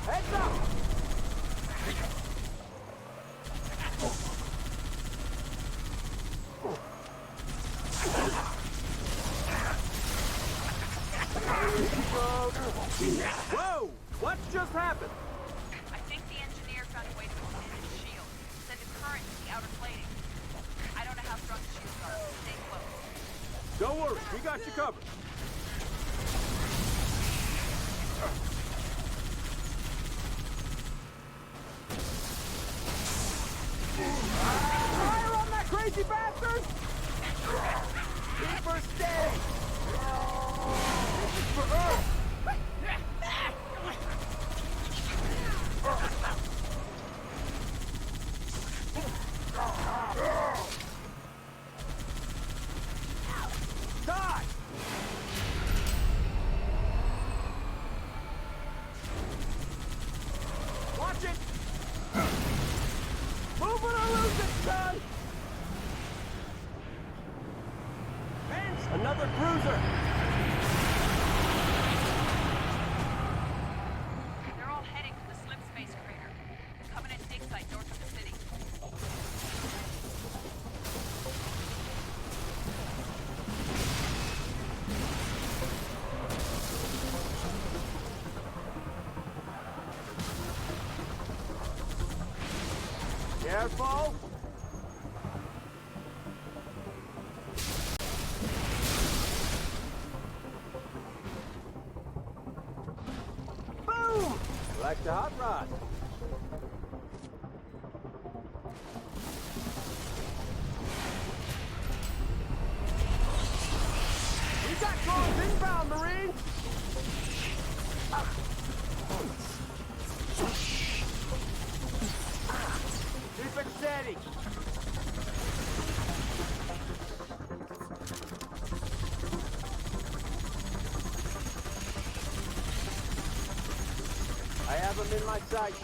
Heads up! Whoa! What just happened? I think the engineer found a way to put in his shield. Send a current to the outer plating. I don't know how strong the shields are. Stay close. Don't worry, we got you covered. Fire on that crazy bastard! Keep her steady! This is for Earth! Die! Watch it! Move it or lose it, son! Vince, another cruiser! They're all heading to the slip space crater. Covenant dig site north of the city. Careful! Boom! Like the hot rod. You got cars inbound, Marine! Keep it steady. I have them in my sight.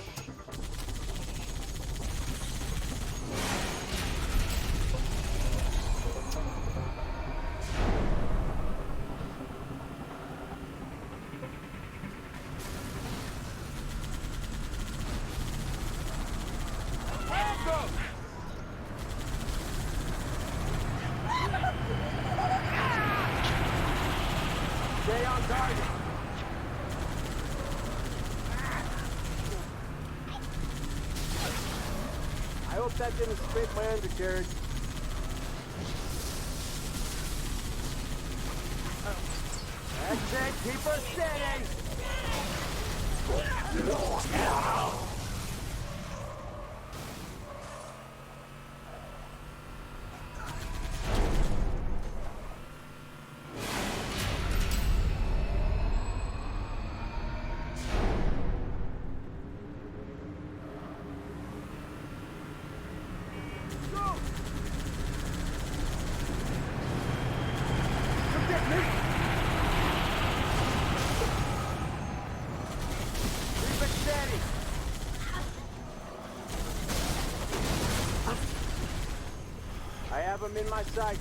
Stay on target. I hope that didn't scrape my undercarriage. That's it. Keep her steady. I have them in my sight.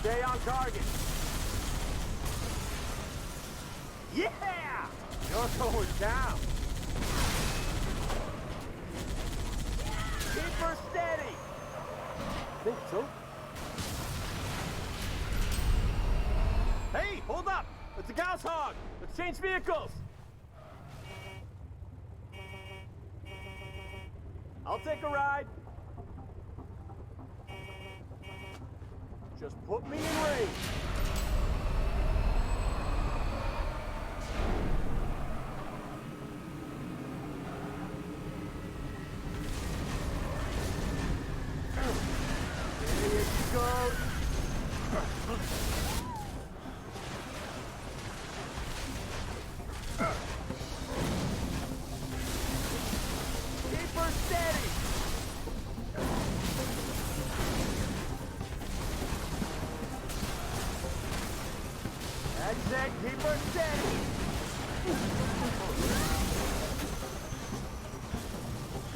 Stay on target. Yeah! You're going down. Keep her steady. Think so? Hey, hold up! It's a Gauss hog! Let's change vehicles! I'll take a ride. Just put me in range. There you go. Keep her steady. That's it. Keep her steady.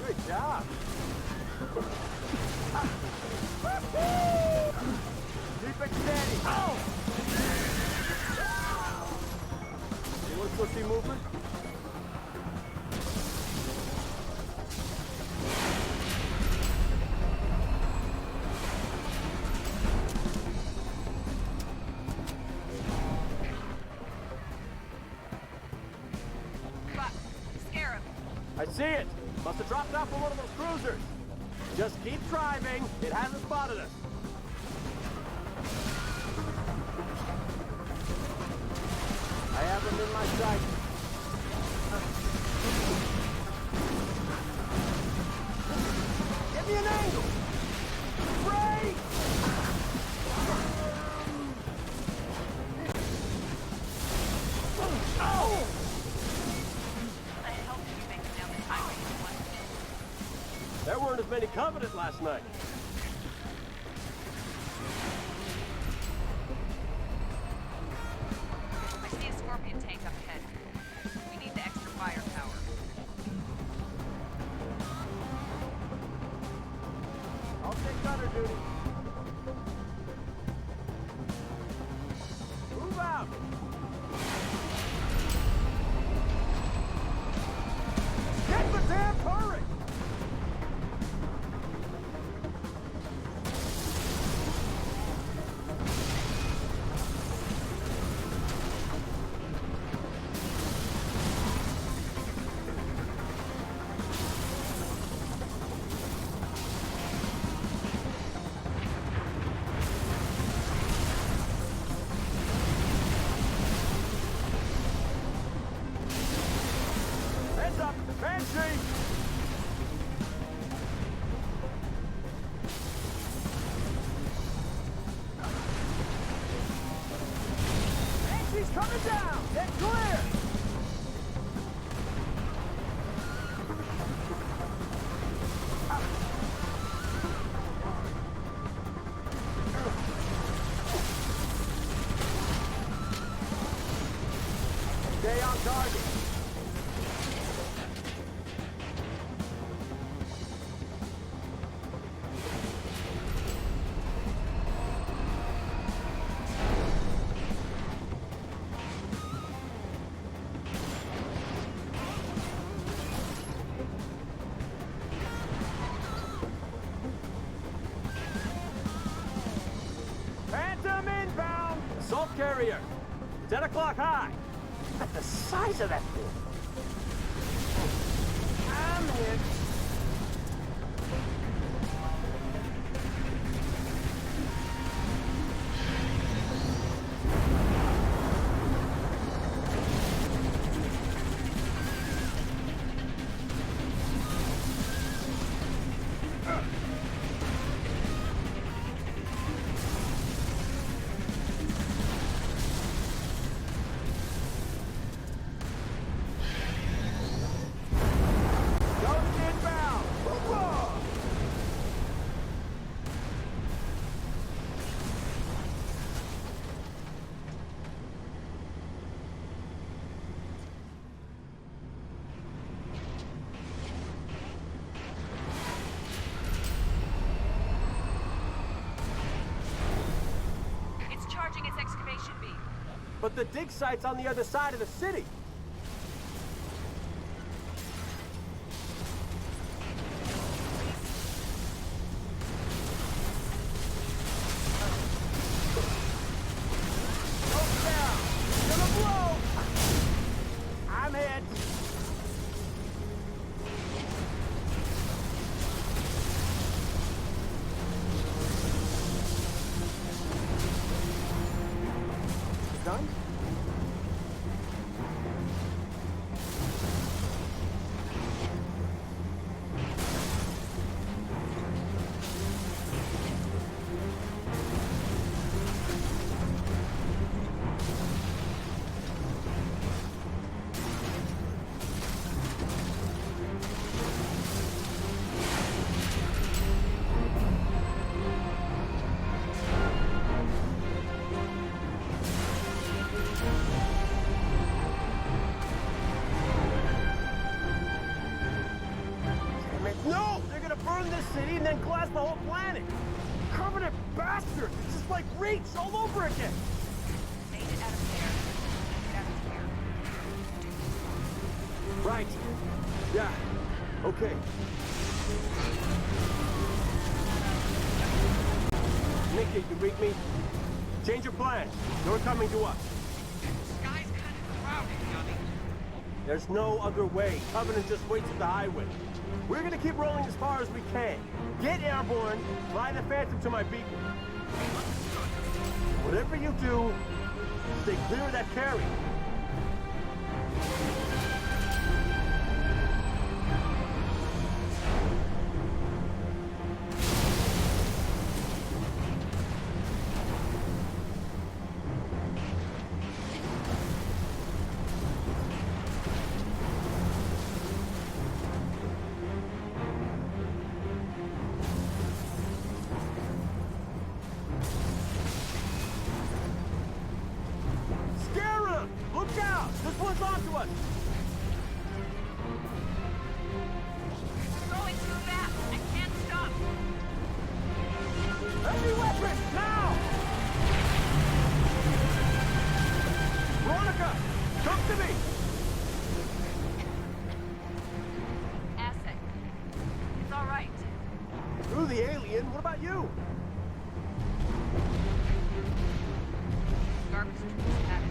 Good job. Keep it steady. Oh! You want to still see movement? I see it! Must have dropped out from one of those cruisers! Just keep driving, it hasn't spotted us! I have them in my sight. Give me an angle! Brake! Oh! There weren't as many Covenant last night. I see a Scorpion tank Banshee! Banshee's coming down! Get clear! Stay on target. Phantom inbound! Assault carrier. 10 o'clock high. At the size of that thing. I'm hit. Its excavation beam. But the dig site's on the other side of the city. Go down! Gonna blow! I'm hit. Done? No! They're gonna burn this city and then glass the whole planet! Covenant bastards! It's just like Reach all over again! Made it out of there. Get out of here. Right. Yeah. Okay. Nikki, you read me? Change your plans. You're coming to us. Sky's kind of crowded, Johnny. There's no other way. Covenant just waits at the highway. We're gonna keep rolling as far as we can. Get airborne, fly the Phantom to my beacon. Whatever you do, stay clear of that carrier. Look out! This one's onto us! Going too fast. I can't stop. Heavy weapon! Now! Veronica! Come to me! Asset. It's all right. Through the alien, what about you? Garbage trucks had it.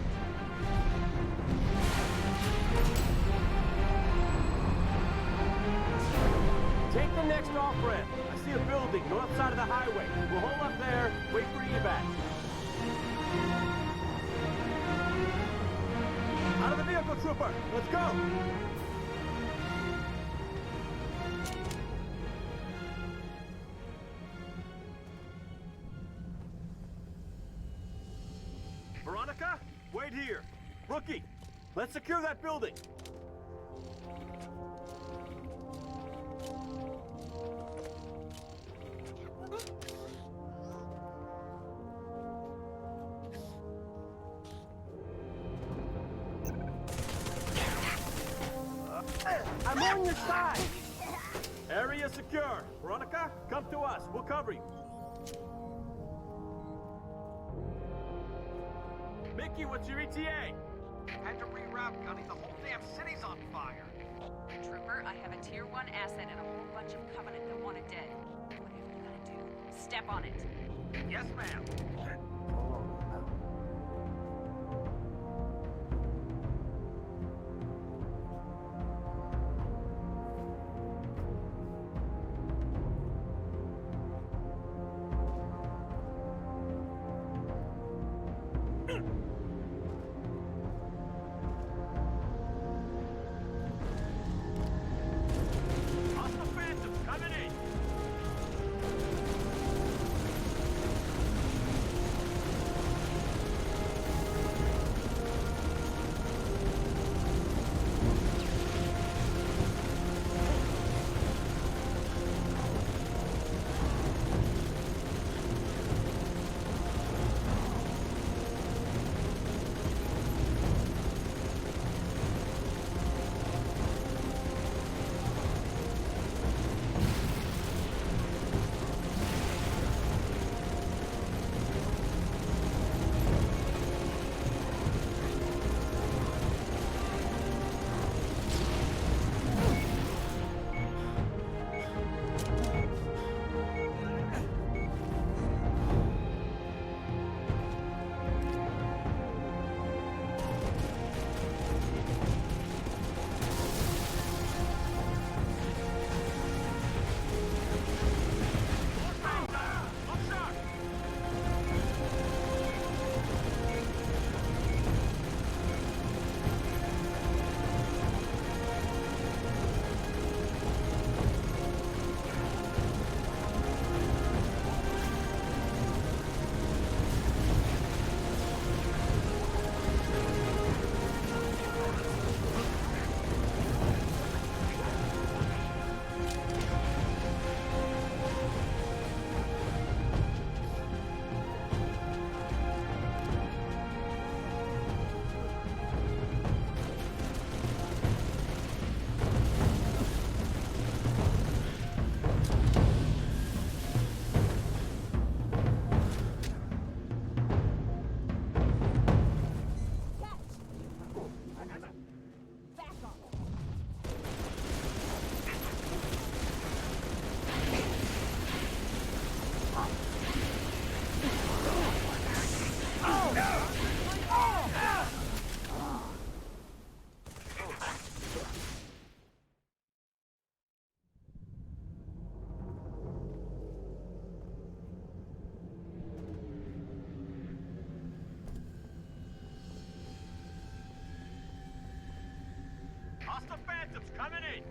Take the next off-ramp. I see a building north side of the highway. We'll hold up there, wait for evac. Out of the vehicle, trooper! Let's go! Let's secure that building. I'm on your side. Area secure. Veronica, come to us. We'll cover you. Mickey, what's your ETA? Had to reroute, Gunny. The whole damn city's on fire. Trooper, I have a Tier 1 asset and a whole bunch of Covenant that want it dead. Whatever you gotta do, step on it. Yes, ma'am. Hostile Phantoms coming in. Hostile Phantoms coming in.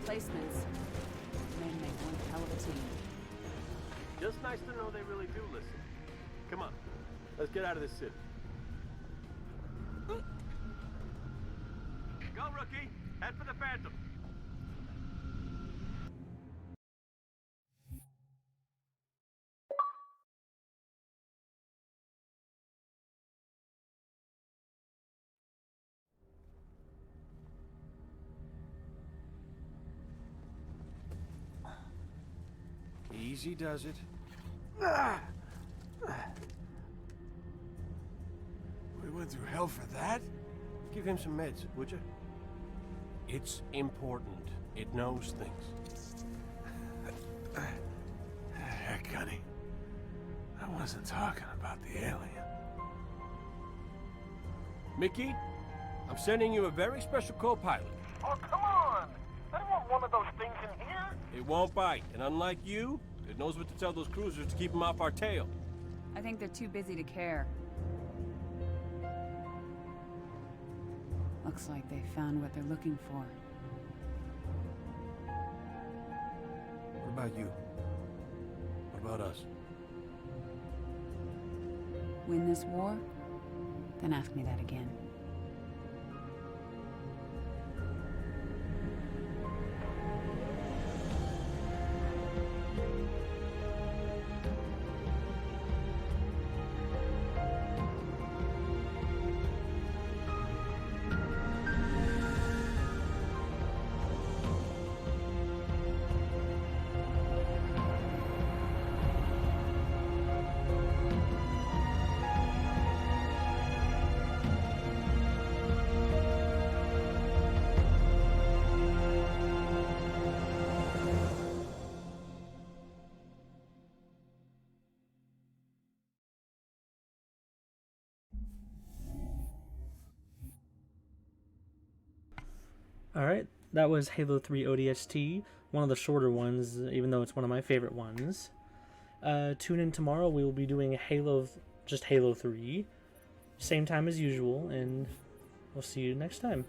Replacements. May make one hell of a team. Just nice to know they really do listen. Come on, let's get out of this city. Go, rookie! Head for the Phantom! Easy does it. We went through hell for that? Give him some meds, would you? It's important. It knows things. Heck, Gunny. I wasn't talking about the alien. Mickey, I'm sending you a very special co-pilot. Oh, come on! I don't want one of those things in here. It won't bite, and unlike you, it knows what to tell those cruisers to keep them off our tail. I think they're too busy to care. Looks like they found what they're looking for. What about you? What about us? Win this war? Then ask me that again. Alright, that was Halo 3 ODST, one of the shorter ones, even though it's one of my favorite ones. Tune in tomorrow, we will be doing just Halo 3, same time as usual, and we'll see you next time.